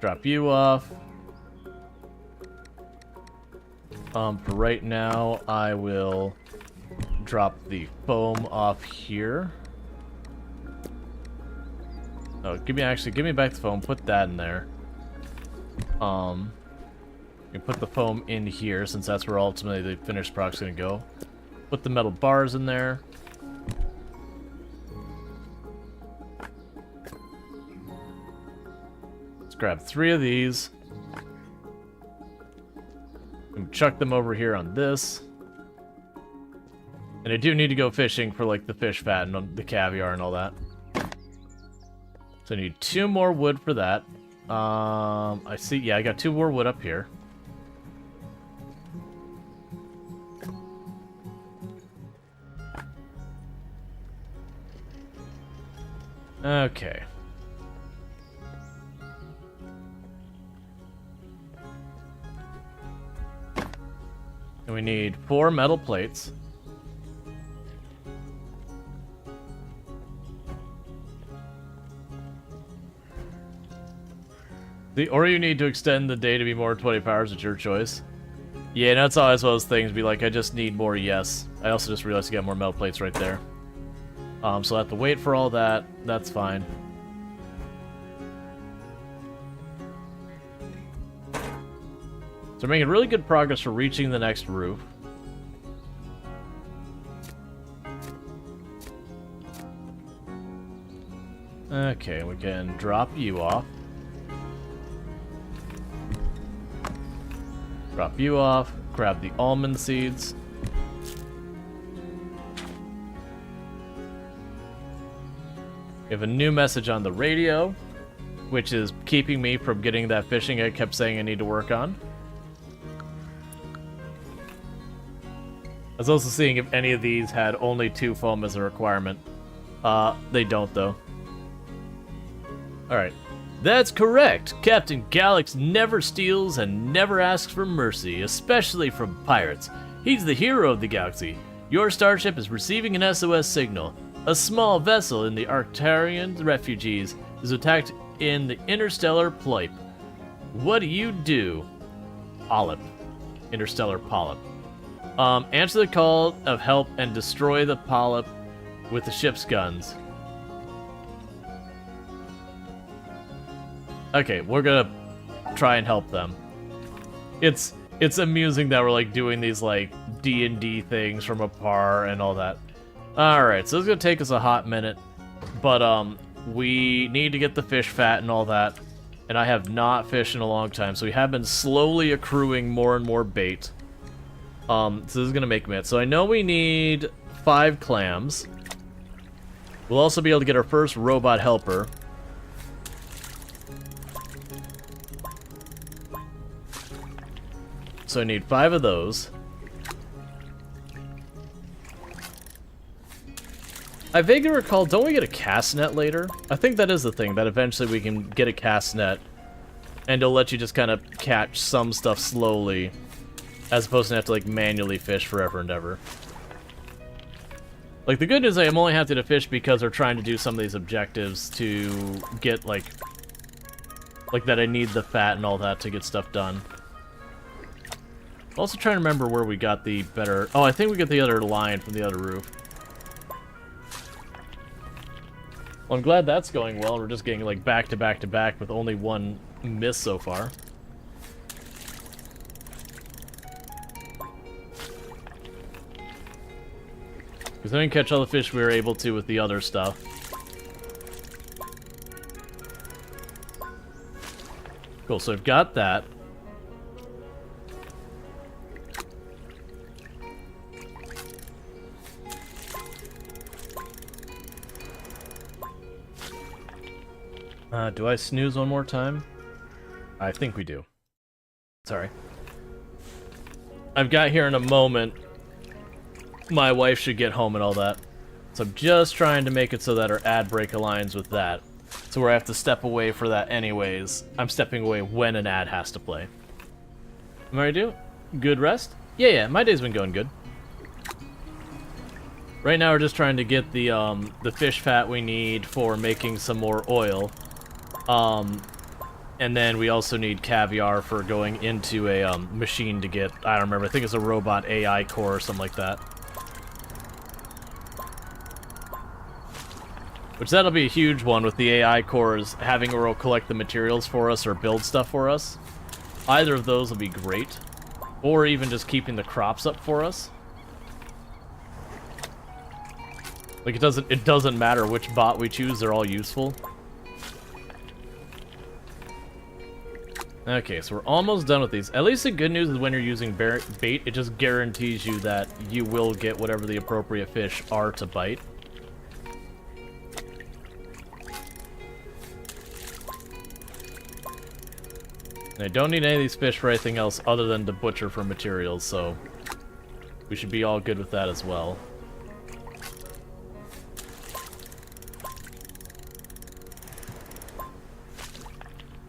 Drop you off. For right now, I will drop the foam off here. Oh, give me back the foam. Put that in there. You put the foam in here, since that's where ultimately the finished product's gonna go. Put the metal bars in there. Let's grab 3 of these. And chuck them over here on this. And I do need to go fishing for, like, the fish fat and the caviar and all that. So I need 2 more wood for that. I see, yeah, I got 2 more wood up here. Okay. And we need 4 metal plates. Or you need to extend the day to be more 24 hours, it's your choice. Yeah, and that's always one of those things, be like, I just need more yes. I also just realized you got more metal plates right there. So I have to wait for all that. That's fine. So we're making really good progress for reaching the next roof. Okay, we can drop you off. Drop you off, grab the almond seeds. We have a new message on the radio, which is keeping me from getting that fishing I kept saying I need to work on. I was also seeing if any of these had only 2 foam as a requirement. They don't, though. Alright. That's correct. Captain Galax never steals and never asks for mercy, especially from pirates. He's the hero of the galaxy. Your starship is receiving an SOS signal. A small vessel in the Arcturian refugees is attacked in the interstellar polyp. What do you do? Polyp. Interstellar polyp. Answer the call of help and destroy the polyp with the ship's guns. Okay, we're gonna try and help them. It's amusing that we're like doing these like D&D things from afar and all that. Alright, so it's gonna take us a hot minute, but we need to get the fish fat and all that, and I have not fished in a long time, so we have been slowly accruing more and more bait. So this is gonna make a minute. So I know we need 5 clams. We'll also be able to get our first robot helper. So I need 5 of those. I vaguely recall, don't we get a cast net later? I think that is the thing, that eventually we can get a cast net, and it'll let you just kind of catch some stuff slowly, as opposed to have to like manually fish forever and ever. Like, the good news is I'm only having to fish because we're trying to do some of these objectives to get like that I need the fat and all that to get stuff done. Also trying to remember where we got the better... Oh, I think we got the other line from the other roof. Well, I'm glad that's going well. We're just getting, like, back to back to back with only 1 miss so far. Because then we can catch all the fish we were able to with the other stuff. Cool, so I've got that. Do I snooze one more time? I think we do. Sorry. I've got here in a moment. My wife should get home and all that. So I'm just trying to make it so that our ad break aligns with that. So where I have to step away for that anyways, I'm stepping away when an ad has to play. Am I ready to do? Good rest? Yeah, my day's been going good. Right now we're just trying to get the fish fat we need for making some more oil. And then we also need caviar for going into a machine to get, I don't remember, I think it's a robot AI core or something like that. Which that'll be a huge one with the AI cores having Rual collect the materials for us or build stuff for us. Either of those will be great. Or even just keeping the crops up for us. Like it doesn't matter which bot we choose, they're all useful. Okay, so we're almost done with these. At least the good news is when you're using bait, it just guarantees you that you will get whatever the appropriate fish are to bite. And I don't need any of these fish for anything else other than to butcher for materials, so we should be all good with that as well.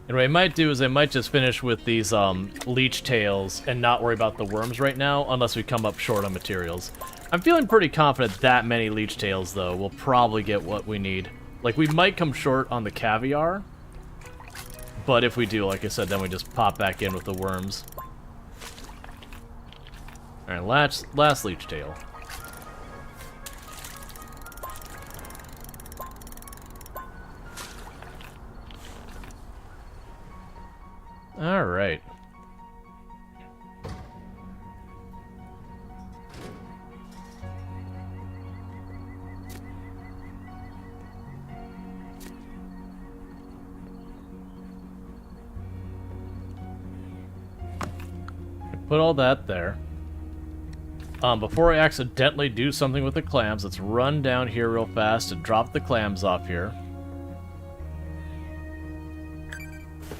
And what I might do is I might just finish with these leech tails and not worry about the worms right now, unless we come up short on materials. I'm feeling pretty confident that many leech tails, though, will probably get what we need. Like, we might come short on the caviar, but if we do, like I said, then we just pop back in with the worms. Alright, last leech tail. Alright. Put all that there. Before I accidentally do something with the clams, let's run down here real fast and drop the clams off here.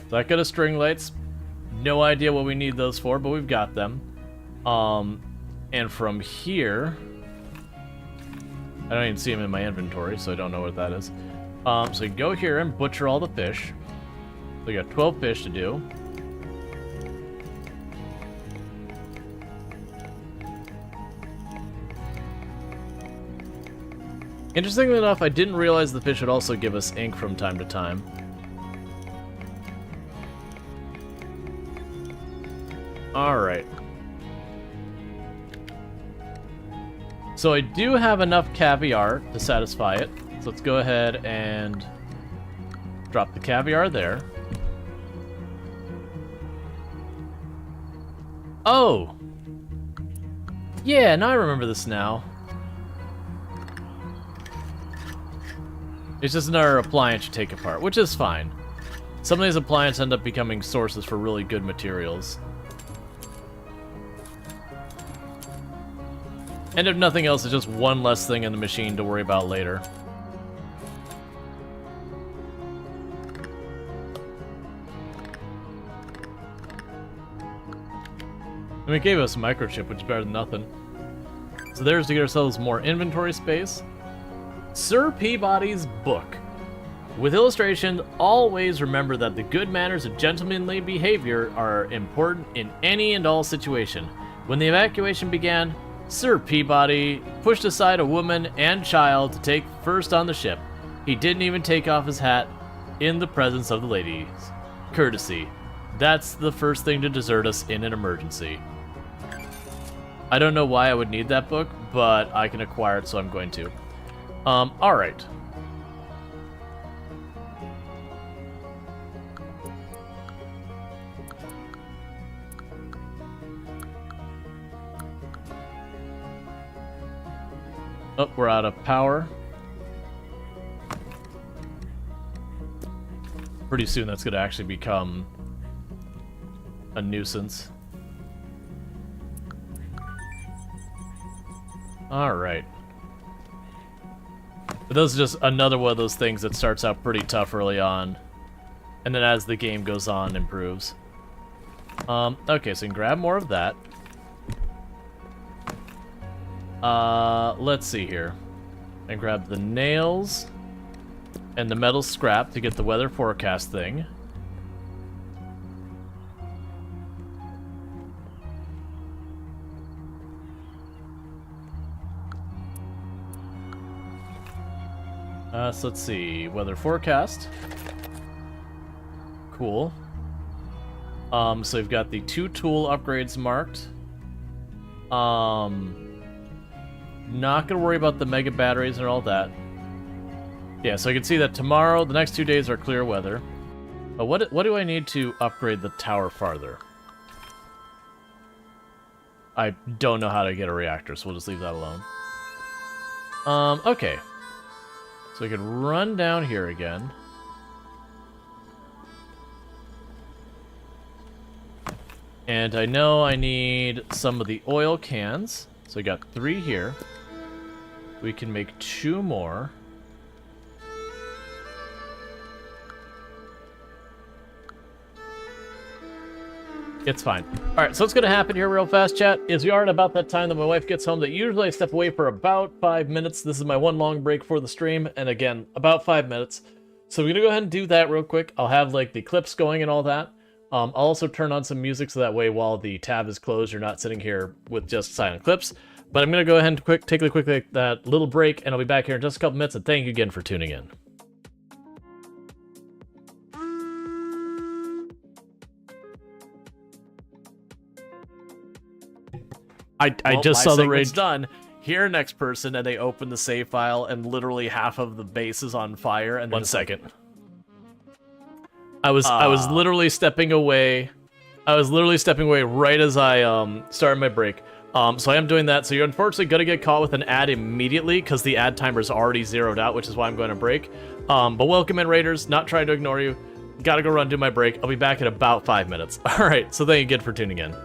So that got a string lights. No idea what we need those for, but we've got them. And from here, I don't even see them in my inventory, so I don't know what that is. So you go here and butcher all the fish. So we got 12 fish to do. Interestingly enough, I didn't realize the fish would also give us ink from time to time. Alright. So I do have enough caviar to satisfy it. So let's go ahead and drop the caviar there. Oh! Yeah, now I remember this now. It's just another appliance you take apart, which is fine. Some of these appliances end up becoming sources for really good materials. And if nothing else, it's just one less thing in the machine to worry about later. I mean, it gave us a microchip, which is better than nothing. So there's to get ourselves more inventory space. Sir Peabody's book. With illustration, always remember that the good manners and gentlemanly behavior are important in any and all situation. When the evacuation began, Sir Peabody pushed aside a woman and child to take first on the ship. He didn't even take off his hat in the presence of the ladies. Courtesy. That's the first thing to desert us in an emergency. I don't know why I would need that book, but I can acquire it, so I'm going to. Alright. Oh, we're out of power. Pretty soon that's going to actually become a nuisance. Alright. But this is just another one of those things that starts out pretty tough early on. And then as the game goes on, improves. Okay, so you can grab more of that. Let's see here. And grab the nails and the metal scrap to get the weather forecast thing. So let's see. Weather forecast. Cool. So we've got the 2 tool upgrades marked. Not gonna worry about the mega batteries and all that. Yeah, so I can see that tomorrow, the next 2 days are clear weather. But what do I need to upgrade the tower farther? I don't know how to get a reactor, so we'll just leave that alone. Okay. So we could run down here again. And I know I need some of the oil cans. So we got 3 here. We can make 2 more. It's fine. Alright, so what's going to happen here real fast, chat, is we are at about that time that my wife gets home that usually I step away for about 5 minutes. This is my one long break for the stream, and again, about 5 minutes. So we're going to go ahead and do that real quick. I'll have, like, the clips going and all that. I'll also turn on some music so that way while the tab is closed, you're not sitting here with just silent clips. But I'm going to go ahead and take a quick that little break, and I'll be back here in just a couple minutes, and thank you again for tuning in. I Well, just my saw the segment's rage. done. Here, next person, and they open the save file, and literally half of the base is on fire. And 1 second. I was Ah. literally stepping away. I was literally stepping away right as I started my break. So I am doing that. So you're unfortunately gonna get caught with an ad immediately because the ad timer is already zeroed out, which is why I'm going to break. But welcome in, Raiders. Not trying to ignore you. Gotta go run do my break. I'll be back in about 5 minutes. All right. So thank you again for tuning in.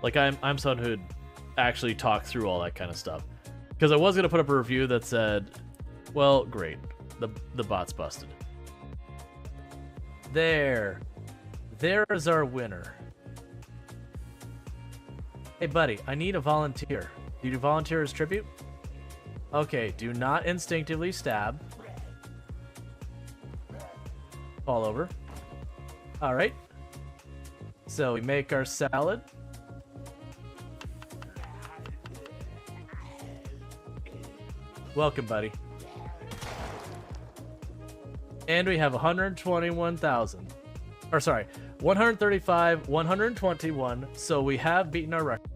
Like I'm someone who'd actually talk through all that kind of stuff. Because I was gonna put up a review that said, well, great. The bot's busted. There is our winner. Hey buddy, I need a volunteer. Do you volunteer as tribute? Okay, do not instinctively stab. Fall over. Alright. So we make our salad. Welcome, buddy. And we have 121,000. Or sorry, 135, 121. So we have beaten our record.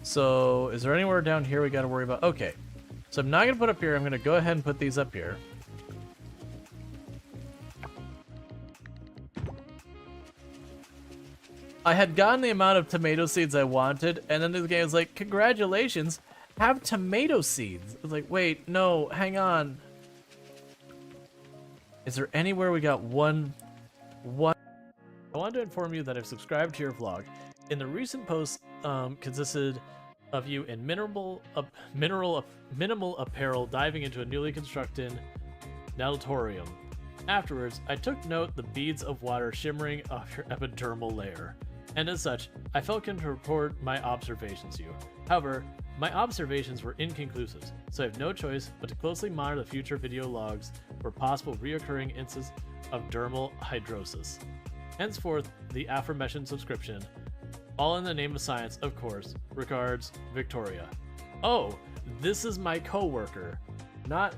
So is there anywhere down here we got to worry about? Okay. So I'm not going to put up here. I'm going to go ahead and put these up here. I had gotten the amount of tomato seeds I wanted, and then the game was like, congratulations, have tomato seeds. I was like, wait, no, hang on. Is there anywhere we got one? I wanted to inform you that I've subscribed to your vlog. In the recent post, consisted of you in minimal apparel diving into a newly constructed natatorium. Afterwards, I took note the beads of water shimmering off your epidermal layer. And as such, I felt content to report my observations to you. However, my observations were inconclusive, so I have no choice but to closely monitor the future video logs for possible reoccurring instances of dermal hydrosis. Henceforth, the aforementioned subscription, all in the name of science, of course. Regards, Victoria. Oh, this is my coworker. Not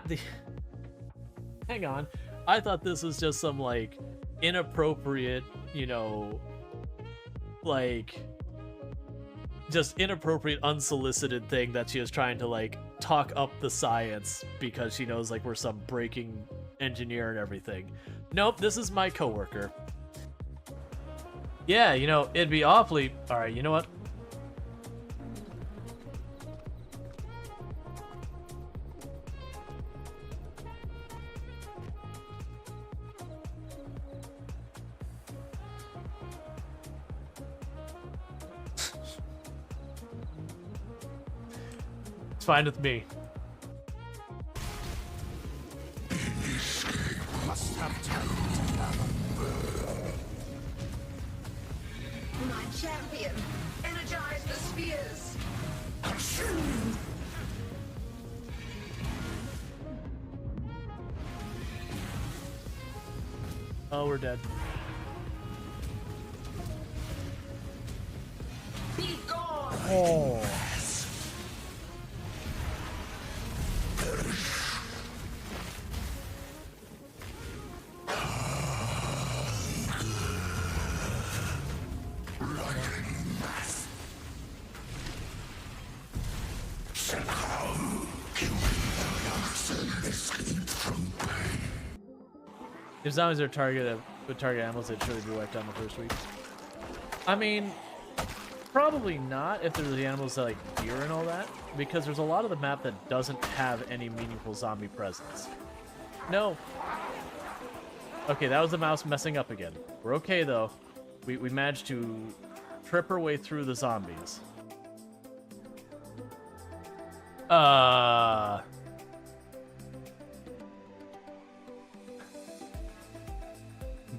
the... Hang on. I thought this was just some, like, inappropriate, you know, like, just inappropriate, unsolicited thing that she was trying to, like, talk up the science because she knows, like, we're some breaking engineer and everything. Nope, this is my coworker. Yeah, you know, it'd be awfully... Alright, you know what? It's fine with me. Must have talent. My champion, energize the spheres. Oh, we're dead. Be gone. Oh. If zombies are targeted with target animals, they'd surely be wiped out in the first week. I mean, probably not if there's the animals that like deer and all that, because there's a lot of the map that doesn't have any meaningful zombie presence. No. Okay, that was the mouse messing up again. We're okay though. We managed to trip our way through the zombies.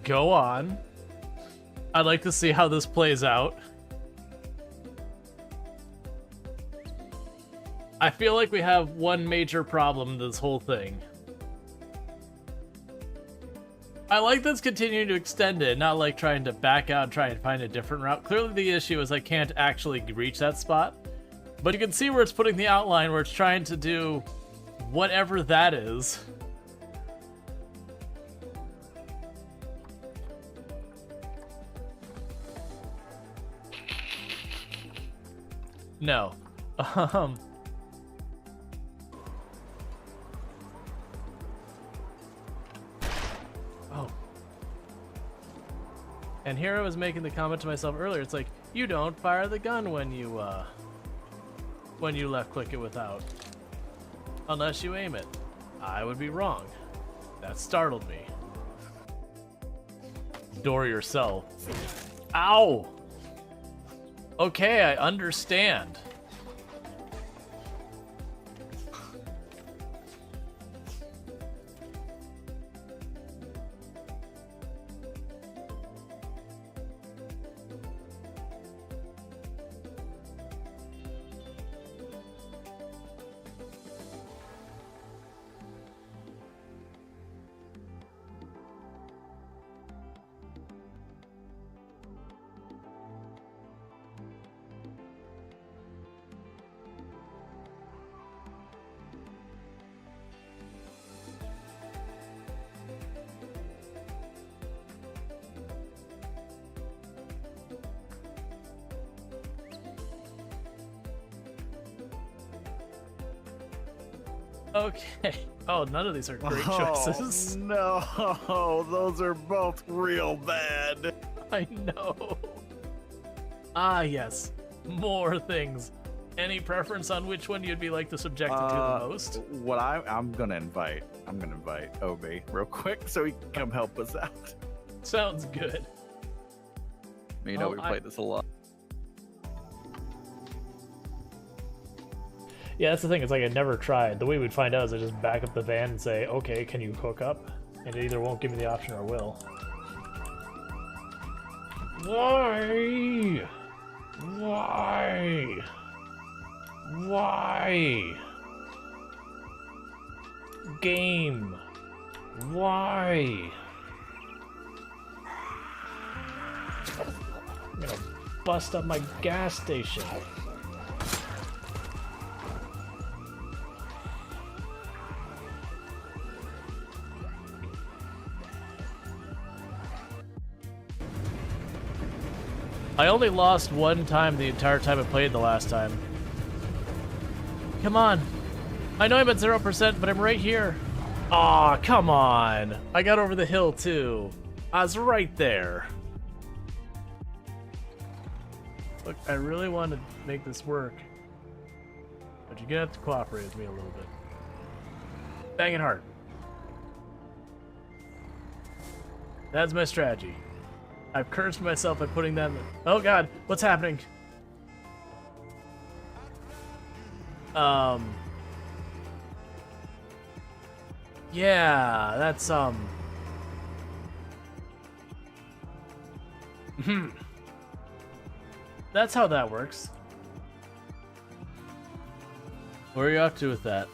Go on. I'd like to see how this plays out. I feel like we have one major problem in this whole thing. I like this continuing to extend it, not like trying to back out and try and find a different route. Clearly the issue is I can't actually reach that spot. But you can see where it's putting the outline, where it's trying to do whatever that is. No. Um. Oh. And here I was making the comment to myself earlier. It's like, you don't fire the gun when you left click it without. Unless you aim it. I would be wrong. That startled me. Door yourself. Ow! Okay, I understand. Okay. Oh, none of these are great choices. No, those are both real bad. I know. Ah, yes. More things. Any preference on which one you'd be like to subject to the most? What I'm gonna invite Obi real quick so he can come help us out. Sounds good. You know, we played this a lot. Yeah, that's the thing. It's like I never tried. The way we'd find out is I just back up the van and say, okay, can you hook up? And it either won't give me the option or will. Why? Why? Why? Game. Why? I'm gonna bust up my gas station. I only lost one time the entire time I played the last time. Come on. I know I'm at 0%, but I'm right here. Aw, come on. I got over the hill, too. I was right there. Look, I really want to make this work. But you're gonna have to cooperate with me a little bit. Bang it hard. That's my strategy. I've cursed myself by putting that in. Oh god, what's happening? Yeah, that's That's how that works. Where are you up to with that?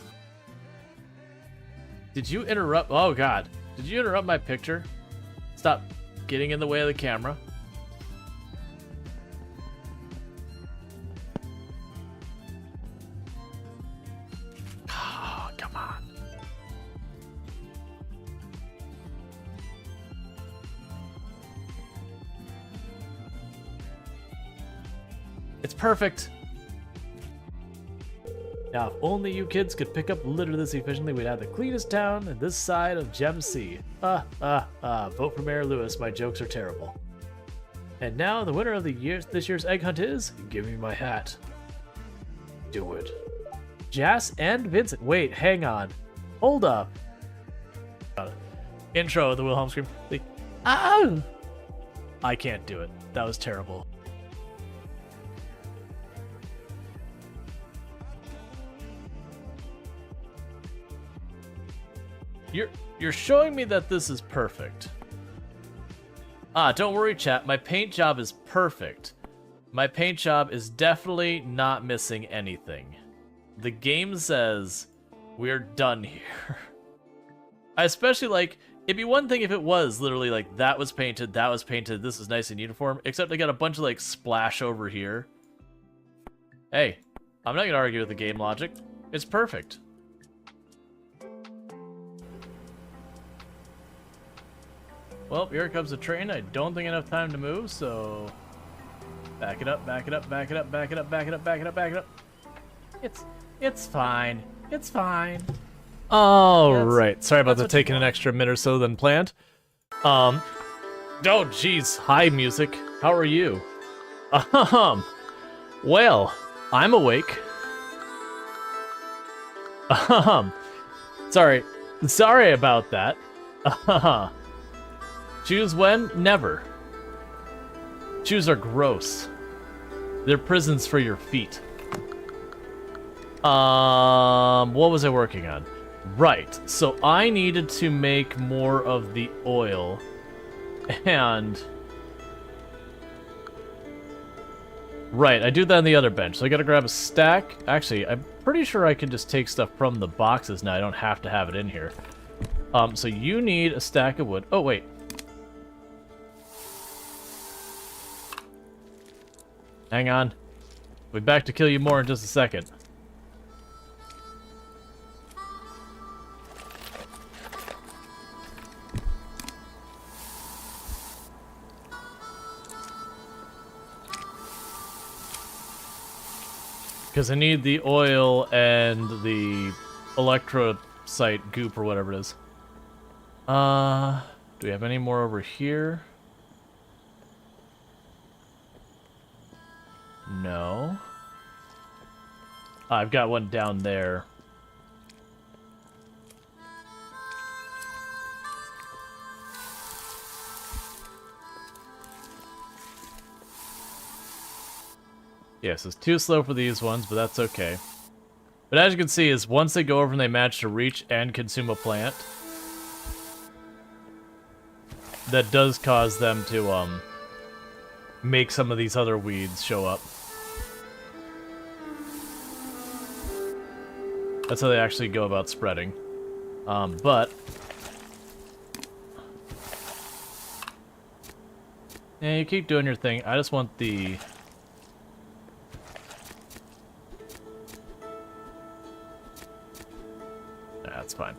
Did you interrupt? Oh god. Did you interrupt my picture? Stop getting in the way of the camera. Oh, come on. It's perfect. Now, if only you kids could pick up litter this efficiently, we'd have the cleanest town in this side of Gem Sea. Vote for Mayor Lewis. My jokes are terrible. And now, the winner of this year's egg hunt is... Give me my hat. Do it. Jas and Vincent. Wait, hang on. Hold up. Intro of the Wilhelm scream. Oh! I can't do it. That was terrible. You're showing me that this is perfect. Don't worry, chat. My paint job is perfect. My paint job is definitely not missing anything. The game says we're done here. I especially like, it'd be one thing if it was literally like that was painted, this is nice and uniform, except I got a bunch of like splash over here. Hey, I'm not gonna argue with the game logic. It's perfect. Well, here comes the train. I don't think I have time to move, so Back it up, back it up, back it up, back it up, back it up, back it up, back it up. It's fine. It's fine. All right. Sorry about that taking an extra minute or so than planned. Oh, jeez. Hi, music. How are you? Well, I'm awake. Sorry about that. Shoes when? Never. Shoes are gross. They're prisons for your feet. What was I working on? Right, so I needed to make more of the oil. And... right, I do that on the other bench, so I gotta grab a stack. Actually, I'm pretty sure I can just take stuff from the boxes now. I don't have to have it in here. So you need a stack of wood. Oh, wait. Hang on. We'll be back to kill you more in just a second. Because I need the oil and the electrocyte goop or whatever it is. Do we have any more over here? No. I've got one down there. Yes, it's too slow for these ones, but that's okay. But as you can see, is once they go over and they manage to reach and consume a plant, that does cause them to make some of these other weeds show up. That's how they actually go about spreading. But yeah, you keep doing your thing. I just want the... That's fine.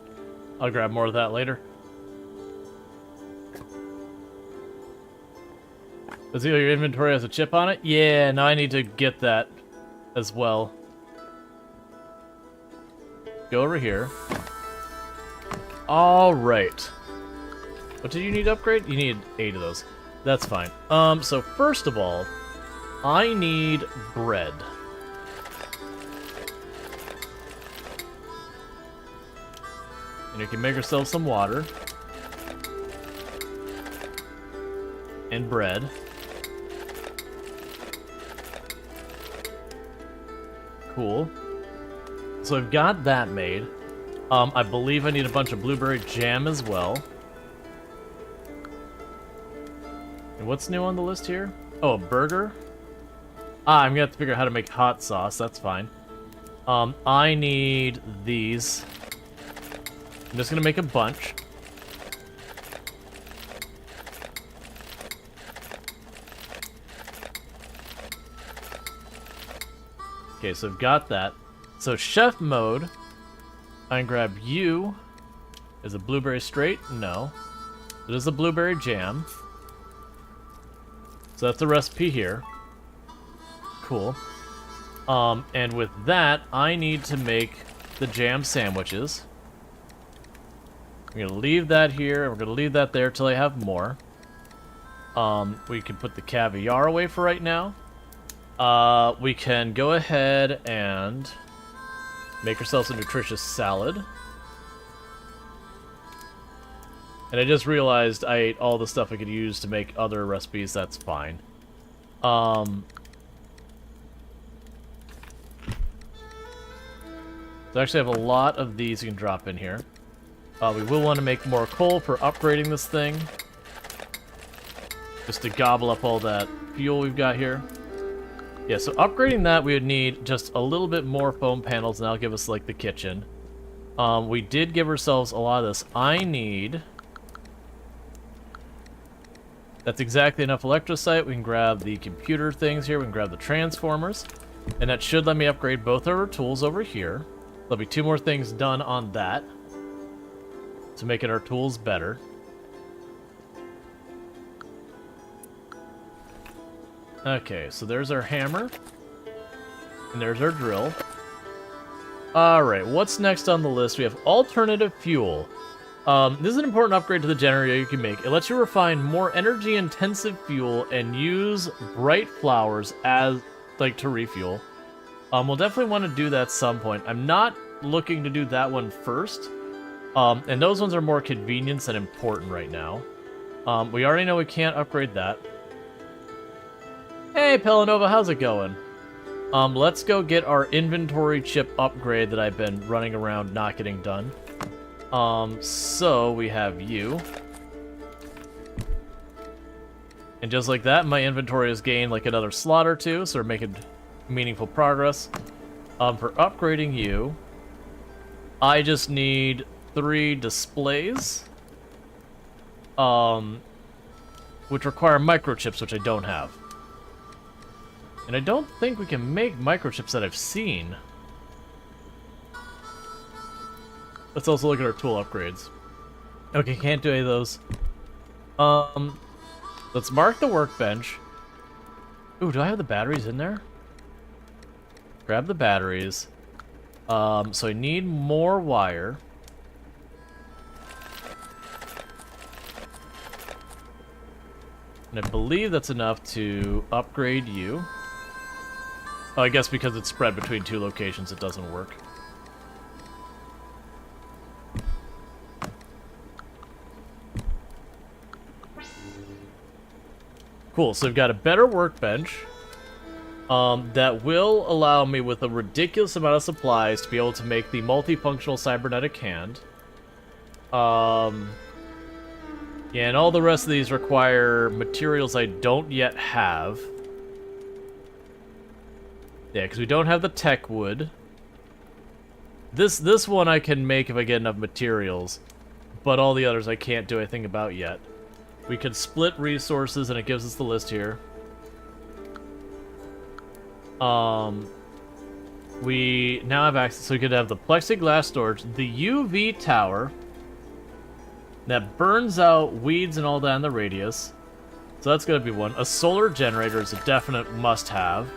I'll grab more of that later. Does your inventory has a chip on it? Yeah, now I need to get that as well. Go over here. Alright. What did you need to upgrade? You need 8 of those. That's fine. So first of all, I need bread. And you can make yourself some water. And bread. Cool. So I've got that made. I believe I need a bunch of blueberry jam as well. And what's new on the list here? Oh, a burger? I'm gonna have to figure out how to make hot sauce. That's fine. I need these. I'm just gonna make a bunch. Okay, so I've got that. So chef mode, I can grab you. Is a blueberry straight? No. It is a blueberry jam. So that's the recipe here. Cool. And with that, I need to make the jam sandwiches. I'm gonna leave that here, and we're gonna leave that there till I have more. We can put the caviar away for right now. We can go ahead and make ourselves a nutritious salad. And I just realized I ate all the stuff I could use to make other recipes. That's fine. So I actually have a lot of these you can drop in here. We will want to make more coal for upgrading this thing. Just to gobble up all that fuel we've got here. Yeah, so upgrading that, we would need just a little bit more foam panels, and that'll give us, like, the kitchen. We did give ourselves a lot of this. I need... That's exactly enough electrocyte. We can grab the computer things here. We can grab the transformers. And that should let me upgrade both of our tools over here. There'll be 2 more things done on that to make our tools better. Okay, so there's our hammer. And there's our drill. Alright, what's next on the list? We have alternative fuel. This is an important upgrade to the generator you can make. It lets you refine more energy-intensive fuel and use bright flowers as, like, to refuel. We'll definitely want to do that at some point. I'm not looking to do that one first. And those ones are more convenience than important right now. We already know we can't upgrade that. Hey, Pelanova, how's it going? Let's go get our inventory chip upgrade that I've been running around not getting done. So we have you. And just like that, my inventory has gained like another slot or two, so we're making meaningful progress. For upgrading you, I just need 3 displays. Which require microchips, which I don't have. And I don't think we can make microchips that I've seen. Let's also look at our tool upgrades. Okay, can't do any of those. Let's mark the workbench. Ooh, do I have the batteries in there? Grab the batteries. So I need more wire. And I believe that's enough to upgrade you. Oh, I guess because it's spread between 2 locations, it doesn't work. Cool, so we've got a better workbench that will allow me with a ridiculous amount of supplies to be able to make the multifunctional cybernetic hand. Yeah, and all the rest of these require materials I don't yet have. Yeah, because we don't have the tech wood. This one I can make if I get enough materials, but all the others I can't do anything about yet. We could split resources, and it gives us the list here. We now have access, so we could have the plexiglass storage, the UV tower that burns out weeds and all that in the radius. So that's gonna be one. A solar generator is a definite must-have.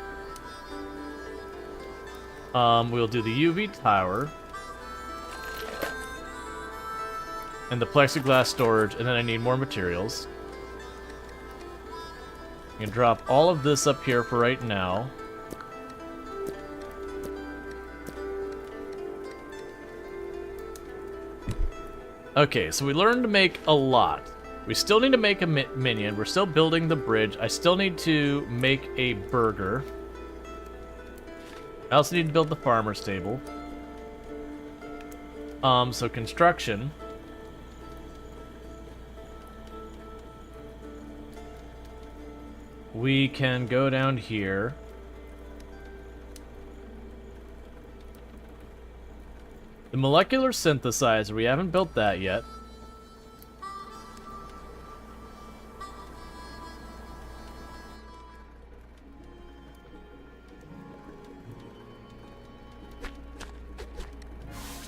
We'll do the UV tower. And the plexiglass storage, and then I need more materials. I can drop all of this up here for right now. Okay, so we learned to make a lot. We still need to make a minion. We're still building the bridge. I still need to make a burger. I also need to build the farmer's table. So construction. We can go down here. The molecular synthesizer, we haven't built that yet.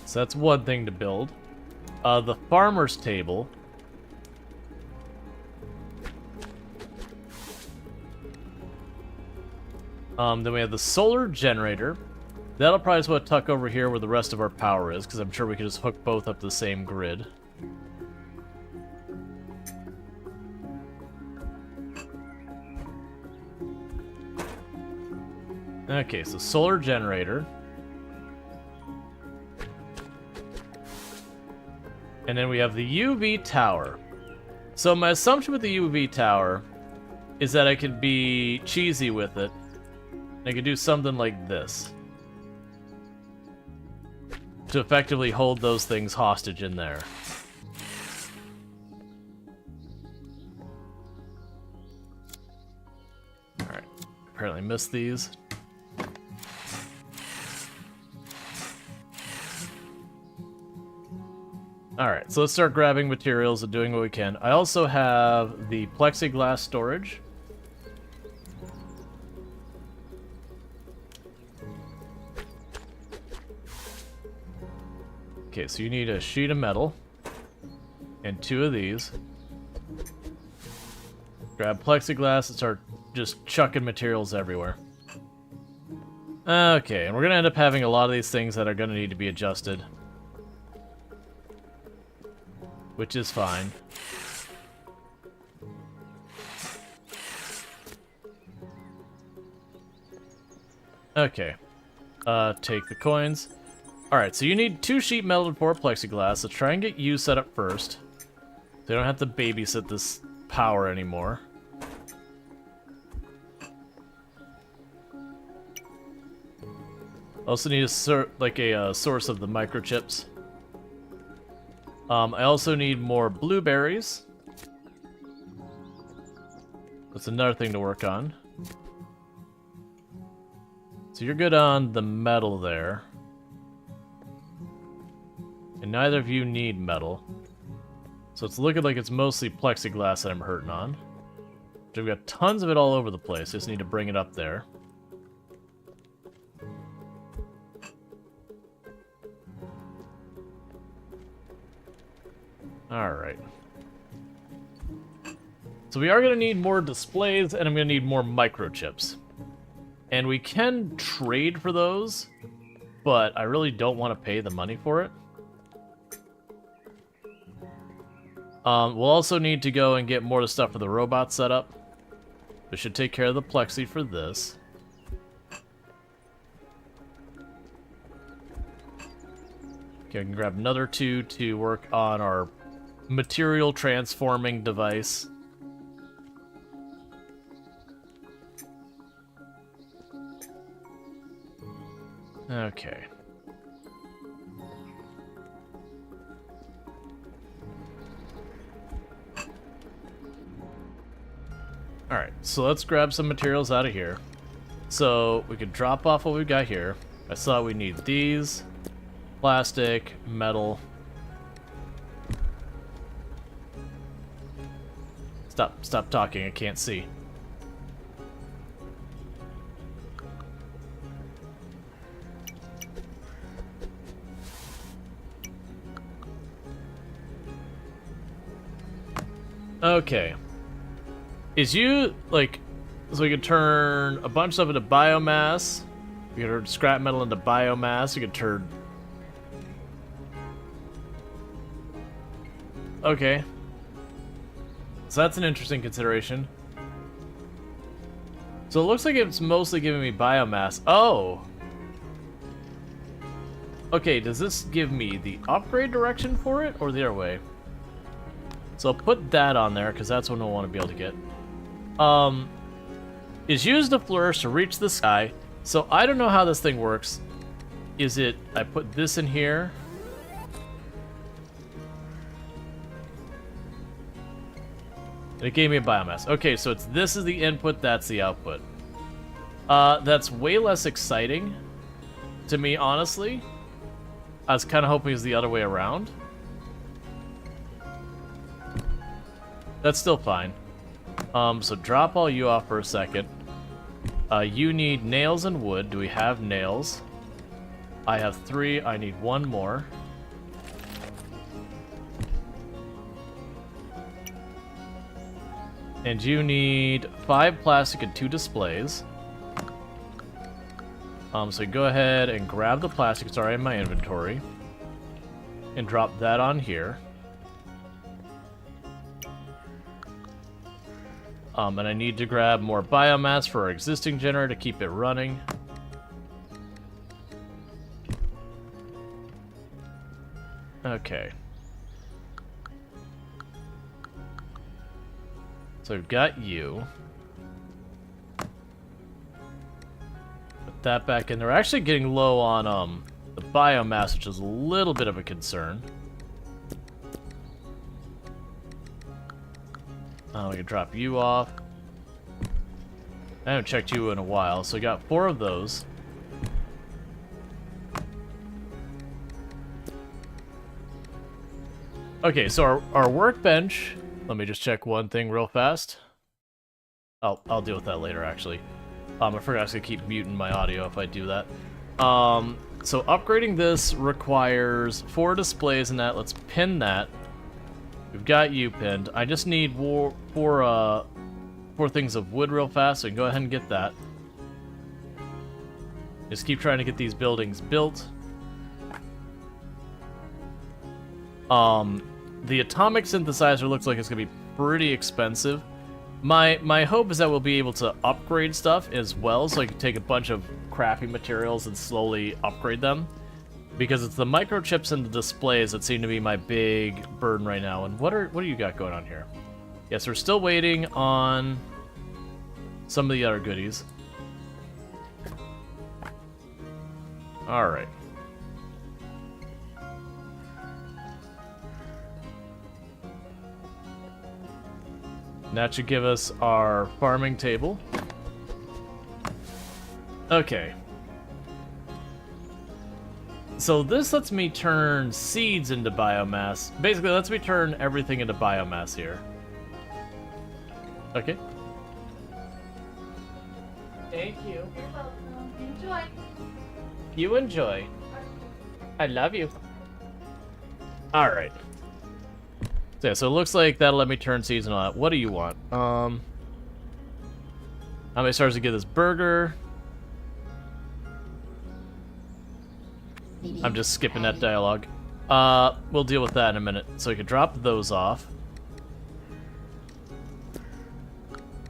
So that's one thing to build. The farmer's table. Then we have the solar generator. That'll probably just want to tuck over here where the rest of our power is, because I'm sure we could just hook both up to the same grid. Okay, so solar generator. And then we have the UV tower. So my assumption with the UV tower is that I could be cheesy with it. I could do something like this to effectively hold those things hostage in there. Alright, apparently missed these. Alright, so let's start grabbing materials and doing what we can. I also have the plexiglass storage. Okay, so you need a sheet of metal and 2 of these. Grab plexiglass and start just chucking materials everywhere. Okay, and we're gonna end up having a lot of these things that are gonna need to be adjusted. Which is fine. Okay. Take the coins. Alright, so you need 2 sheet metal and 4 plexiglass, so try and get you set up first. So you don't have to babysit this power anymore. Also need a source of the microchips. I also need more blueberries. That's another thing to work on. So you're good on the metal there. And neither of you need metal. So it's looking like it's mostly plexiglass that I'm hurting on. We've got tons of it all over the place. Just need to bring it up there. Alright. So we are going to need more displays, and I'm going to need more microchips. And we can trade for those, but I really don't want to pay the money for it. We'll also need to go and get more of the stuff for the robot setup. We should take care of the plexi for this. Okay, I can grab another 2 to work on our material transforming device. Okay. Alright, so let's grab some materials out of here. So we can drop off what we've got here. I saw we need these. Plastic, metal. Stop talking, I can't see. Okay. Is you, like, so we could turn a bunch of stuff into biomass. We could turn scrap metal into biomass. We could turn... Okay. So that's an interesting consideration. So it looks like it's mostly giving me biomass. Oh! Okay, does this give me the upgrade direction for it, or the other way? So I'll put that on there, because that's what I want to be able to get. Is use the flourish to reach the sky. So I don't know how this thing works. Is it, I put this in here. And it gave me a biomass. Okay, so it's this is the input, that's the output. That's way less exciting to me, honestly. I was kind of hoping it was the other way around. That's still fine. So drop all you off for a second. You need nails and wood. Do we have nails? I have 3. I need 1 more. And you need 5 plastic and 2 displays. So go ahead and grab the plastic. It's already in my inventory. And drop that on here. And I need to grab more biomass for our existing generator to keep it running. Okay. So we've got you. Put that back in there. We're actually getting low on the biomass, which is a little bit of a concern. We can drop you off. I haven't checked you in a while, so we got 4 of those. Okay, so our workbench. Let me just check one thing real fast. I'll deal with that later, actually. I forgot I was gonna keep muting my audio if I do that. So upgrading this requires 4 displays in that. Let's pin that. We've got you pinned. I just need 4 4 things of wood real fast, so we can go ahead and get that. Just keep trying to get these buildings built. The atomic synthesizer looks like it's gonna be pretty expensive. My hope is that we'll be able to upgrade stuff as well, so I can take a bunch of crappy materials and slowly upgrade them. Because it's the microchips and the displays that seem to be my big burden right now. And what do you got going on here? Yes, we're still waiting on some of the other goodies. Alright. And that should give us our farming table. Okay. So this lets me turn seeds into biomass. Basically, lets me turn everything into biomass here. Okay. Thank you. You're welcome. Enjoy. You enjoy. I love you. Alright. So yeah, so it looks like that'll let me turn seeds and all that. What do you want? How many stars to get this burger? I'm just skipping that dialogue. We'll deal with that in a minute. So we can drop those off.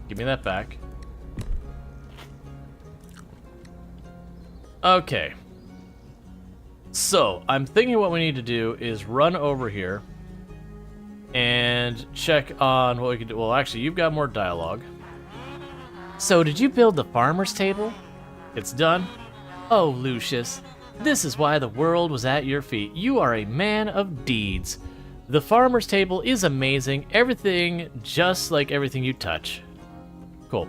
Give me that back. Okay. So, I'm thinking what we need to do is run over here and check on what we can do. Well, actually, you've got more dialogue. So, did you build the farmer's table? It's done? Oh, Lucius, this is why the world was at your feet. You are a man of deeds. The farmer's table is amazing. Everything just like everything you touch. Cool.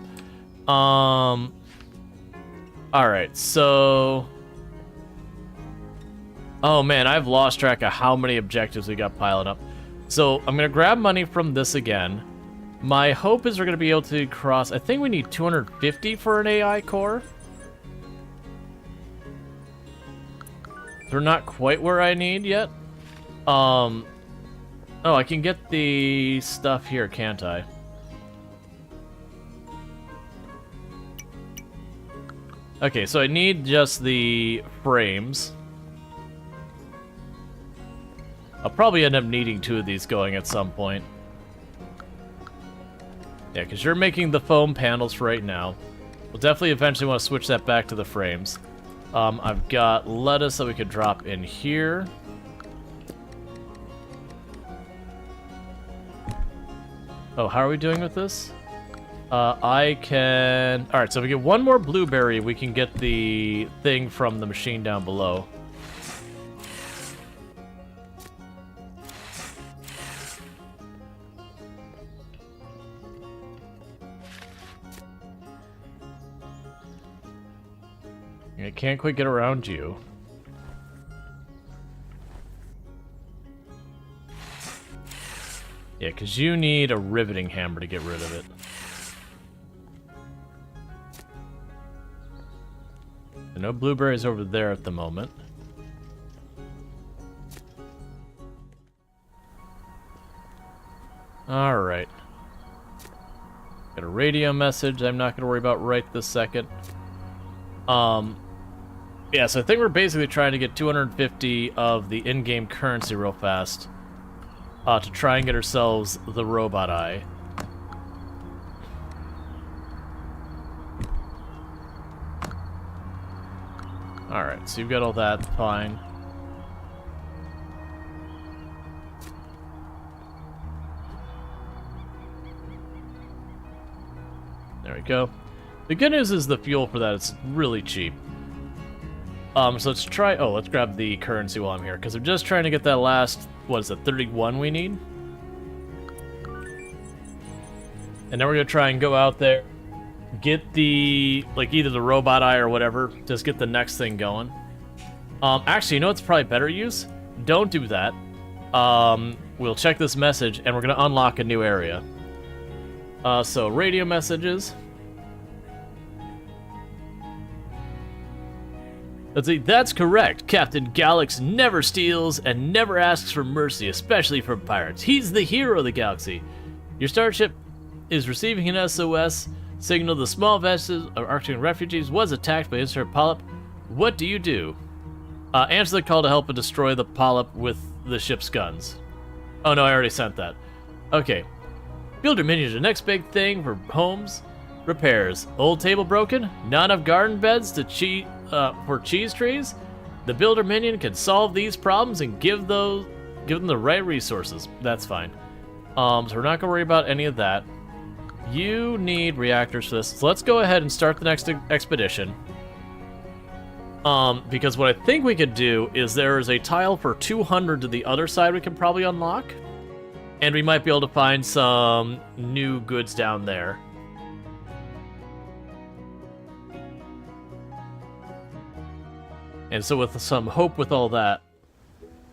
Alright, so... Oh man, I've lost track of how many objectives we got piling up. So, I'm gonna grab money from this again. My hope is we're gonna be able to cross... I think we need 250 for an AI core. We're not quite where I need yet. Oh, I can get the stuff here, can't I? Okay, so I need just the frames. I'll probably end up needing 2 of these going at some point. Yeah, because you're making the foam panels right now. We'll definitely eventually want to switch that back to the frames. I've got lettuce that we could drop in here. Oh, how are we doing with this? I can... Alright, so if we get 1 more blueberry, we can get the thing from the machine down below. I can't quite get around you. Yeah, because you need a riveting hammer to get rid of it. No blueberries over there at the moment. Alright. Got a radio message I'm not going to worry about right this second. Yeah, so I think we're basically trying to get 250 of the in-game currency real fast. To try and get ourselves the robot eye. Alright, so you've got all that, fine. There we go. The good news is the fuel for that is really cheap. So let's try... Oh, let's grab the currency while I'm here, because I'm just trying to get that last... What is it, 31 we need? And then we're going to try and go out there, get the... Like, either the robot eye or whatever. Just get the next thing going. Actually, you know what's probably better use? Don't do that. We'll check this message, and we're going to unlock a new area. So, radio messages... Let's see, that's correct. Captain Galax never steals and never asks for mercy, especially from pirates. He's the hero of the galaxy. Your starship is receiving an SOS signal. The small vessel of Arctic refugees was attacked by insert polyp. What do you do? Answer the call to help and destroy the polyp with the ship's guns. Oh no, I already sent that. Okay. Builder minions, the next big thing for homes. Repairs. Old table broken? Not enough garden beds to for cheese trees? The builder minion can solve these problems and give them the right resources. That's fine. So we're not gonna worry about any of that. You need reactors for this. So let's go ahead and start the next expedition. Because what I think we could do is there is a tile for 200 to the other side we can probably unlock. And we might be able to find some new goods down there. And so with some hope with all that,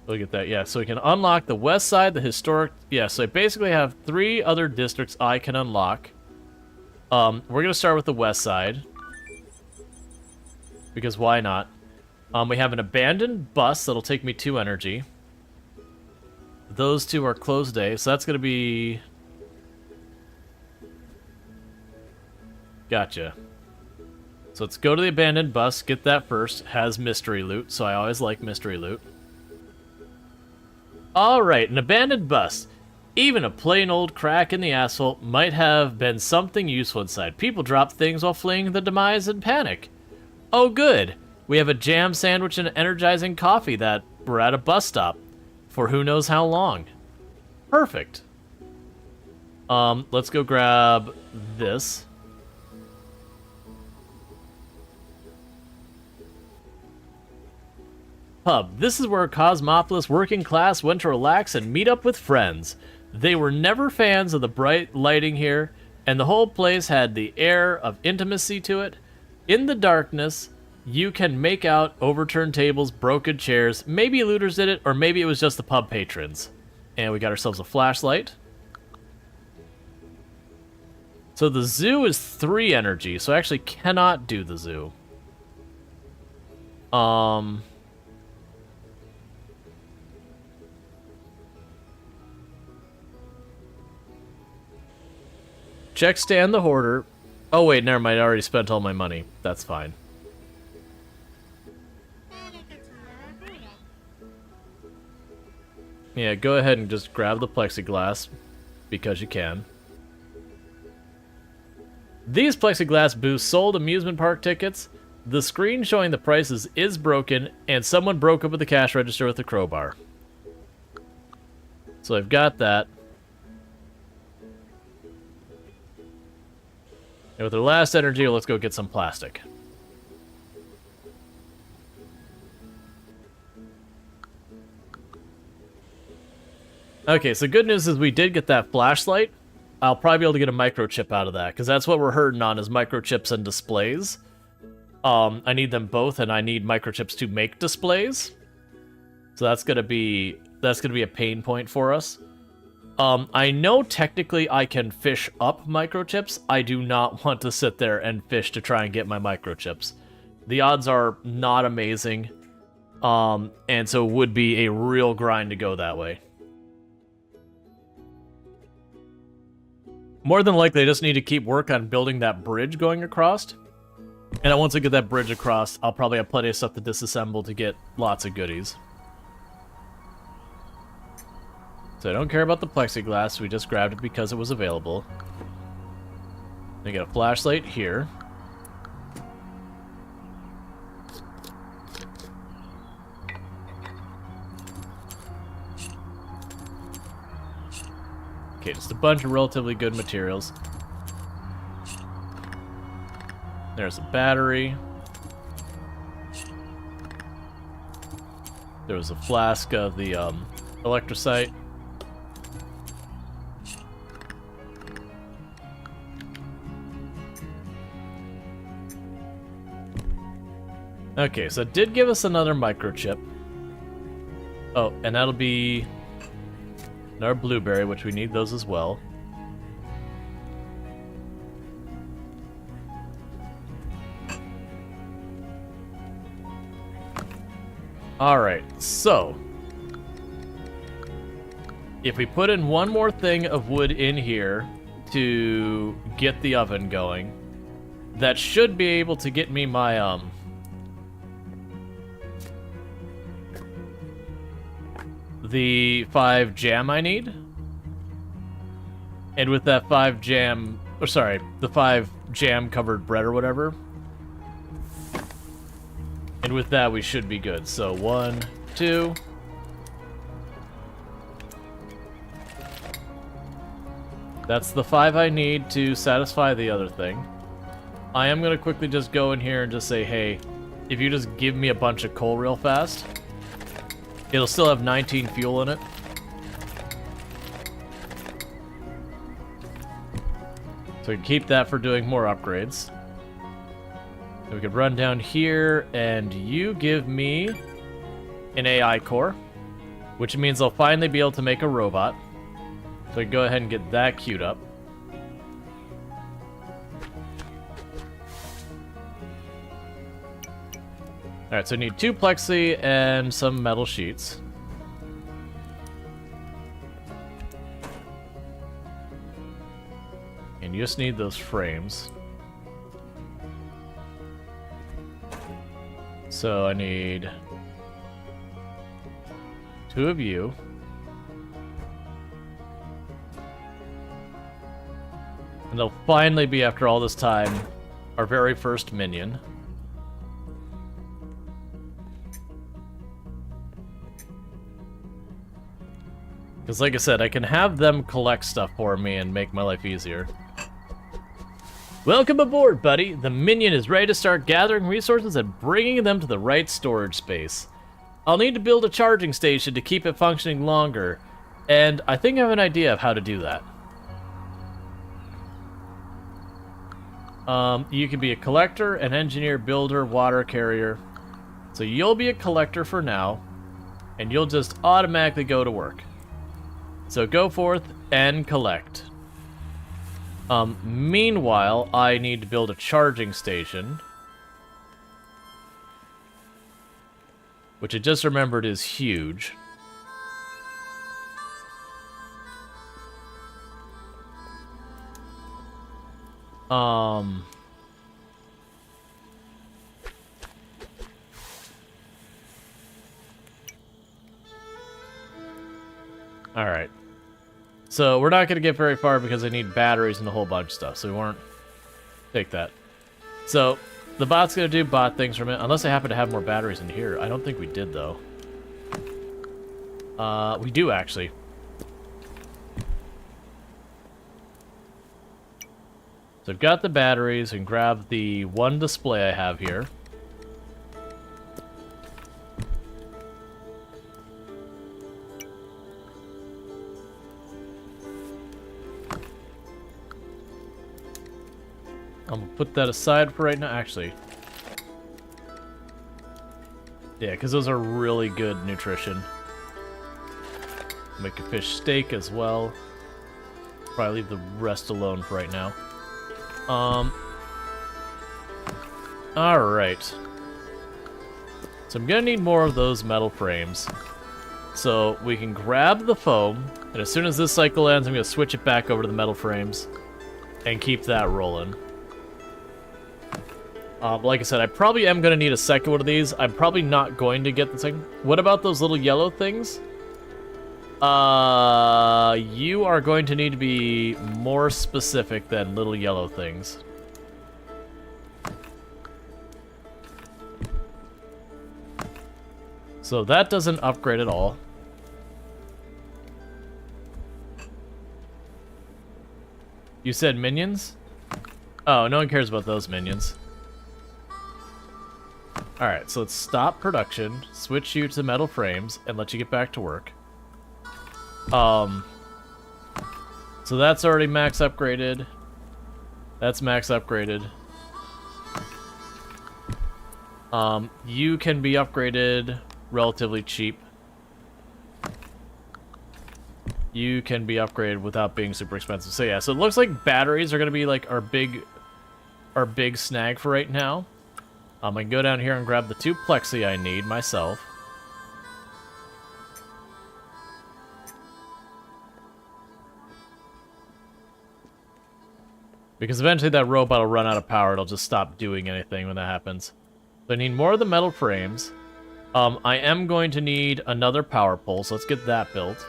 look at that, yeah, so we can unlock the west side, the historic, yeah, so I basically have 3 other districts I can unlock. We're going to start with the west side. Because why not? We have an abandoned bus that'll take me 2 energy. Those 2 are closed day, so that's going to be... Gotcha. So let's go to the abandoned bus, get that first. Has mystery loot, so I always like mystery loot. Alright, an abandoned bus. Even a plain old crack in the asphalt might have been something useful inside. People drop things while fleeing the demise and panic. Oh good, we have a jam sandwich and energizing coffee that we're at a bus stop. For who knows how long. Perfect. Let's go grab this. Pub. This is where Cosmopolis working class went to relax and meet up with friends. They were never fans of the bright lighting here, and the whole place had the air of intimacy to it. In the darkness, you can make out overturned tables, broken chairs. Maybe looters did it, or maybe it was just the pub patrons. And we got ourselves a flashlight. So the zoo is 3 energy, so I actually cannot do the zoo. Check Stan the Hoarder. Oh wait, never mind, I already spent all my money. That's fine. Yeah, go ahead and just grab the plexiglass, because you can. These plexiglass booths sold amusement park tickets. The screen showing the prices is broken, and someone broke open the cash register with a crowbar. So I've got that. And with our last energy, let's go get some plastic. Okay, so good news is we did get that flashlight. I'll probably be able to get a microchip out of that, because that's what we're hurting on, is microchips and displays. I need them both, and I need microchips to make displays. So that's gonna be a pain point for us. I know technically I can fish up microchips. I do not want to sit there and fish to try and get my microchips. The odds are not amazing, and so it would be a real grind to go that way. More than likely, I just need to keep work on building that bridge going across. And once I get that bridge across, I'll probably have plenty of stuff to disassemble to get lots of goodies. So I don't care about the plexiglass, we just grabbed it because it was available. I get a flashlight here. Okay, just a bunch of relatively good materials. There's a battery. There was a flask of the electrocyte. Okay, so it did give us another microchip. Oh, and that'll be another blueberry, which we need those as well. Alright, so if we put in one more thing of wood in here, to get the oven going. That should be able to get me my, the 5 jam I need. And with that 5 jam, or sorry, the 5 jam covered bread or whatever. And with that, we should be good. So 1, 2. That's the 5 I need to satisfy the other thing. I am going to quickly just go in here and just say, hey, if you just give me a bunch of coal real fast, it'll still have 19 fuel in it. So we can keep that for doing more upgrades. And we could run down here, and you give me an AI core, which means I'll finally be able to make a robot. So I can go ahead and get that queued up. Alright, so I need 2 plexi and some metal sheets. And you just need those frames. So I need 2 of you. And they'll finally be, after all this time, our very first minion. Because like I said, I can have them collect stuff for me and make my life easier. Welcome aboard, buddy. The minion is ready to start gathering resources and bringing them to the right storage space. I'll need to build a charging station to keep it functioning longer, and I think I have an idea of how to do that. You can be a collector, an engineer, builder, water carrier. So you'll be a collector for now, and you'll just automatically go to work. So go forth and collect. Meanwhile, I need to build a charging station. Which I just remembered is huge. Alright. So we're not going to get very far because I need batteries and a whole bunch of stuff, so we won't take that. So the bot's going to do bot things from it, unless I happen to have more batteries in here. I don't think we did, though. We do, actually. So I've got the batteries, and grab the one display I have here. I'm gonna put that aside for right now, actually. Yeah, because those are really good nutrition. Make a fish steak as well. Probably leave the rest alone for right now. Alright. So I'm gonna need more of those metal frames. So we can grab the foam, and as soon as this cycle ends, I'm gonna switch it back over to the metal frames and keep that rolling. Like I said, I probably am going to need a second one of these. I'm probably not going to get the second. What about those little yellow things? You are going to need to be more specific than little yellow things. So that doesn't upgrade at all. You said minions? Oh, no one cares about those minions. Alright, so let's stop production, switch you to metal frames, and let you get back to work. So that's already max upgraded. That's max upgraded. You can be upgraded relatively cheap. You can be upgraded without being super expensive. So yeah, so it looks like batteries are going to be like our big snag for right now. I can go down here and grab the 2 plexi I need myself. Because eventually that robot will run out of power. It'll just stop doing anything when that happens. So I need more of the metal frames. I am going to need another power pole, so let's get that built.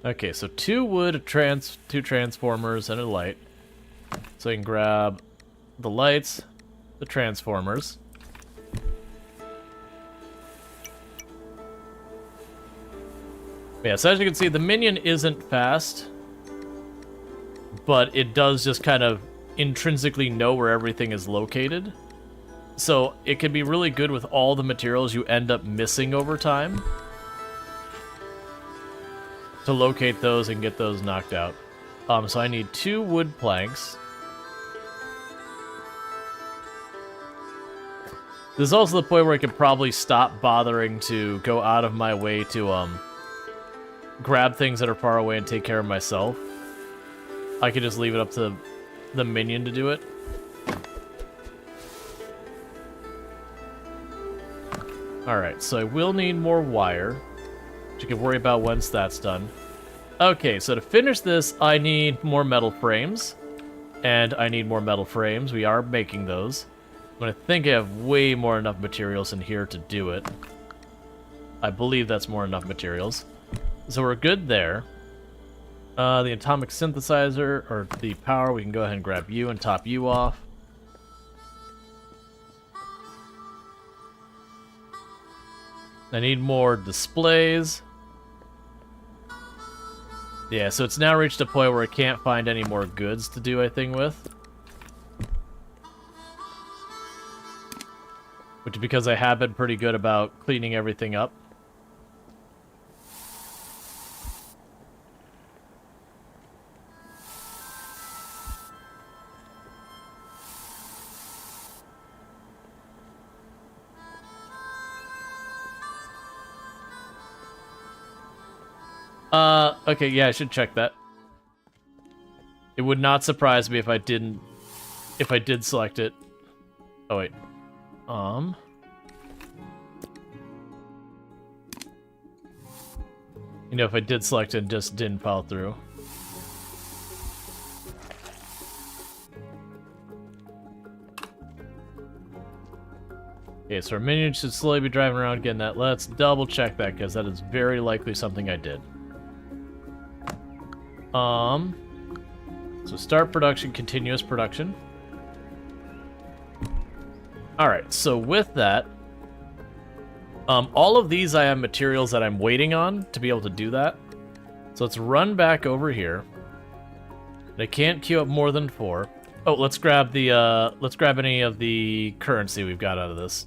Okay, so 2 wood, 2 transformers, and a light. So I can grab the lights, the transformers. Yeah, so as you can see, the minion isn't fast, but it does just kind of intrinsically know where everything is located. So it can be really good with all the materials you end up missing over time to locate those and get those knocked out. So I need 2 wood planks. This is also the point where I could probably stop bothering to go out of my way to grab things that are far away and take care of myself. I could just leave it up to the minion to do it. Alright, so I will need more wire, which you can worry about once that's done. Okay, so to finish this, I need more metal frames. And I need more metal frames. We are making those. But I think I have way more enough materials in here to do it. I believe that's more enough materials. So we're good there. The atomic synthesizer, or the power, we can go ahead and grab you and top you off. I need more displays. Yeah, so it's now reached a point where I can't find any more goods to do anything with. Which is because I have been pretty good about cleaning everything up. Okay, yeah, I should check that. It would not surprise me if I did select it. Oh, wait. You know, if I did select it and just didn't follow through. Okay, so our minion should slowly be driving around getting that. Let's double check that, because that is very likely something I did. So start production, continuous production. Alright, so with that, all of these I have materials that I'm waiting on to be able to do that. So let's run back over here. I can't queue up more than 4. Oh, let's grab any of the currency we've got out of this.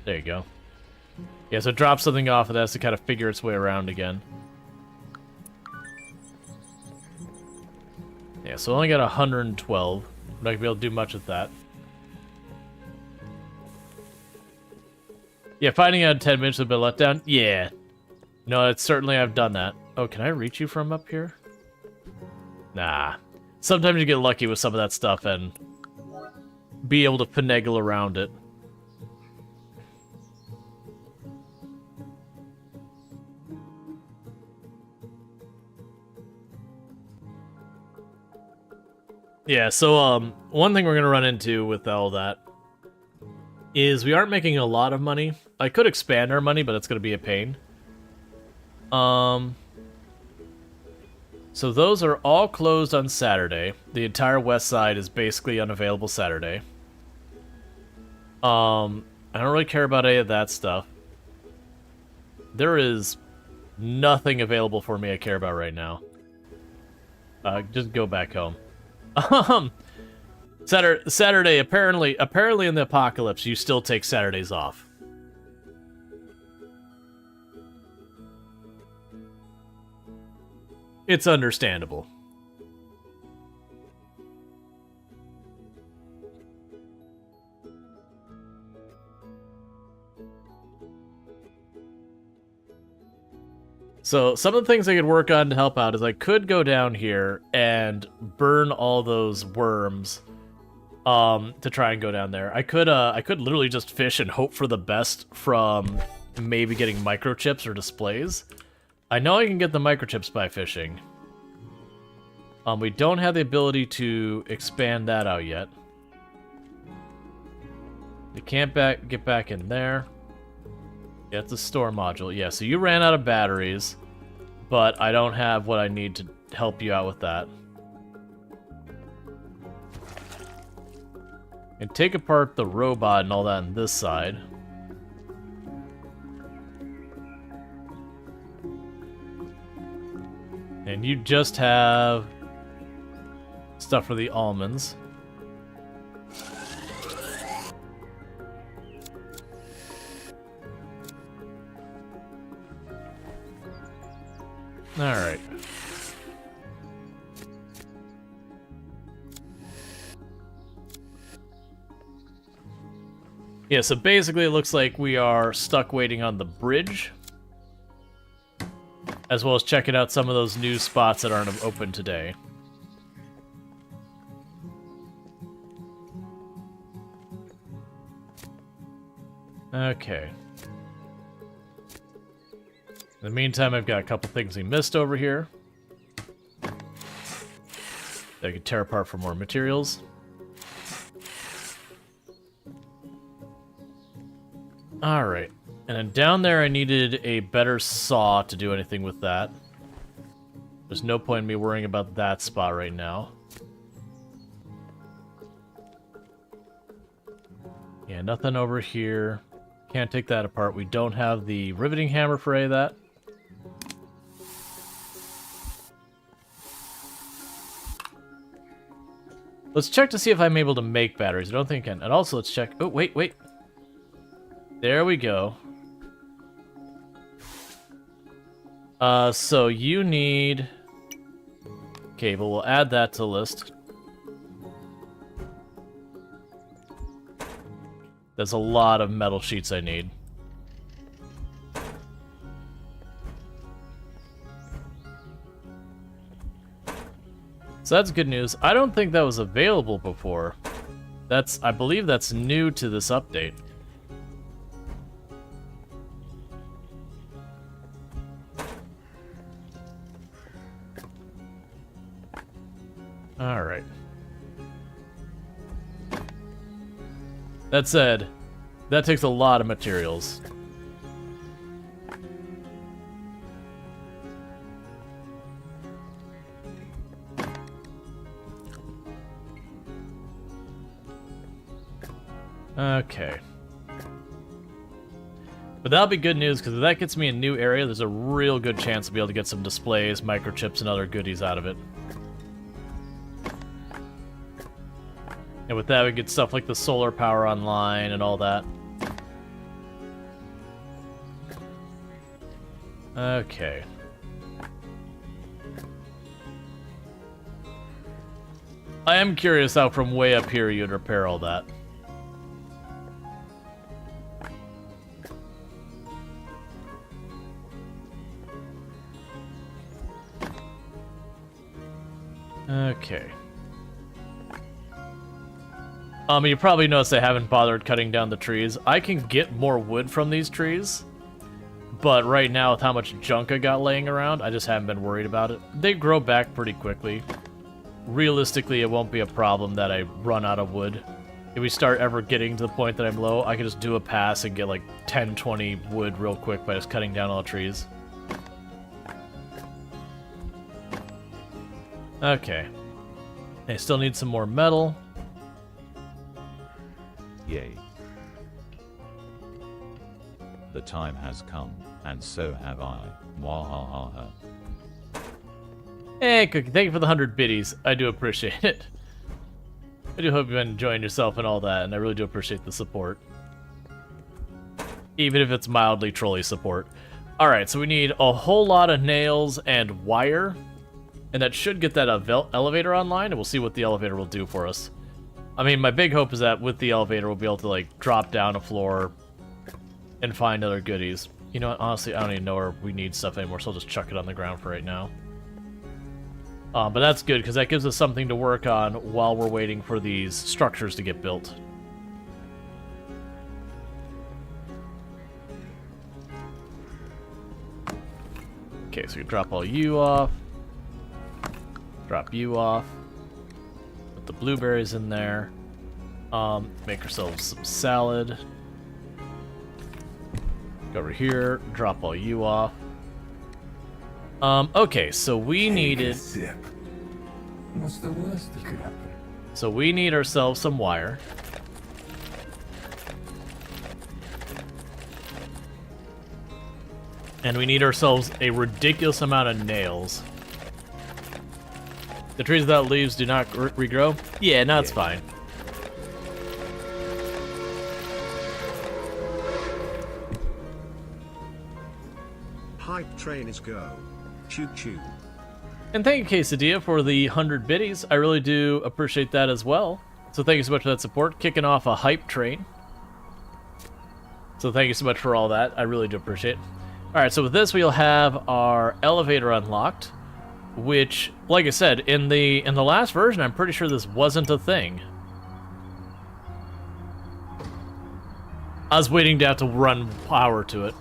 There you go. Yeah, so drop something off of that to kind of figure its way around again. Yeah, so I only got 112. I'm not gonna be able to do much with that. Yeah, finding out in 10 minutes would be a letdown. Yeah. No, it's certainly I've done that. Oh, can I reach you from up here? Nah. Sometimes you get lucky with some of that stuff and be able to finagle around it. Yeah, so one thing we're gonna run into with all that is we aren't making a lot of money. I could expand our money, but it's gonna be a pain. So those are all closed on Saturday. The entire west side is basically unavailable Saturday. I don't really care about any of that stuff. There is nothing available for me I care about right now. Just go back home. Saturday, apparently in the apocalypse, you still take Saturdays off. It's understandable. So some of the things I could work on to help out is I could go down here and burn all those worms to try and go down there. I could literally just fish and hope for the best from maybe getting microchips or displays. I know I can get the microchips by fishing. We don't have the ability to expand that out yet. We can't get back in there. Yeah, it's a store module. Yeah, so you ran out of batteries, but I don't have what I need to help you out with that. And take apart the robot and all that on this side. And you just have stuff for the almonds. Alright. Yeah, so basically it looks like we are stuck waiting on the bridge, as well as checking out some of those new spots that aren't open today. Okay. In the meantime, I've got a couple things we missed over here that I could tear apart for more materials. Alright. And then down there I needed a better saw to do anything with that. There's no point in me worrying about that spot right now. Yeah, nothing over here. Can't take that apart. We don't have the riveting hammer for any of that. Let's check to see if I'm able to make batteries. I don't think I can. And also, let's check... Oh, wait. There we go. So you need... cable. We'll add that to the list. There's a lot of metal sheets I need. So that's good news. I don't think that was available before. I believe that's new to this update. Alright. That said, that takes a lot of materials. Okay. But that'll be good news, because if that gets me a new area, there's a real good chance I'll be able to get some displays, microchips, and other goodies out of it. And with that, we get stuff like the solar power online and all that. Okay. I am curious how from way up here you'd repair all that. Okay. You probably noticed I haven't bothered cutting down the trees. I can get more wood from these trees, but right now with how much junk I got laying around, I just haven't been worried about it. They grow back pretty quickly. Realistically, it won't be a problem that I run out of wood. If we start ever getting to the point that I'm low, I can just do a pass and get like 10, 20 wood real quick by just cutting down all the trees. Okay. I still need some more metal. Yay. The time has come, and so have I. Mwahaha. Hey, Cookie, thank you for the 100 biddies. I do appreciate it. I do hope you've been enjoying yourself and all that, and I really do appreciate the support. Even if it's mildly trolly support. Alright, so we need a whole lot of nails and wire, and that should get that elevator online, and we'll see what the elevator will do for us. I mean, my big hope is that with the elevator, we'll be able to, like, drop down a floor and find other goodies. You know what? Honestly, I don't even know where we need stuff anymore, so I'll just chuck it on the ground for right now. But that's good, because that gives us something to work on while we're waiting for these structures to get built. Okay, so we drop all you off. Drop you off. Put the blueberries in there. Make ourselves some salad. Go over here, drop all you off. Okay, so we needed... What's the worst that could happen? So we need ourselves some wire. And we need ourselves a ridiculous amount of nails. The trees without leaves do not regrow? Yeah, no, it's fine. Hype train is go. Choo choo. And thank you, Quesadilla, for the 100 biddies. I really do appreciate that as well. So thank you so much for that support. Kicking off a hype train. So thank you so much for all that. I really do appreciate it. Alright, so with this we'll have our elevator unlocked. Which, like I said, in the last version, I'm pretty sure this wasn't a thing. I was waiting to have to run power to it.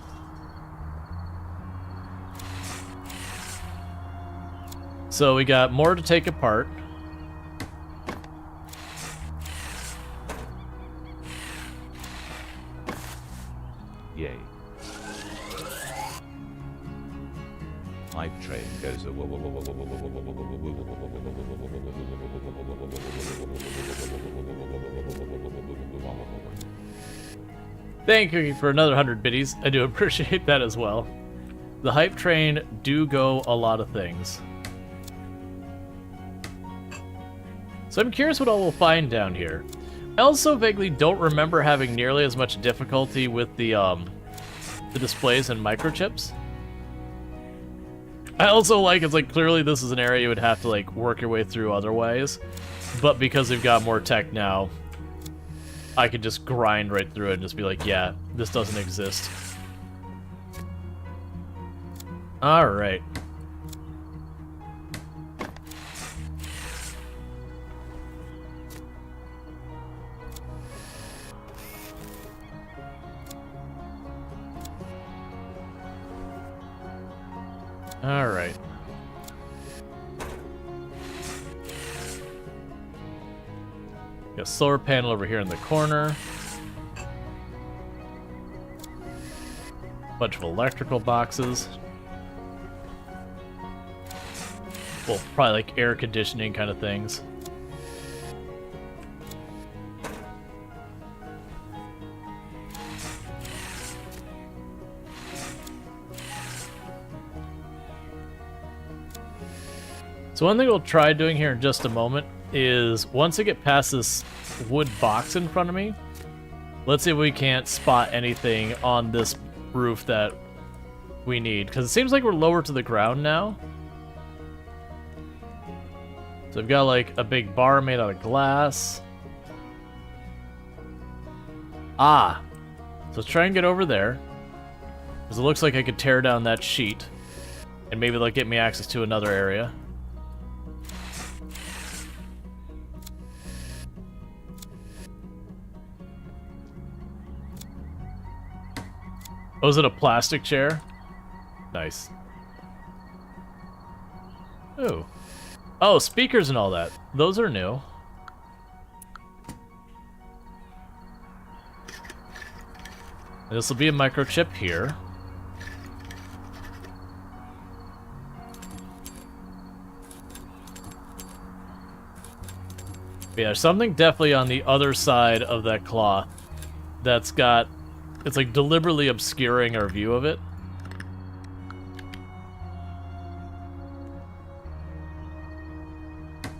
So we got more to take apart. Yay. Hype train goes Thank you for another 100 biddies. I do appreciate that as well. The hype train do go a lot of things. So I'm curious what all we'll find down here. I also vaguely don't remember having nearly as much difficulty with the displays and microchips. I also like, it's like, clearly this is an area you would have to, like, work your way through otherwise. But because we've got more tech now, I could just grind right through it and just be like, yeah, this doesn't exist. Alright. Alright. Got a solar panel over here in the corner. Bunch of electrical boxes. Well, probably like air conditioning kind of things. So one thing we'll try doing here in just a moment is, once I get past this wood box in front of me, let's see if we can't spot anything on this roof that we need. Because it seems like we're lower to the ground now. So I've got like a big bar made out of glass. Ah! So let's try and get over there. Because it looks like I could tear down that sheet. And maybe they'll get me access to another area. Oh, is it a plastic chair? Nice. Ooh. Oh, speakers and all that. Those are new. This will be a microchip here. Yeah, there's something definitely on the other side of that cloth that's got... It's like deliberately obscuring our view of it.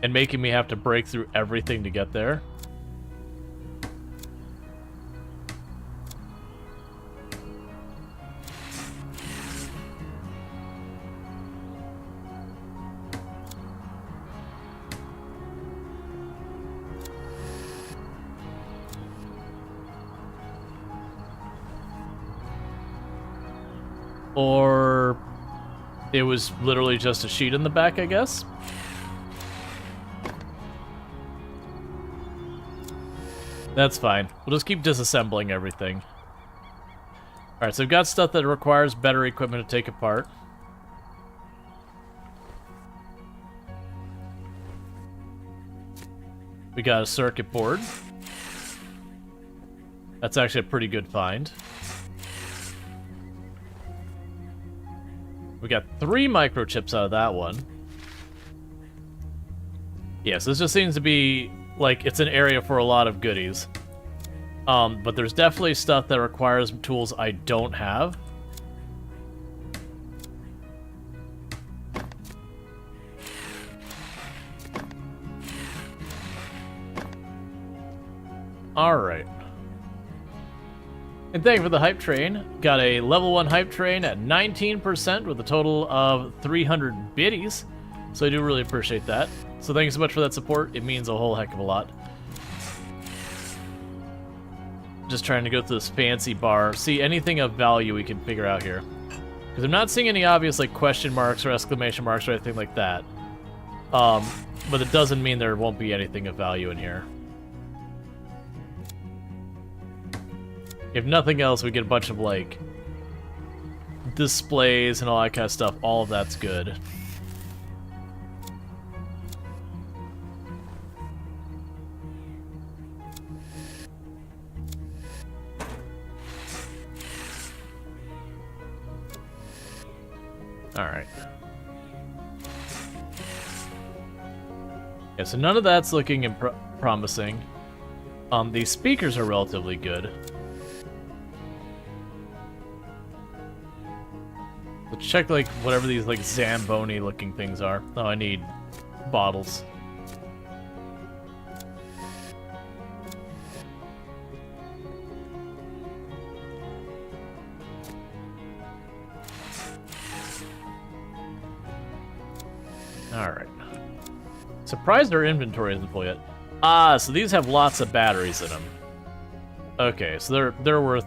And making me have to break through everything to get there. Or it was literally just a sheet in the back, I guess. That's fine. We'll just keep disassembling everything. Alright, so we've got stuff that requires better equipment to take apart. We got a circuit board. That's actually a pretty good find. We got 3 microchips out of that one. Yes, this just seems to be like it's an area for a lot of goodies. But there's definitely stuff that requires tools I don't have. Alright. And thank you for the hype train. Got a level 1 hype train at 19% with a total of 300 biddies. So I do really appreciate that. So thank you so much for that support. It means a whole heck of a lot. Just trying to go through this fancy bar. See anything of value we can figure out here. Because I'm not seeing any obvious like question marks or exclamation marks or anything like that. But it doesn't mean there won't be anything of value in here. If nothing else, we get a bunch of, like, displays and all that kind of stuff. All of that's good. Alright. Yeah, so none of that's looking promising. These speakers are relatively good. Let's check, like, whatever these, like, Zamboni-looking things are. Oh, I need bottles. Alright. Surprised our inventory isn't full yet. Ah, so these have lots of batteries in them. Okay, so they're worth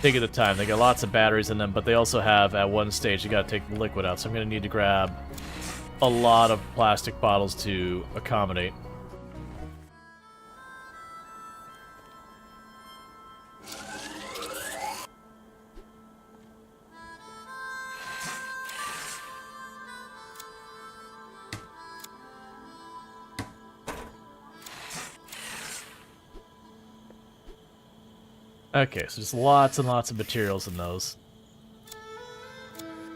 taking the time. They got lots of batteries in them, but they also have, at one stage, you gotta take the liquid out, so I'm gonna need to grab a lot of plastic bottles to accommodate. Okay, so just lots and lots of materials in those.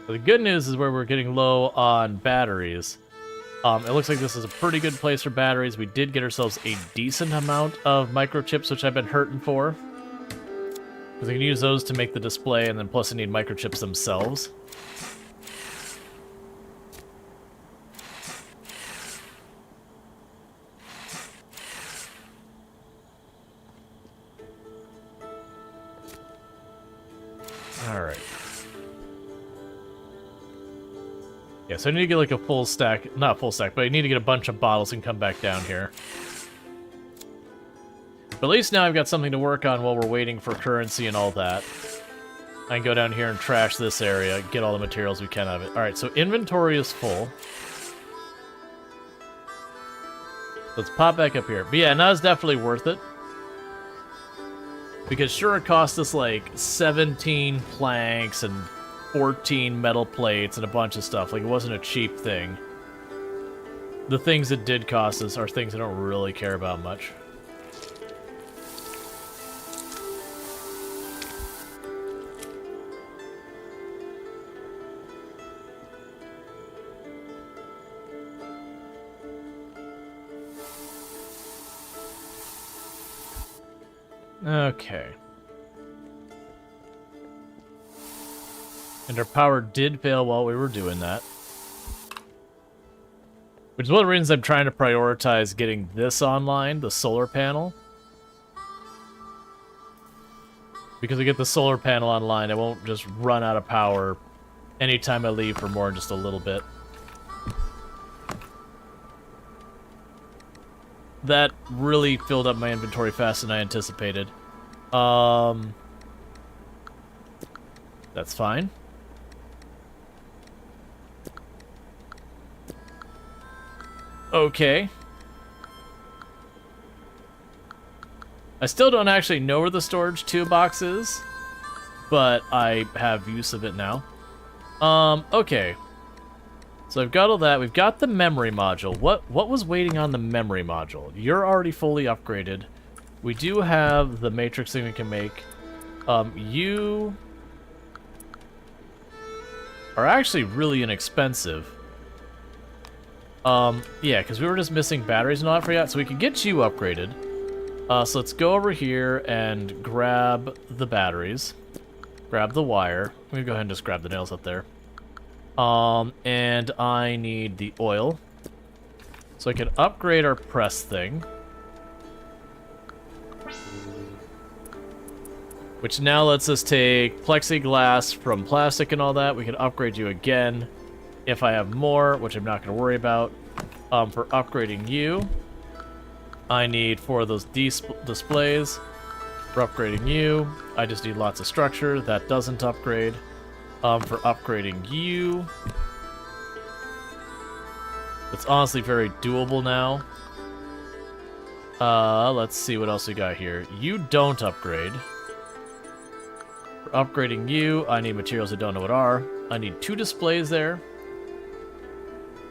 But the good news is where we're getting low on batteries. It looks like this is a pretty good place for batteries. We did get ourselves a decent amount of microchips, which I've been hurting for. Because we can use those to make the display, and then plus I need microchips themselves. Alright. Yeah, so I need to get like a full stack, not full stack, but I need to get a bunch of bottles and come back down here. But at least now I've got something to work on while we're waiting for currency and all that. I can go down here and trash this area, get all the materials we can out of it. Alright, so inventory is full. Let's pop back up here. But yeah, now it's definitely worth it. Because sure, it cost us like 17 planks and 14 metal plates and a bunch of stuff. Like, it wasn't a cheap thing. The things it did cost us are things I don't really care about much. Okay. And our power did fail while we were doing that. Which is one of the reasons I'm trying to prioritize getting this online, the solar panel. Because I get the solar panel online, I won't just run out of power anytime I leave for more than just a little bit. That really filled up my inventory faster than I anticipated. That's fine. Okay. I still don't actually know where the storage 2 box is, but I have use of it now. Okay. So I've got all that. We've got the memory module. What was waiting on the memory module? You're already fully upgraded. We do have the matrix thing we can make. You are actually really inexpensive. Yeah, because we were just missing batteries and all that for that, so we can get you upgraded. So let's go over here and grab the batteries. Grab the wire. Let me go ahead and just grab the nails up there. And I need the oil. So I can upgrade our press thing. Which now lets us take plexiglass from plastic and all that. We can upgrade you again if I have more, which I'm not going to worry about. For upgrading you, I need 4 of those displays. For upgrading you, I just need lots of structure. That doesn't upgrade. For upgrading you, it's honestly very doable now. Let's see what else we got here. You don't upgrade. For upgrading you, I need materials I don't know what are. I need 2 displays there.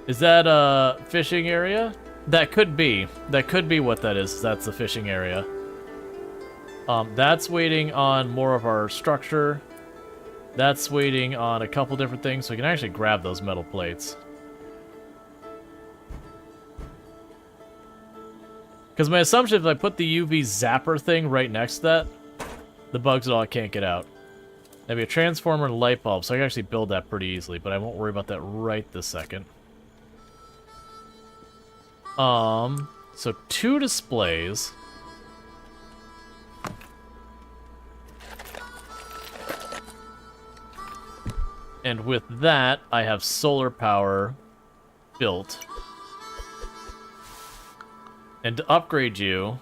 Is that a fishing area? That could be. That could be what that is. That's the fishing area. That's waiting on more of our structure. That's waiting on a couple different things, so we can actually grab those metal plates. Because my assumption is if I put the UV zapper thing right next to that, the bugs and all can't get out. Maybe a transformer and a light bulb, so I can actually build that pretty easily, but I won't worry about that right this second. So 2 displays. And with that, I have solar power built. And to upgrade you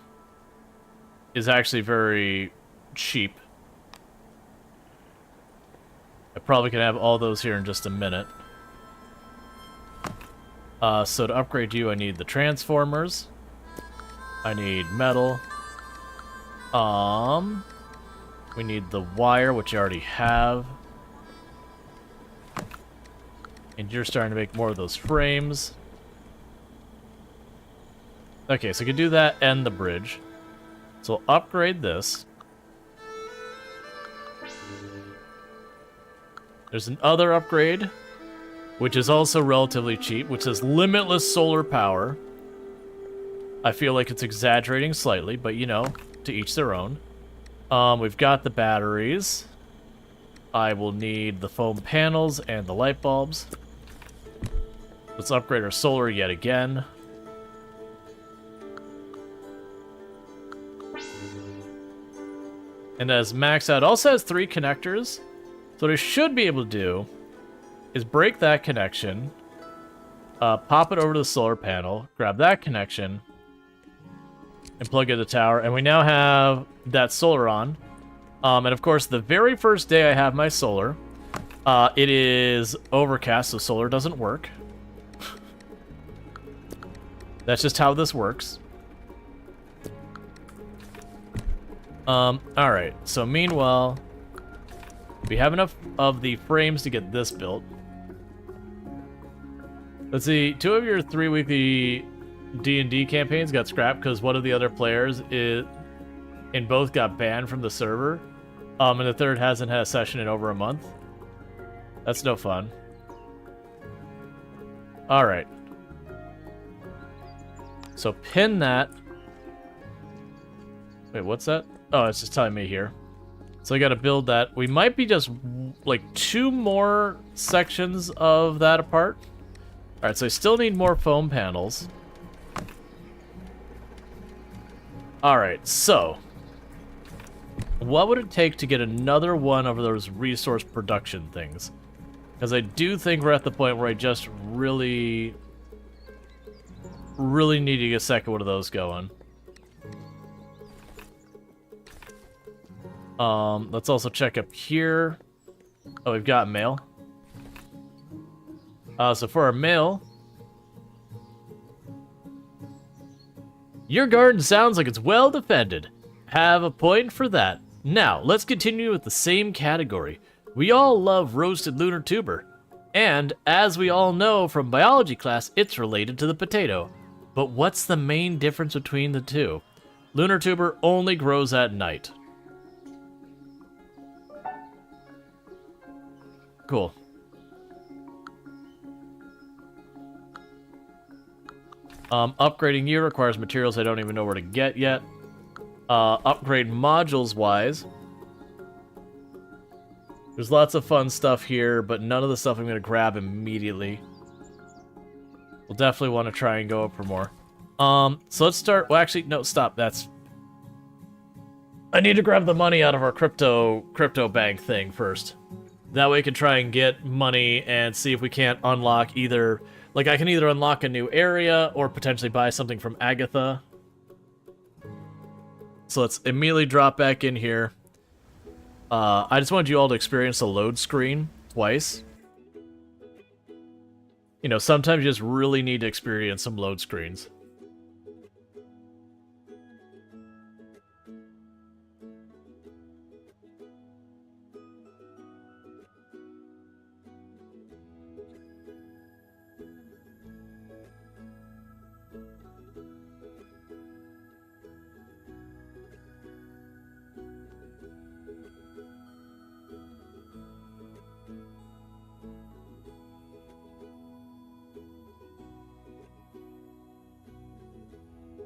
is actually very cheap. I probably can have all those here in just a minute. So to upgrade you, I need the transformers. I need metal. We need the wire, which I already have. And you're starting to make more of those frames. Okay, so I can do that and the bridge. So I'll upgrade this. There's another upgrade, which is also relatively cheap, which says limitless solar power. I feel like it's exaggerating slightly, but you know, to each their own. We've got the batteries. I will need the foam panels and the light bulbs. Let's upgrade our solar yet again. And as max out, it also has 3 connectors. So what I should be able to do is break that connection, pop it over to the solar panel, grab that connection, and plug in the tower. And we now have that solar on. And of course, the very first day I have my solar, it is overcast, so solar doesn't work. That's just how this works. Alright, so meanwhile, we have enough of the frames to get this built. Let's see, 2 of your 3 weekly D&D campaigns got scrapped because one of the other players in both got banned from the server. And the third hasn't had a session in over a month. That's no fun. Alright. So pin that. Wait, what's that? Oh, it's just telling me here. So I gotta build that. We might be just like 2 more sections of that apart. Alright, so I still need more foam panels. Alright, so what would it take to get another one of those resource production things? Because I do think we're at the point where I just really need to get a second one of those going. Let's also check up here. Oh, we've got mail. So for our mail... Your garden sounds like it's well defended. Have a point for that. Now, let's continue with the same category. We all love roasted lunar tuber. And, as we all know from biology class, it's related to the potato. But what's the main difference between the two? Lunar tuber only grows at night. Cool. Upgrading you requires materials I don't even know where to get yet. Upgrade modules wise. There's lots of fun stuff here, but none of the stuff I'm going to grab immediately. We'll definitely want to try and go up for more. So let's start... Well, actually, no, stop. That's... I need to grab the money out of our crypto bank thing first. That way we can try and get money and see if we can't unlock either... Like, I can either unlock a new area or potentially buy something from Agatha. So let's immediately drop back in here. I just wanted you all to experience the load screen twice. You know, sometimes you just really need to experience some load screens.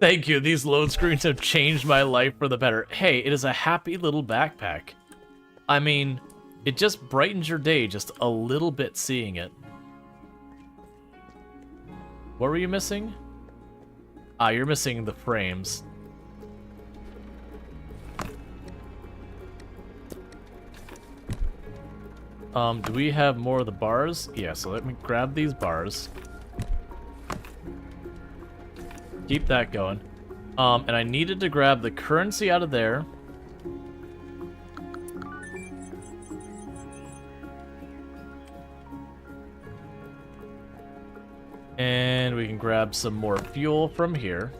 Thank you, these load screens have changed my life for the better. Hey, it is a happy little backpack. I mean, it just brightens your day just a little bit seeing it. What were you missing? Ah, you're missing the frames. Do we have more of the bars? Yeah, so let me grab these bars. Keep that going. And I needed to grab the currency out of there. And we can grab some more fuel from here.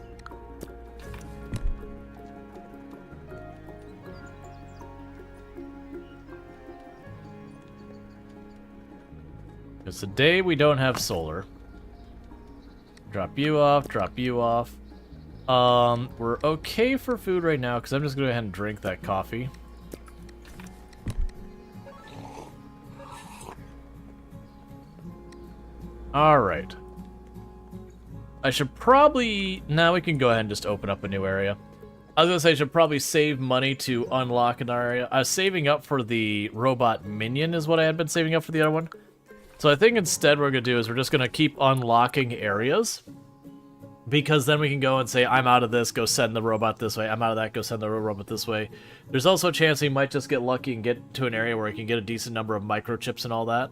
Because today we don't have solar. Drop you off, drop you off. We're okay for food right now, because I'm just going to go ahead and drink that coffee. Alright. I should probably... Now we can go ahead and just open up a new area. I was going to say I should probably save money to unlock an area. I was saving up for the robot minion is what I had been saving up for the other one. So I think instead what we're going to do is we're just going to keep unlocking areas. Because then we can go and say, I'm out of this, go send the robot this way. I'm out of that, go send the robot this way. There's also a chance we might just get lucky and get to an area where we can get a decent number of microchips and all that.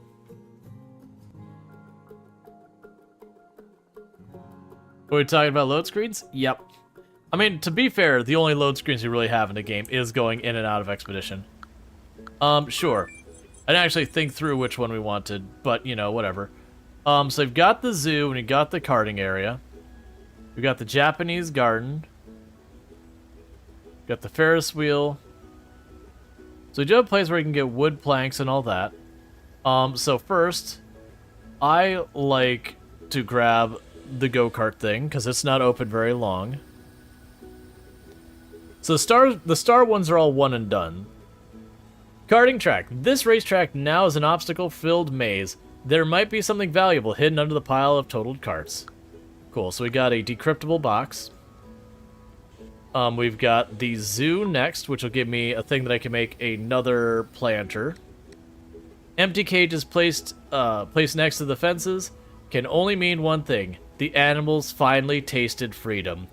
Are we talking about load screens? Yep. I mean, to be fair, the only load screens you really have in the game is going in and out of Expedition. Sure. I didn't actually think through which one we wanted, but, you know, whatever. So we've got the zoo, and we've got the karting area. We've got the Japanese garden. Got the Ferris wheel. So we do have a place where you can get wood planks and all that. So first, I like to grab the go-kart thing, because it's not open very long. So the star ones are all one and done. Karting track. This racetrack now is an obstacle-filled maze. There might be something valuable hidden under the pile of totaled carts. Cool, so we got a decryptable box. We've got the zoo next, which will give me a thing that I can make another planter. Empty cages placed next to the fences can only mean one thing. The animals finally tasted freedom.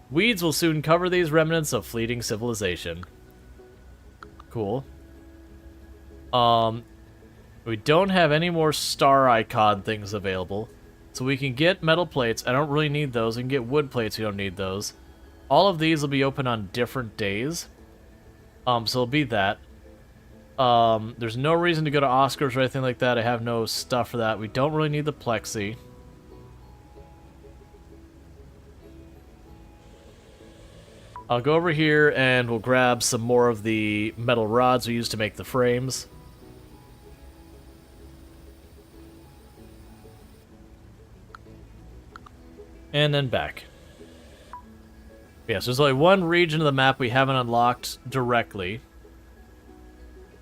Weeds will soon cover these remnants of fleeting civilization. Cool. We don't have any more star icon things available. So we can get metal plates. I don't really need those. We can get wood plates. We don't need those. All of these will be open on different days. So it'll be that. There's no reason to go to Oscars or anything like that. I have no stuff for that. We don't really need the plexi. I'll go over here and we'll grab some more of the metal rods we use to make the frames. And then back. Yes, there's only one region of the map we haven't unlocked directly.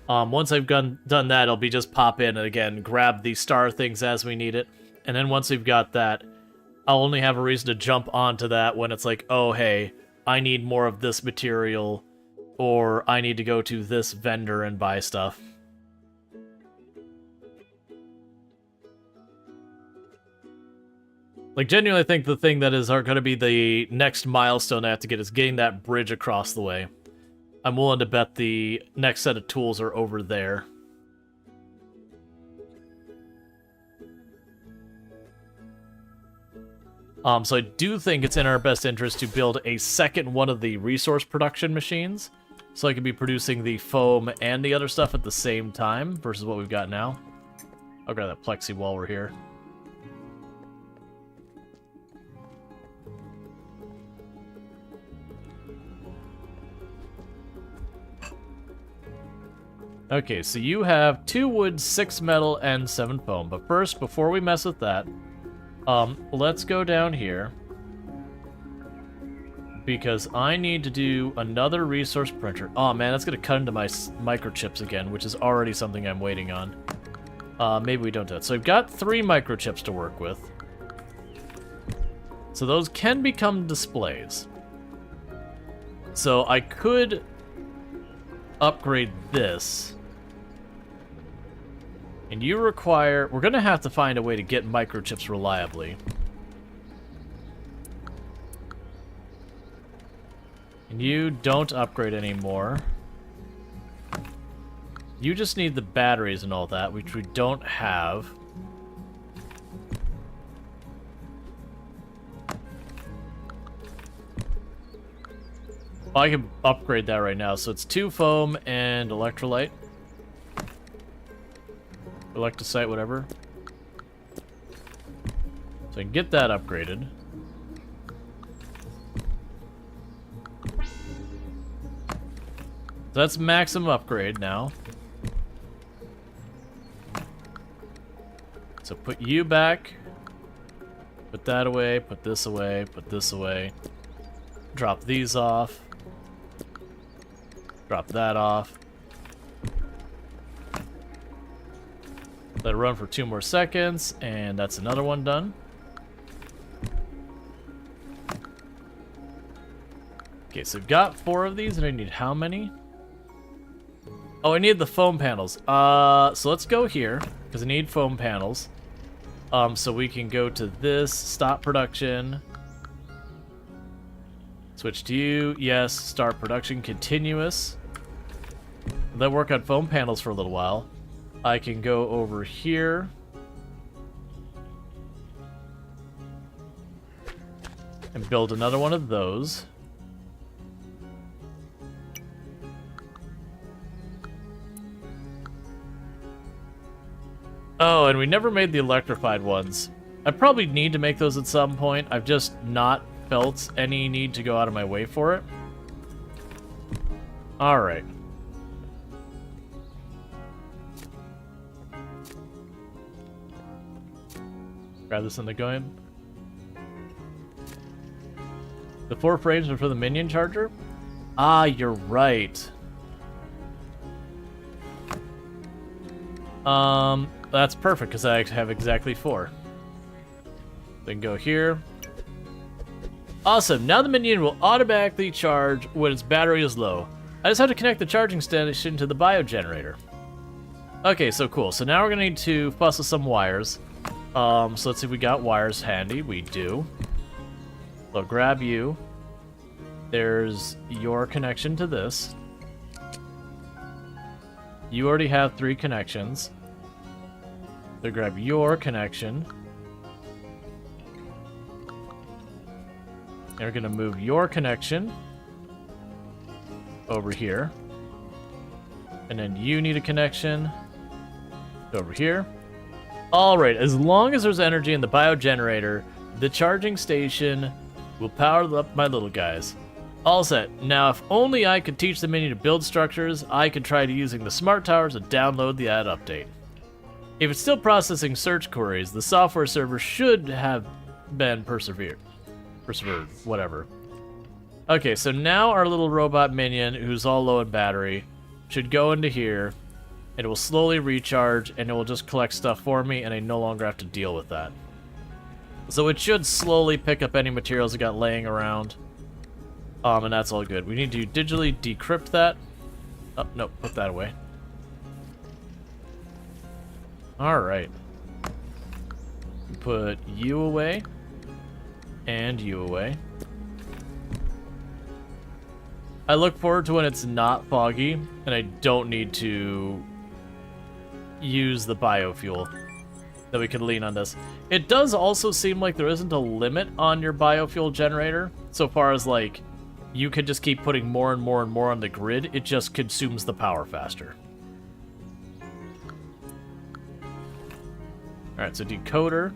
Once I've done that, it'll be just pop in and again, grab the star things as we need it. And then once we've got that, I'll only have a reason to jump onto that when it's like, oh, hey, I need more of this material, or I need to go to this vendor and buy stuff. Like, genuinely, I think the thing that is going to be the next milestone I have to get is getting that bridge across the way. I'm willing to bet the next set of tools are over there. So I do think it's in our best interest to build a second one of the resource production machines, so I can be producing the foam and the other stuff at the same time versus what we've got now. I'll grab that plexi while we're here. Okay, so you have 2 wood, 6 metal, and 7 foam. But first, before we mess with that, let's go down here. Because I need to do another resource printer. Oh man, that's going to cut into my microchips again, which is already something I'm waiting on. Maybe we don't do that. So I've got 3 microchips to work with. So those can become displays. So I could upgrade this. And you require... We're going to have to find a way to get microchips reliably. And you don't upgrade anymore. You just need the batteries and all that, which we don't have. I can upgrade that right now. So it's 2 foam and electrolyte. Electrocyte, whatever. So I can get that upgraded. So that's maximum upgrade now. So put you back. Put that away, put this away, put this away. Drop these off. Drop that off. Let it run for 2 more seconds, and that's another one done. Okay, so we've got 4 of these, and I need how many? Oh, I need the foam panels. So let's go here, because I need foam panels. So we can go to this, stop production. Switch to you, yes, start production, continuous. Then work on foam panels for a little while. I can go over here. And build another one of those. Oh, and we never made the electrified ones. I probably need to make those at some point. I've just not felt any need to go out of my way for it. Alright. Grab this in the going. The 4 frames are for the minion charger? Ah, you're right. That's perfect, because I have exactly 4. Then go here. Awesome, now the minion will automatically charge when its battery is low. I just have to connect the charging station to the biogenerator. Okay, so cool. So now we're going to need to fuss with some wires. So let's see if we got wires handy. We do. So grab you. There's your connection to this. You already have 3 connections. So grab your connection. And we're going to move your connection over here. And then you need a connection over here. Alright, as long as there's energy in the biogenerator, the charging station will power up my little guys. All set. Now, if only I could teach the mini to build structures, I could try to using the smart towers to download the ad update. If it's still processing search queries, the software server should have been persevered, whatever. Okay, so now our little robot minion, who's all low in battery, should go into here, and it will slowly recharge, and it will just collect stuff for me, and I no longer have to deal with that. So it should slowly pick up any materials it got laying around. And that's all good. We need to digitally decrypt that. Oh, no, put that away. Alright. Put you away. And you away. I look forward to when it's not foggy, and I don't need to use the biofuel. That we can lean on this. It does also seem like there isn't a limit on your biofuel generator, so far as, like, you can just keep putting more and more and more on the grid. It just consumes the power faster. Alright, so decoder.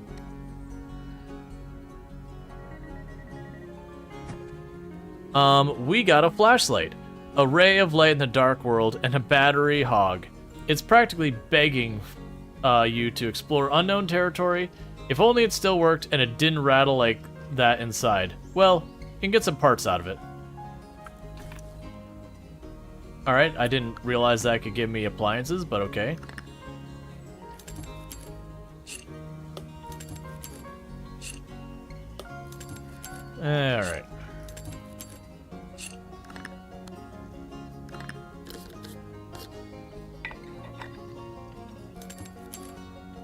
We got a flashlight. A ray of light in the dark world and a battery hog. It's practically begging you to explore unknown territory. If only it still worked and it didn't rattle like that inside. Well, you can get some parts out of it. Alright, I didn't realize that could give me appliances, but okay. Alright.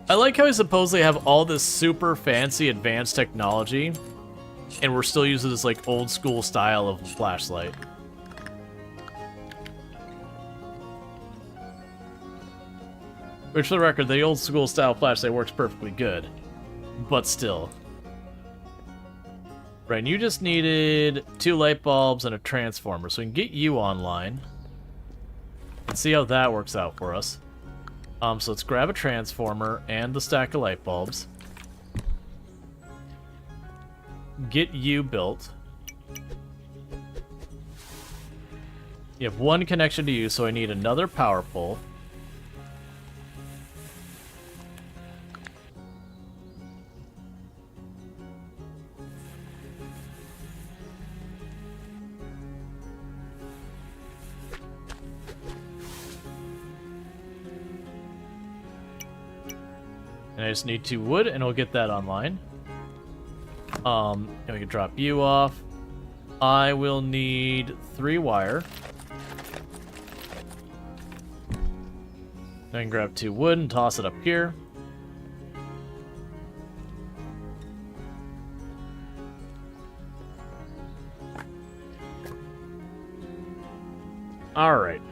I like how we supposedly have all this super fancy advanced technology, and we're still using this like old school style of flashlight. Which, for the record, the old school style flashlight works perfectly good, but still. Right, and you just needed 2 light bulbs and a transformer, so we can get you online and see how that works out for us. So let's grab a transformer and the stack of light bulbs. Get you built. You have 1 connection to you, so I need another power pole. And I just need 2 wood, and we'll get that online. And we can drop you off. I will need 3 wire. I can grab 2 wood and toss it up here. Alright.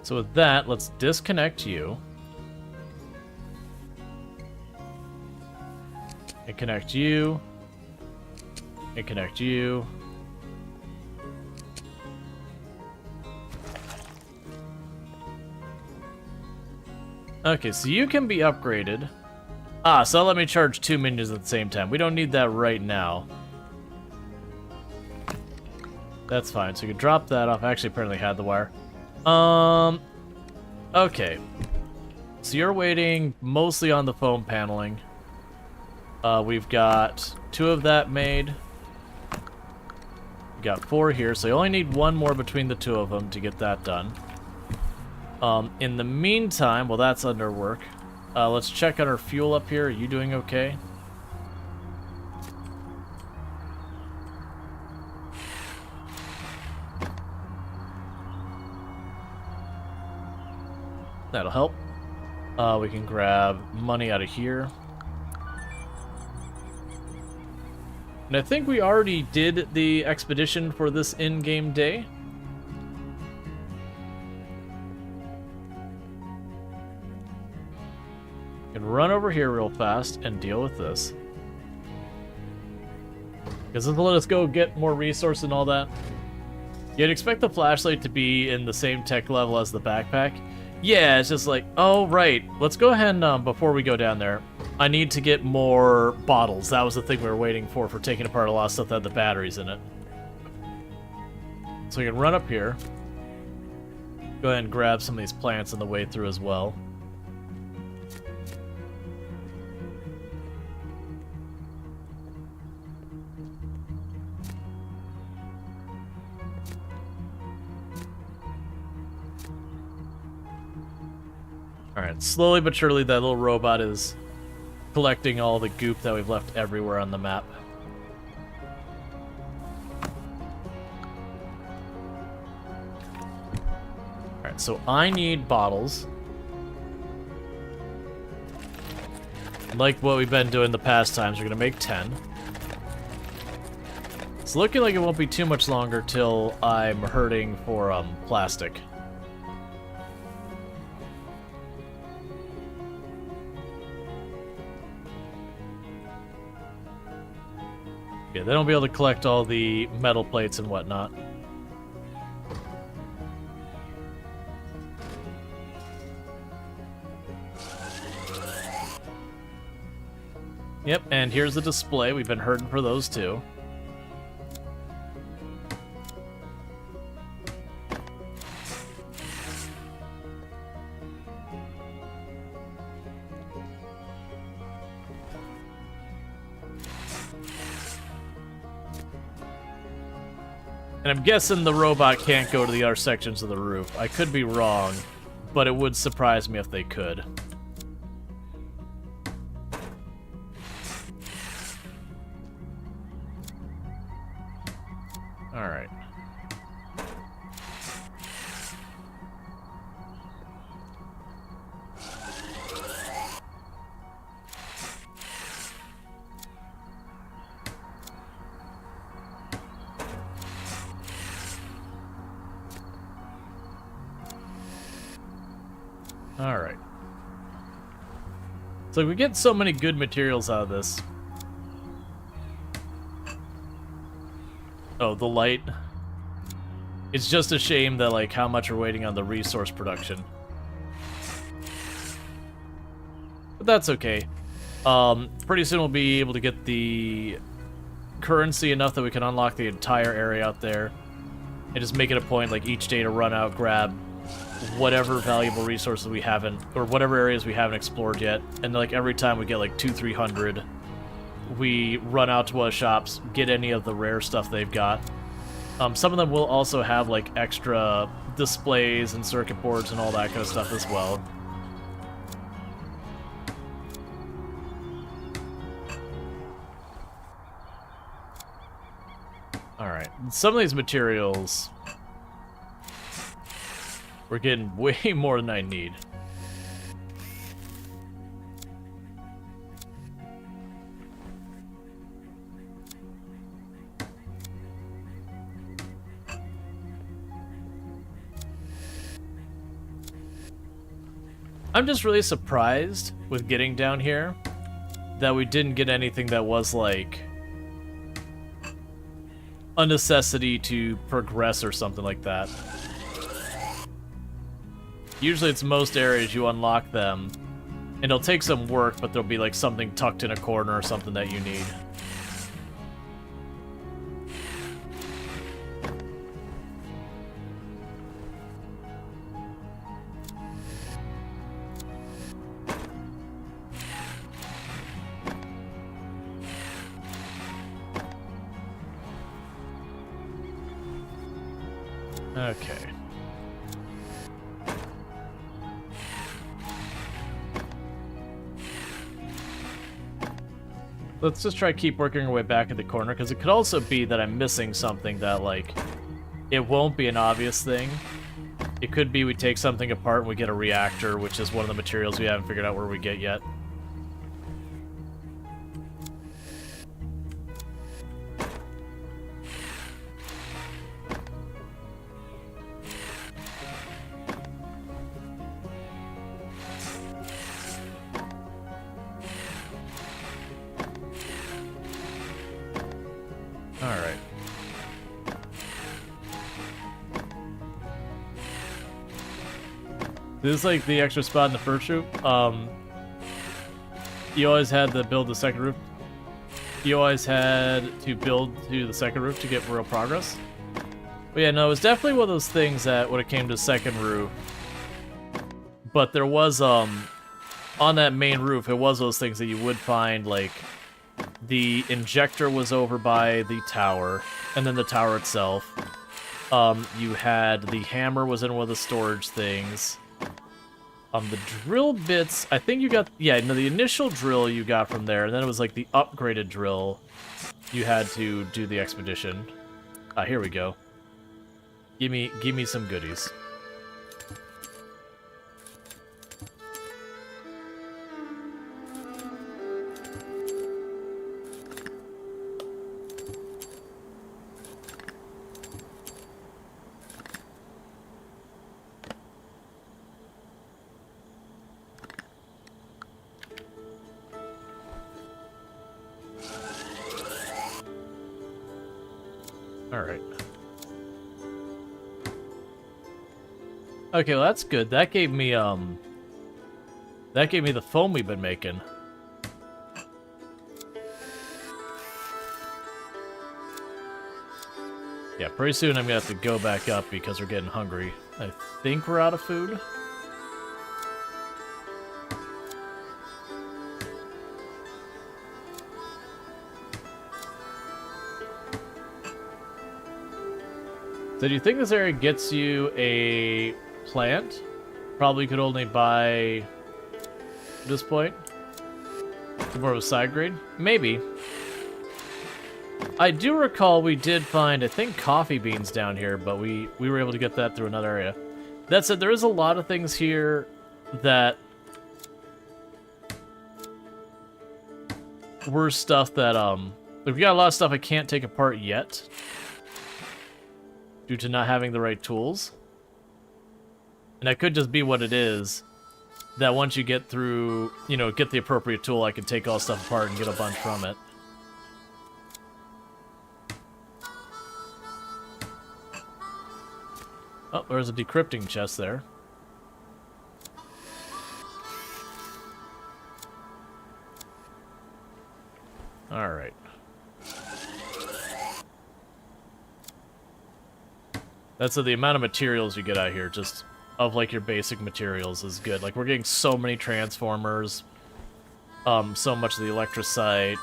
So with that, let's disconnect you. And connect you. And connect you. Okay, so you can be upgraded. Ah, so let me charge 2 minions at the same time. We don't need that right now. That's fine. So you can drop that off. I actually apparently had the wire. Okay. So you're waiting mostly on the foam paneling. We've got 2 of that made. We got 4 here, so you only need 1 more between the 2 of them to get that done. In the meantime, well, that's under work. Let's check on our fuel up here. Are you doing okay? That'll help. We can grab money out of here. And I think we already did the expedition for this in-game day. Can run over here real fast and deal with this. Because this will let us go get more resources and all that. You'd expect the flashlight to be in the same tech level as the backpack. Yeah, it's just like, oh, right. Let's go ahead and, before we go down there, I need to get more bottles. That was the thing we were waiting for taking apart a lot of stuff that had the batteries in it. So we can run up here. Go ahead and grab some of these plants on the way through as well. Alright, slowly but surely that little robot is collecting all the goop that we've left everywhere on the map. Alright, so I need bottles. Like what we've been doing the past times, we're gonna make 10. It's looking like it won't be too much longer till I'm hurting for plastic. Yeah, they don't be able to collect all the metal plates and whatnot. Yep, and here's the display. We've been hurting for those too. And I'm guessing the robot can't go to the other sections of the roof. I could be wrong, but it would surprise me if they could. Alright. Alright. So we get so many good materials out of this. Oh, the light. It's just a shame that, like, how much we're waiting on the resource production. But that's okay. Pretty soon we'll be able to get the currency enough that we can unlock the entire area out there. And just make it a point, like, each day to run out, grab whatever valuable resources we haven't, or whatever areas we haven't explored yet. And, like, every time we get, like, 200-300, we run out to one of the shops, get any of the rare stuff they've got. Some of them will also have, like, extra displays and circuit boards and all that kind of stuff as well. Alright, some of these materials, we're getting way more than I need. I'm just really surprised with getting down here that we didn't get anything that was like a necessity to progress or something like that. Usually it's most areas you unlock them and it'll take some work, but there'll be like something tucked in a corner or something that you need. Okay. Let's just try to keep working our way back at the corner, because it could also be that I'm missing something that, like, it won't be an obvious thing. It could be we take something apart and we get a reactor, which is one of the materials we haven't figured out where we get yet. This is like the extra spot in the first roof. You always had to build the second roof. You always had to build to the second roof to get real progress. But yeah, no, it was definitely one of those things that when it came to second roof. But there was, on that main roof, it was those things that you would find, like, the injector was over by the tower, and then the tower itself. You had the hammer was in one of the storage things. The drill bits, I think you got, yeah, no, the initial drill you got from there, and then it was like the upgraded drill you had to do the expedition. Here we go. Give me some goodies. Alright. Okay, well that's good. That gave me the foam we've been making. Yeah, pretty soon I'm gonna have to go back up because we're getting hungry. I think we're out of food. So do you think this area gets you a plant? Probably could only buy at this point. More of a side grade? Maybe. I do recall we did find, I think, coffee beans down here, but we were able to get that through another area. That said, there is a lot of things here that were stuff that, we've got a lot of stuff I can't take apart yet due to not having the right tools. And that could just be what it is, that once you get through, you know, get the appropriate tool, I can take all stuff apart and get a bunch from it. Oh, there's a decrypting chest there. Alright. That's the amount of materials you get out here, just of like your basic materials is good. Like we're getting so many transformers, so much of the electrocyte,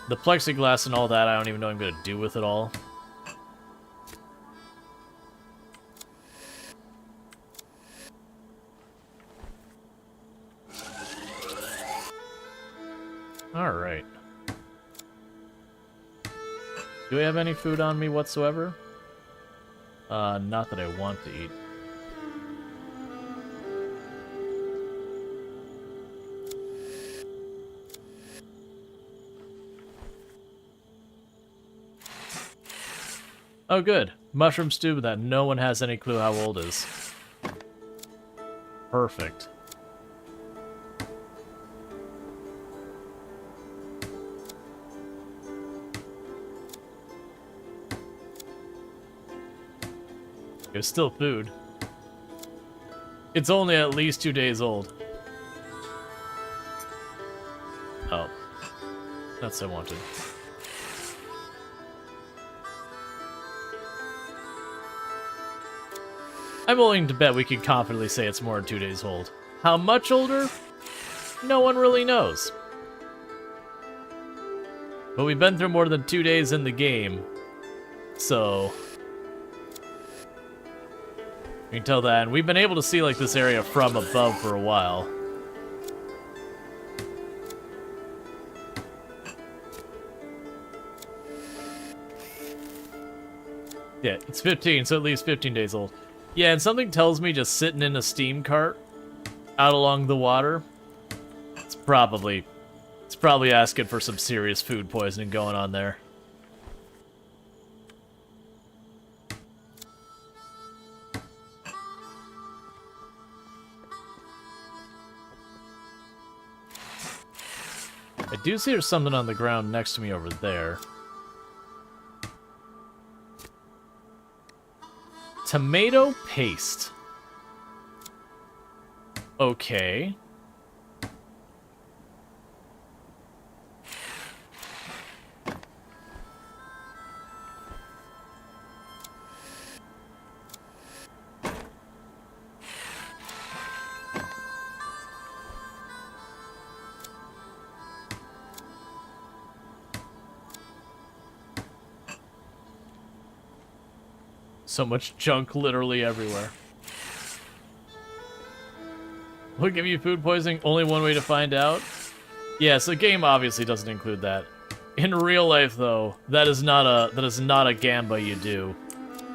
the plexiglass and all that. I don't even know what I'm gonna do with it all. All right. Do we have any food on me whatsoever? Not that I want to eat. Oh, good. Mushroom stew that no one has any clue how old is. Perfect. It's still food. It's only at least 2 days old. Oh. That's what I wanted. I'm willing to bet we can confidently say it's more than 2 days old. How much older? No one really knows. But we've been through more than 2 days in the game, so you can tell that, and we've been able to see like this area from above for a while. Yeah, it's 15, so at least 15 days old. Yeah, and something tells me just sitting in a steam cart out along the water, it's probably asking for some serious food poisoning going on there. I do see there's something on the ground next to me over there. Tomato paste. Okay. So much junk literally everywhere. Will it give you food poisoning? Only one way to find out? Yes, the game obviously doesn't include that. In real life, though, that is not a gamba you do.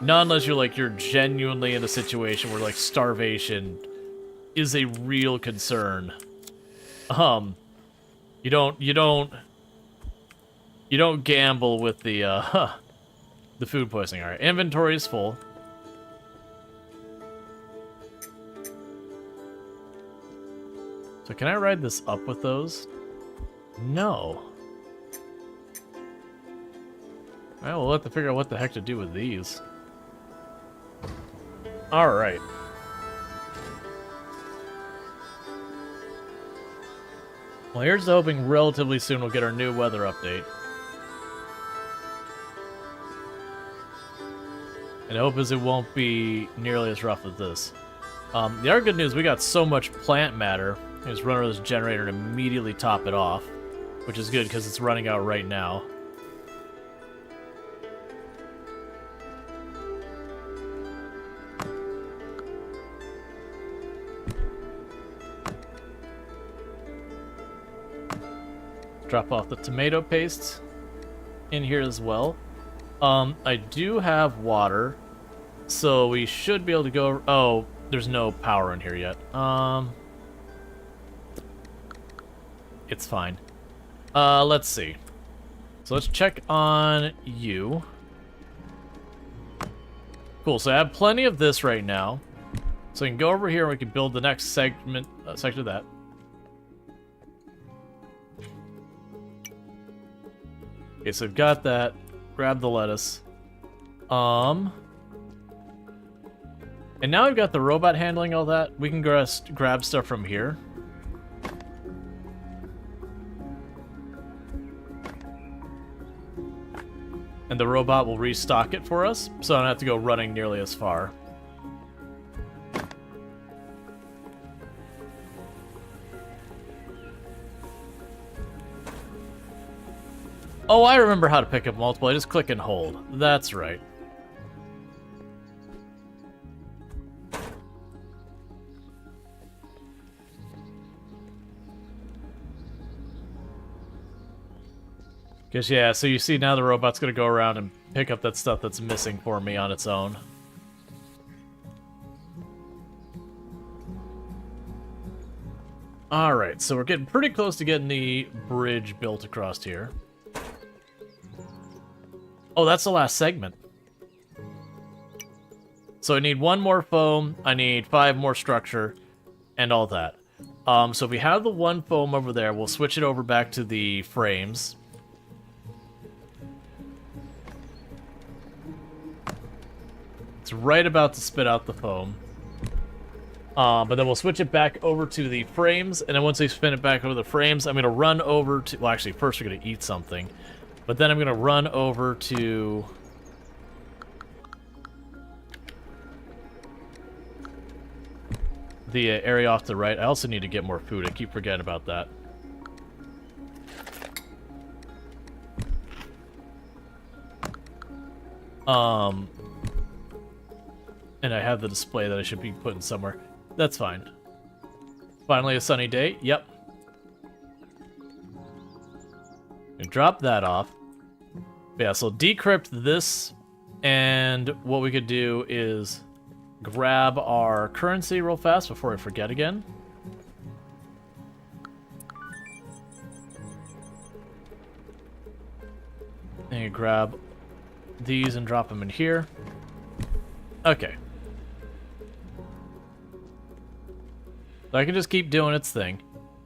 Not unless you're genuinely in a situation where like starvation is a real concern. You don't gamble with the the food poisoning. All right, inventory is full. So can I ride this up with those? No. Alright, we'll have to figure out what the heck to do with these. Alright. Well, here's to hoping relatively soon we'll get our new weather update. And hope is it won't be nearly as rough as this. The other good news, we got so much plant matter. Just run over this generator and immediately top it off, which is good because it's running out right now. Drop off the tomato paste in here as well. I do have water, so we should be able to go... Oh, there's no power in here yet. It's fine. Let's see. So let's check on you. Cool, so I have plenty of this right now. So we can go over here and we can build the next section of that. Okay, so I've got that. Grab the lettuce. And now I've got the robot handling all that. We can grab stuff from here. And the robot will restock it for us, so I don't have to go running nearly as far. Oh, I remember how to pick up multiple. I just click and hold. That's right. Because, yeah, so you see now the robot's going to go around and pick up that stuff that's missing for me on its own. Alright, so we're getting pretty close to getting the bridge built across here. Oh, that's the last segment. So I need 1 more foam, I need 5 more structure, and all that. So if we have the 1 foam over there, we'll switch it over back to the frames. It's right about to spit out the foam. But then we'll switch it back over to the frames, and then once they spin it back over the frames, I'm going to run over to... Well, actually, first we're going to eat something. But then I'm going to run over to... the area off to the right. I also need to get more food. I keep forgetting about that. And I have the display that I should be putting somewhere. That's fine. Finally a sunny day. Yep. And drop that off. Yeah, so decrypt this, and what we could do is grab our currency real fast before I forget again. And you grab these and drop them in here. Okay. So I can just keep doing its thing.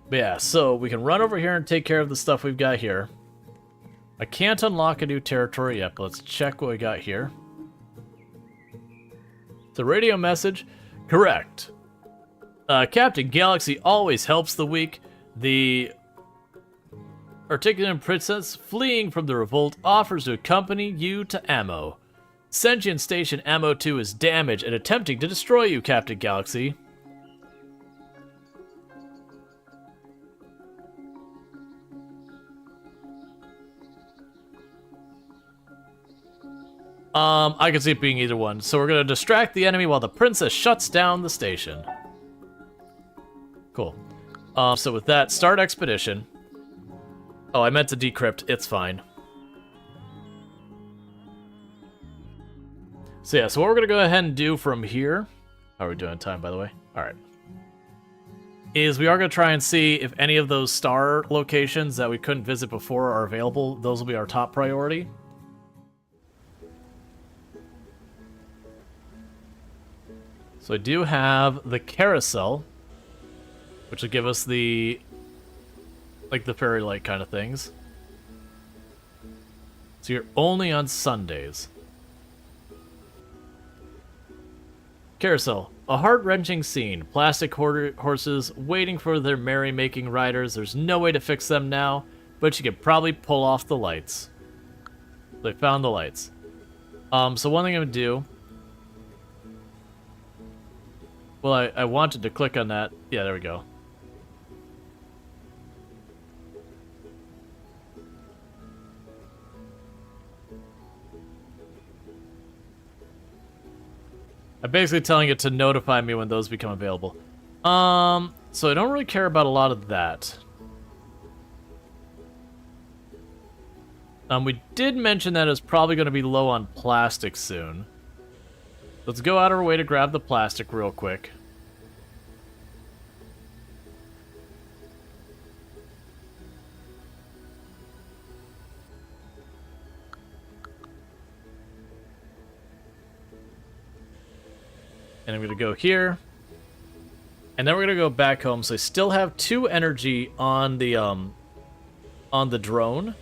But yeah, so we can run over here and take care of the stuff we've got here. I can't unlock a new territory yet, but let's check what we got here. It's a radio message. Correct. Captain Galaxy always helps the weak. The Articulan Princess, fleeing from the revolt, offers to accompany you to Ammo. Sentient Station Ammo 2 is damaged and attempting to destroy you, Captain Galaxy. I can see it being either one. So we're gonna distract the enemy while the princess shuts down the station. Cool. So with that, start expedition. Oh, I meant to decrypt. It's fine. So yeah, so what we're gonna go ahead and do from here. How are we doing time, by the way? All right. Is we are gonna try and see if any of those star locations that we couldn't visit before are available. Those will be our top priority. So I do have the carousel, which will give us the, like the fairy light kind of things. So you're only on Sundays. Carousel, a heart-wrenching scene. Plastic horses waiting for their merry-making riders. There's no way to fix them now, but you could probably pull off the lights. They found the lights. So one thing I'm gonna do. Well, I wanted to click on that. Yeah, there we go. I'm basically telling it to notify me when those become available. So I don't really care about a lot of that. We did mention that it's probably going to be low on plastic soon. Let's go out of our way to grab the plastic real quick. And I'm going to go here. And then we're going to go back home. So I still have 2 energy on the drone.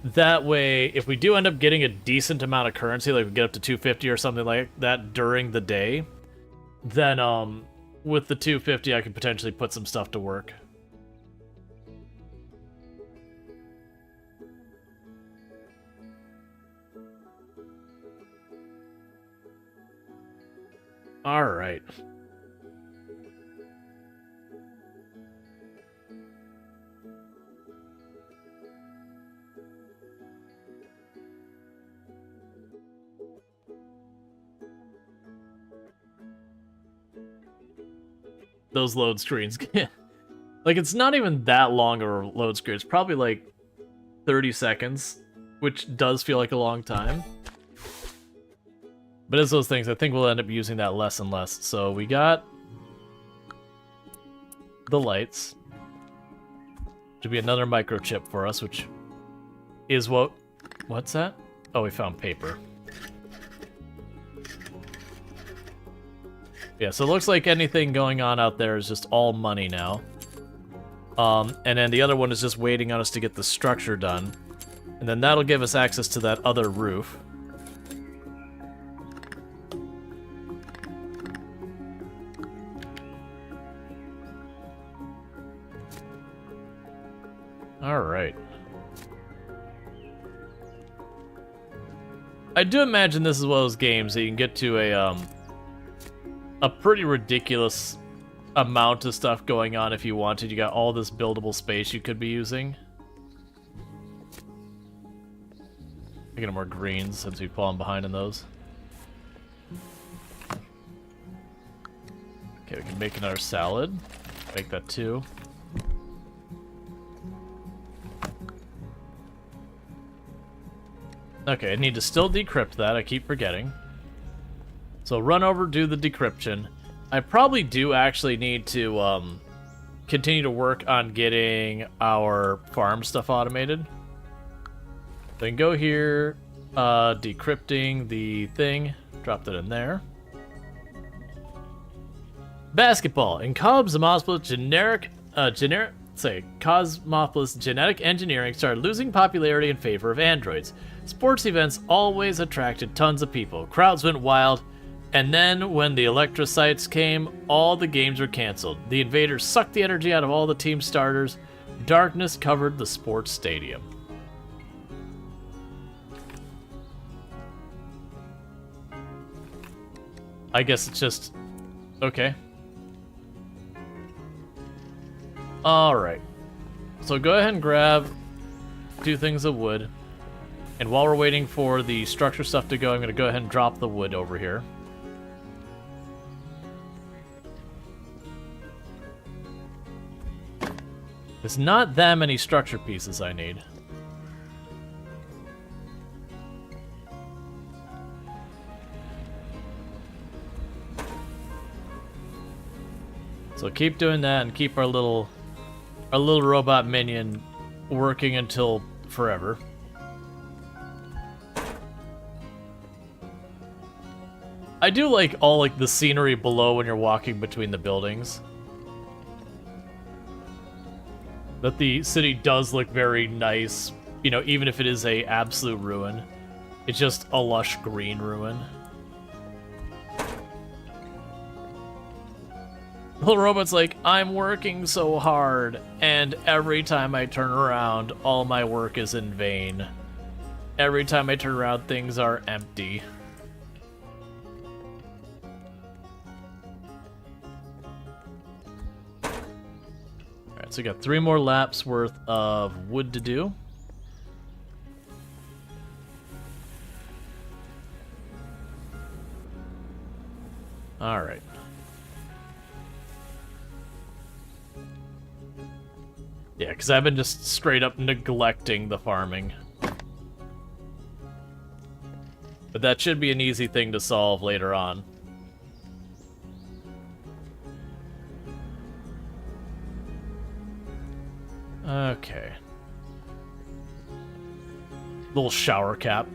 That way, if we do end up getting a decent amount of currency, like we get up to 250 or something like that during the day, then with the 250 I could potentially put some stuff to work. All right. Those load screens. Like, it's not even that long of a load screen. It's probably like 30 seconds, which does feel like a long time. But it's those things, I think we'll end up using that less and less. So we got the lights. To be another microchip for us, which is what's that? Oh, we found paper. Yeah, so it looks like anything going on out there is just all money now. And then the other one is just waiting on us to get the structure done. And then that'll give us access to that other roof. Alright. I do imagine this is one of those games that you can get to a pretty ridiculous amount of stuff going on if you wanted. You got all this buildable space you could be using. I get more greens since we've fallen behind in those. Okay, we can make another salad. Make that 2. Okay, I need to still decrypt that. I keep forgetting. So run over, do the decryption. I probably do actually need to continue to work on getting our farm stuff automated. Then go here, decrypting the thing, drop that in there. Basketball. In Cosmopolis, Cosmopolis genetic engineering started losing popularity in favor of androids. Sports events always attracted tons of people. Crowds went wild, And then, when the electrocytes came, all the games were canceled. The invaders sucked the energy out of all the team starters. Darkness covered the sports stadium. I guess it's just... okay. Alright. So go ahead and grab 2 things of wood. And while we're waiting for the structure stuff to go, I'm going to go ahead and drop the wood over here. There's not that many structure pieces I need. So keep doing that and keep our little robot minion working until forever. I do like all like the scenery below when you're walking between the buildings. That the city does look very nice, you know, even if it is a absolute ruin. It's just a lush green ruin. The little robot's like, I'm working so hard, and every time I turn around, all my work is in vain. Every time I turn around, things are empty. So we got 3 more laps worth of wood to do. Alright. Yeah, because I've been just straight up neglecting the farming. But that should be an easy thing to solve later on. Okay. Little shower cap.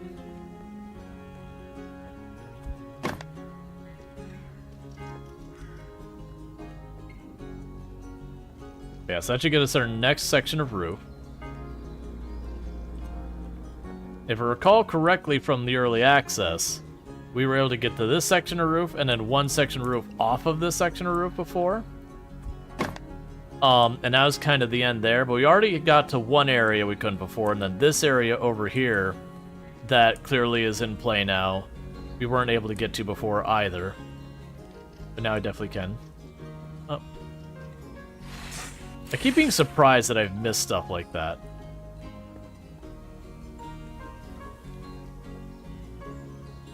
Yeah, so that should get us our next section of roof. If I recall correctly from the early access, we were able to get to this section of roof and then 1 section of roof off of this section of roof before. And that was kind of the end there, but we already got to 1 area we couldn't before, and then this area over here that clearly is in play now, we weren't able to get to before either. But now I definitely can. Oh. I keep being surprised that I've missed stuff like that.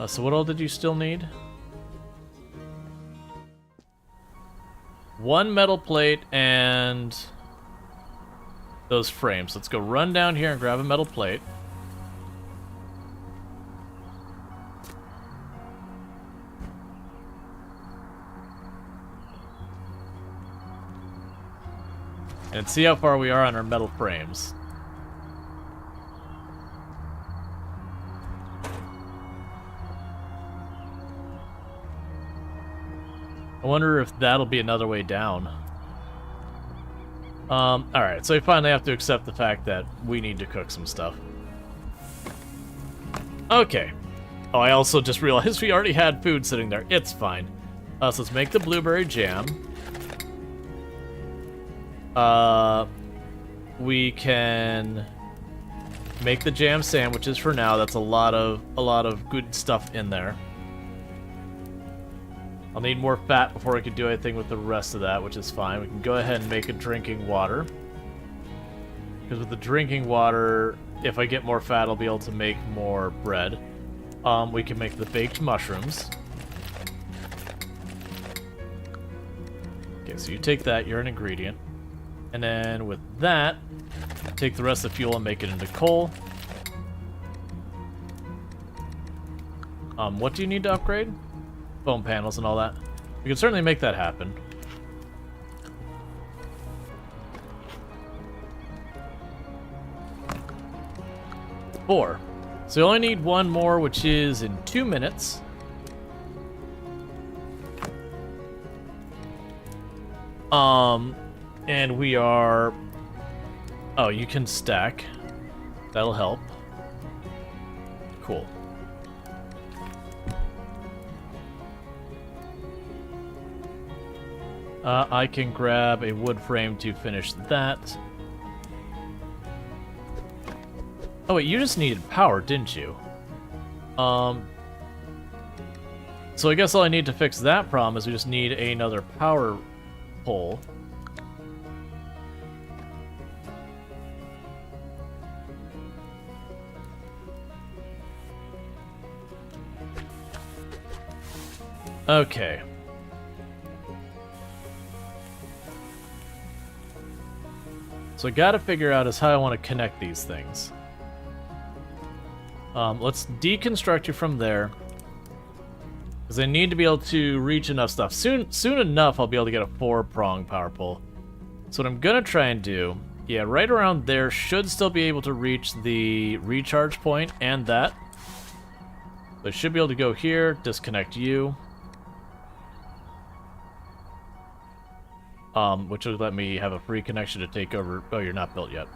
So what all did you still need? 1 metal plate and those frames. Let's go run down here and grab a metal plate. And see how far we are on our metal frames. I wonder if that'll be another way down. Alright, so we finally have to accept the fact that we need to cook some stuff. Okay. Oh, I also just realized we already had food sitting there. It's fine. So let's make the blueberry jam. We can make the jam sandwiches for now. That's a lot of good stuff in there. I'll need more fat before I can do anything with the rest of that, which is fine. We can go ahead and make a drinking water. Because with the drinking water, if I get more fat, I'll be able to make more bread. We can make the baked mushrooms. Okay, so you take that, you're an ingredient. And then with that, take the rest of the fuel and make it into coal. What do you need to upgrade? Foam panels and all that. We can certainly make that happen. Four. So we only need 1 more, which is in 2 minutes. And we are... Oh, you can stack. That'll help. Cool. I can grab a wood frame to finish that. Oh wait, you just needed power, didn't you? So I guess all I need to fix that problem is we just need another power pole. Okay. So I gotta figure out is how I want to connect these things. Let's deconstruct you from there. Because I need to be able to reach enough stuff. Soon enough, I'll be able to get a 4-prong power pole. So what I'm gonna try and do, yeah, right around there should still be able to reach the recharge point and that. So I should be able to go here, disconnect you. Which would let me have a free connection to take over. Oh, you're not built yet.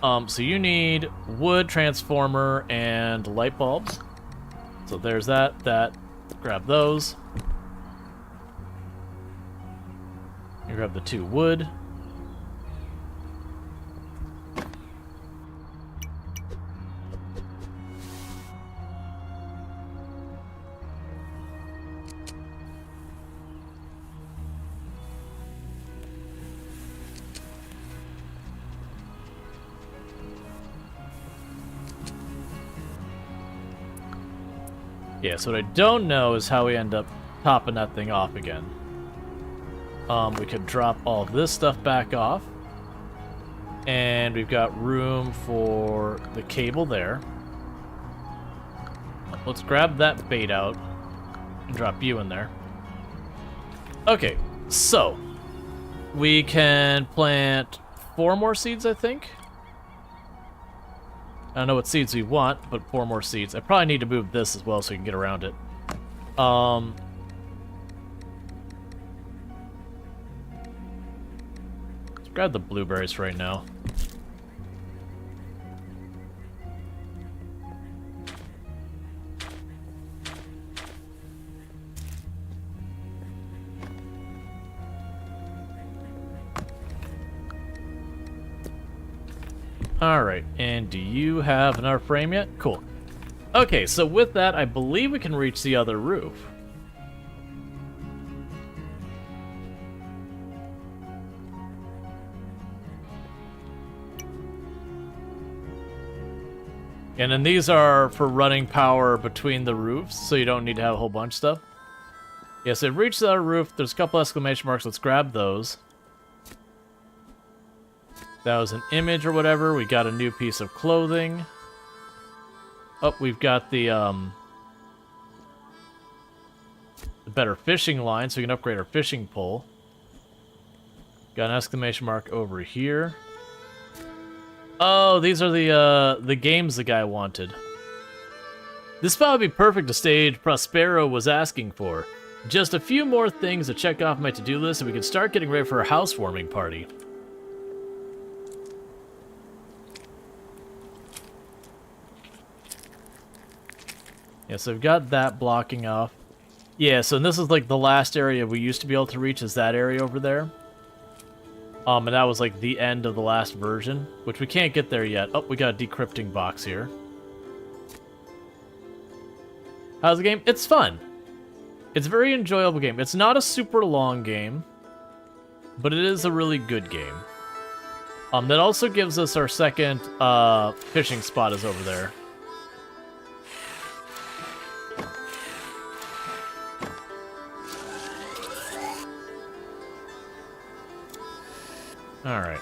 So you need wood, transformer, and light bulbs. So there's that. Grab those. You grab the 2 wood. Yeah, so what I don't know is how we end up topping that thing off again. We could drop all this stuff back off. And we've got room for the cable there. Let's grab that bait out and drop you in there. Okay, so we can plant 4 more seeds, I think. I don't know what seeds we want, but 4 more seeds. I probably need to move this as well so we can get around it. Let's grab the blueberries right now. Alright, and do you have another frame yet? Cool. Okay, so with that, I believe we can reach the other roof. And then these are for running power between the roofs, so you don't need to have a whole bunch of stuff. Yes, it reached the other roof. There's a couple exclamation marks. Let's grab those. That was an image or whatever. We got a new piece of clothing. Oh, we've got the better fishing line, so we can upgrade our fishing pole. Got an exclamation mark over here. Oh, these are the games the guy wanted. This spot would be perfect to stage Prospero was asking for. Just a few more things to check off my to-do list, and we can start getting ready for a housewarming party. Yeah, so we've got that blocking off. Yeah, so this is like the last area we used to be able to reach is that area over there. And that was like the end of the last version, which we can't get there yet. Oh, we got a decrypting box here. How's the game? It's fun. It's a very enjoyable game. It's not a super long game, but it is a really good game. That also gives us our second fishing spot is over there. Alright.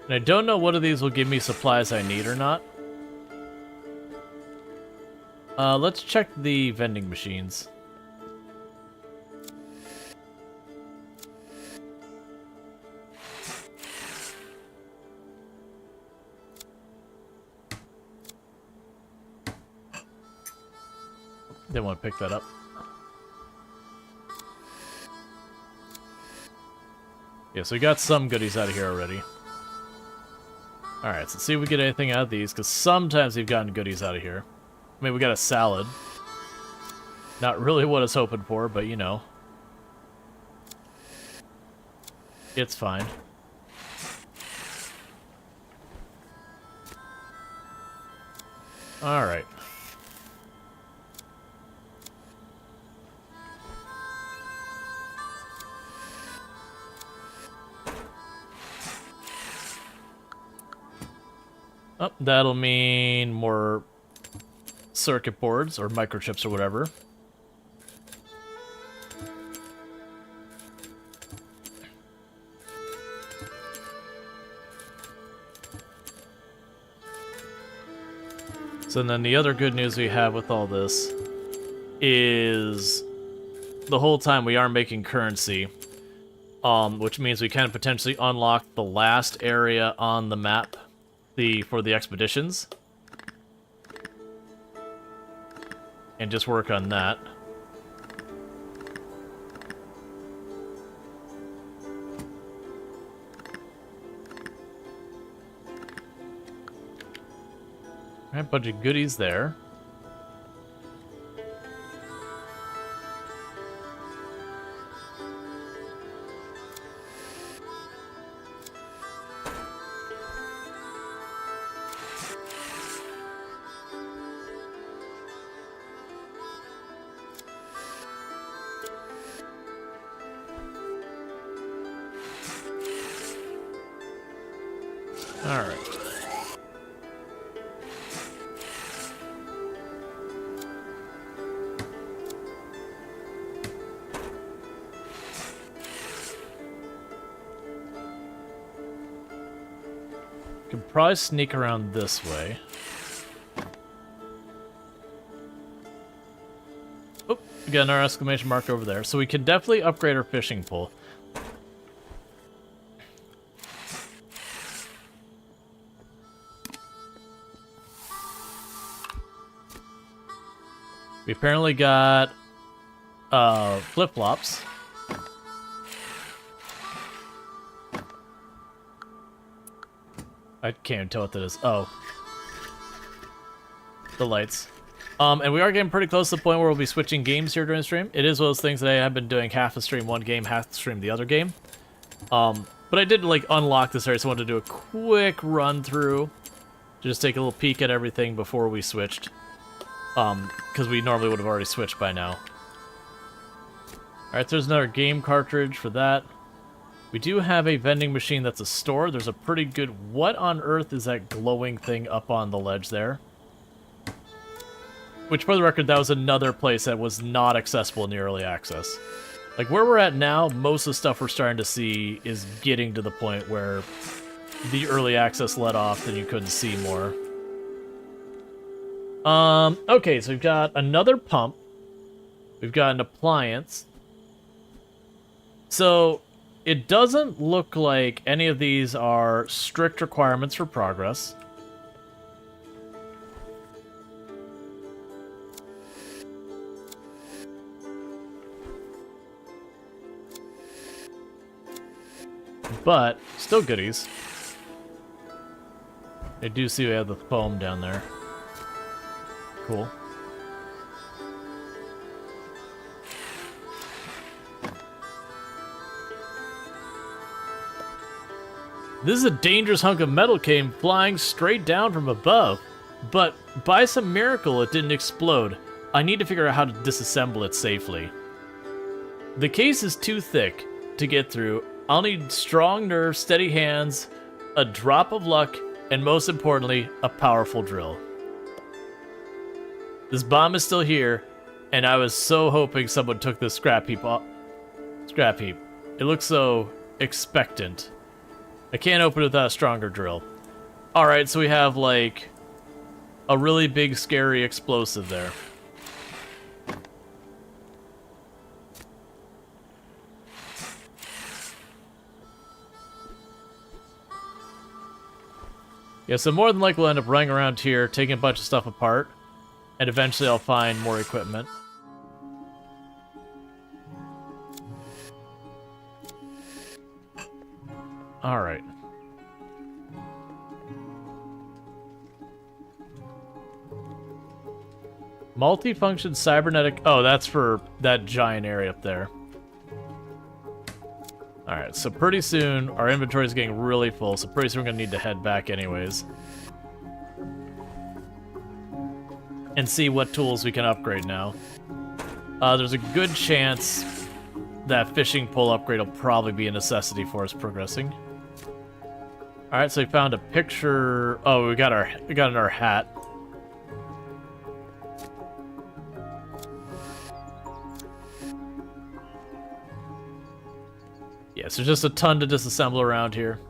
And I don't know what of these will give me supplies I need or not. Let's check the vending machines. Didn't want to pick that up. Yeah, so we got some goodies out of here already. Alright, so let's see if we get anything out of these, because sometimes we've gotten goodies out of here. I mean, we got a salad. Not really what I was hoping for, but you know. It's fine. Alright. Oh, that'll mean more circuit boards or microchips or whatever. So then the other good news we have with all this is the whole time we are making currency, which means we can potentially unlock the last area on the map for the expeditions. And just work on that. Alright, bunch of goodies there. Alright. Could probably sneak around this way. Oh, we got another exclamation mark over there. So we can definitely upgrade our fishing pole. We apparently got flip-flops. I can't even tell what that is. Oh. The lights. And we are getting pretty close to the point where we'll be switching games here during the stream. It is one of those things that I have been doing half the stream one game, half the stream the other game. But I did like unlock this area, so I wanted to do a quick run through. Just take a little peek at everything before we switched. Because we normally would have already switched by now. Alright, there's another game cartridge for that. We do have a vending machine that's a store. There's a pretty good... What on earth is that glowing thing up on the ledge there? Which, for the record, that was another place that was not accessible in the early access. Like, where we're at now, most of the stuff we're starting to see is getting to the point where the early access let off and you couldn't see more. Okay, so we've got another pump. We've got an appliance. So, it doesn't look like any of these are strict requirements for progress. But, still goodies. I do see we have the foam down there. Cool. This is a dangerous hunk of metal came flying straight down from above. But by some miracle, it didn't explode. I need to figure out how to disassemble it safely. The case is too thick to get through. I'll need strong nerves, steady hands, a drop of luck, and most importantly, a powerful drill. This bomb is still here, and I was so hoping someone took this scrap heap off. Scrap heap. It looks so expectant. I can't open it without a stronger drill. Alright, so we have, like, a really big, scary explosive there. Yeah, so more than likely we'll end up running around here, taking a bunch of stuff apart, and eventually I'll find more equipment. Alright. Multifunction cybernetic... Oh, that's for that giant area up there. Alright, so pretty soon, our inventory is getting really full, so pretty soon we're going to need to head back anyways. And see what tools we can upgrade now. There's a good chance that fishing pole upgrade will probably be a necessity for us progressing. Alright, so we found a picture... Oh, we got it in our hat. Yeah, so just a ton to disassemble around here.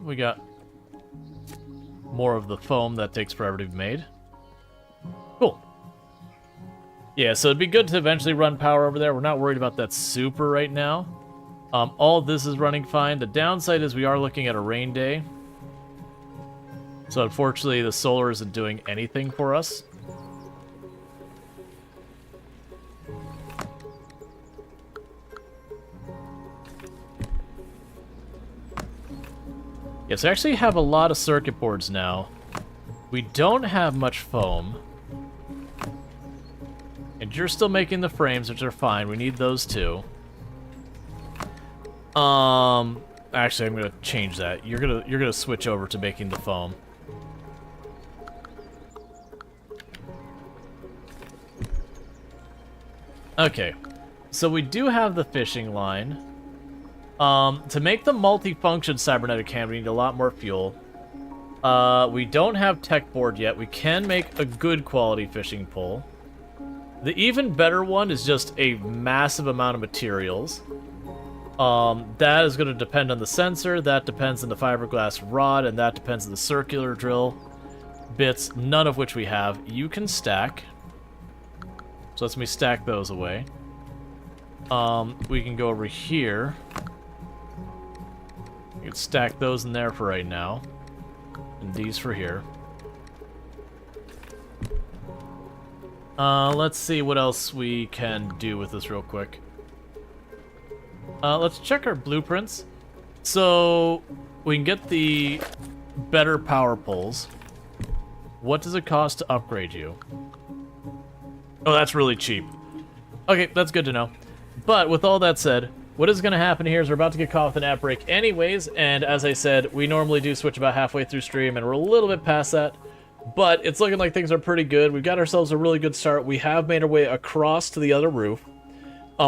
We got more of the foam that takes forever to be made. Cool. Yeah, so it'd be good to eventually run power over there. We're not worried about that super right now. All this is running fine. The downside is we are looking at a rain day. So unfortunately, the solar isn't doing anything for us. Yes, I actually have a lot of circuit boards now. We don't have much foam. And you're still making the frames, which are fine. We need those too. Actually, I'm gonna change that. You're gonna switch over to making the foam. Okay, so we do have the fishing line. To make the multifunction cybernetic cam, we need a lot more fuel. We don't have tech board yet. We can make a good quality fishing pole. The even better one is just a massive amount of materials. That is going to depend on the sensor, that depends on the fiberglass rod, and that depends on the circular drill bits, none of which we have. You can stack. So let me stack those away. We can go over here. You can stack those in there for right now. And these for here. Let's see what else we can do with this real quick. Let's check our blueprints. So, we can get the better power poles. What does it cost to upgrade you? Oh, that's really cheap. Okay, that's good to know. But with all that said, what is going to happen here is we're about to get caught with an ad break anyways, and as I said, we normally do switch about halfway through stream, and we're a little bit past that. But it's looking like things are pretty good. We've got ourselves a really good start. We have made our way across to the other roof.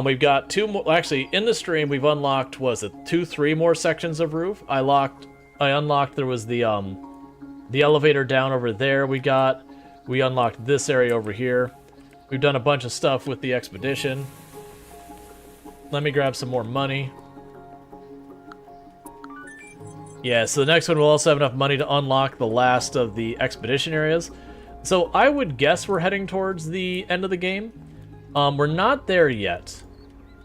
We've got two more, actually, in the stream, we've unlocked, three more sections of roof. I unlocked, there was the elevator down over there we unlocked this area over here. We've done a bunch of stuff with the expedition. Let me grab some more money. Yeah, so the next one will also have enough money to unlock the last of the expedition areas. So I would guess we're heading towards the end of the game. We're not there yet.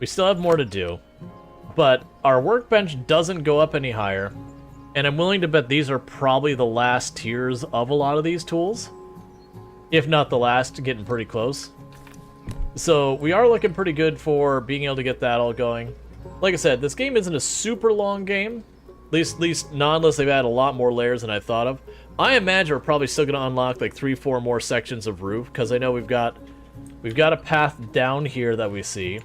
We still have more to do. But our workbench doesn't go up any higher. And I'm willing to bet these are probably the last tiers of a lot of these tools. If not the last, getting pretty close. So we are looking pretty good for being able to get that all going. Like I said, this game isn't a super long game. At least not unless they've added a lot more layers than I thought of. I imagine we're probably still going to unlock like 3-4 more sections of roof, because I know we've got a path down here that we see.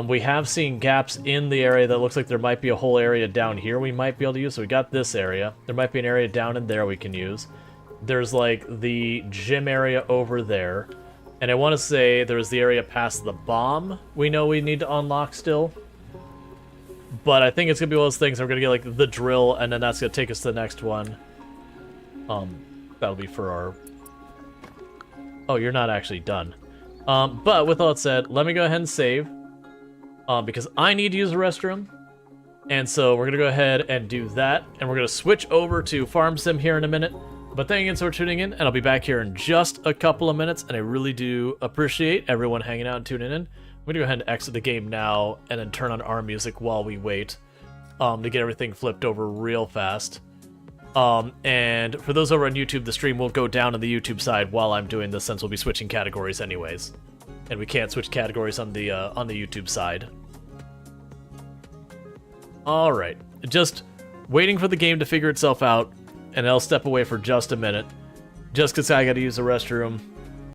We have seen gaps in the area that looks like there might be a whole area down here we might be able to use. So we got this area. There might be an area down in there we can use. There's like the gym area over there. And I want to say there's the area past the bomb we know we need to unlock still. But I think it's going to be one of those things we're going to get like the drill, and then that's going to take us to the next one. That'll be for our... Oh, you're not actually done. But with all that said, let me go ahead and save. Because I need to use the restroom. And so we're going to go ahead and do that. And we're going to switch over to Farm Sim here in a minute. But thank you again for tuning in, and I'll be back here in just a couple of minutes. And I really do appreciate everyone hanging out and tuning in. I'm going to go ahead and exit the game now and then turn on our music while we wait to get everything flipped over real fast. And for those over on YouTube, the stream will go down on the YouTube side while I'm doing this, since we'll be switching categories anyways. And we can't switch categories on the YouTube side. Alright. Just waiting for the game to figure itself out, and I'll step away for just a minute. Just because I gotta use the restroom.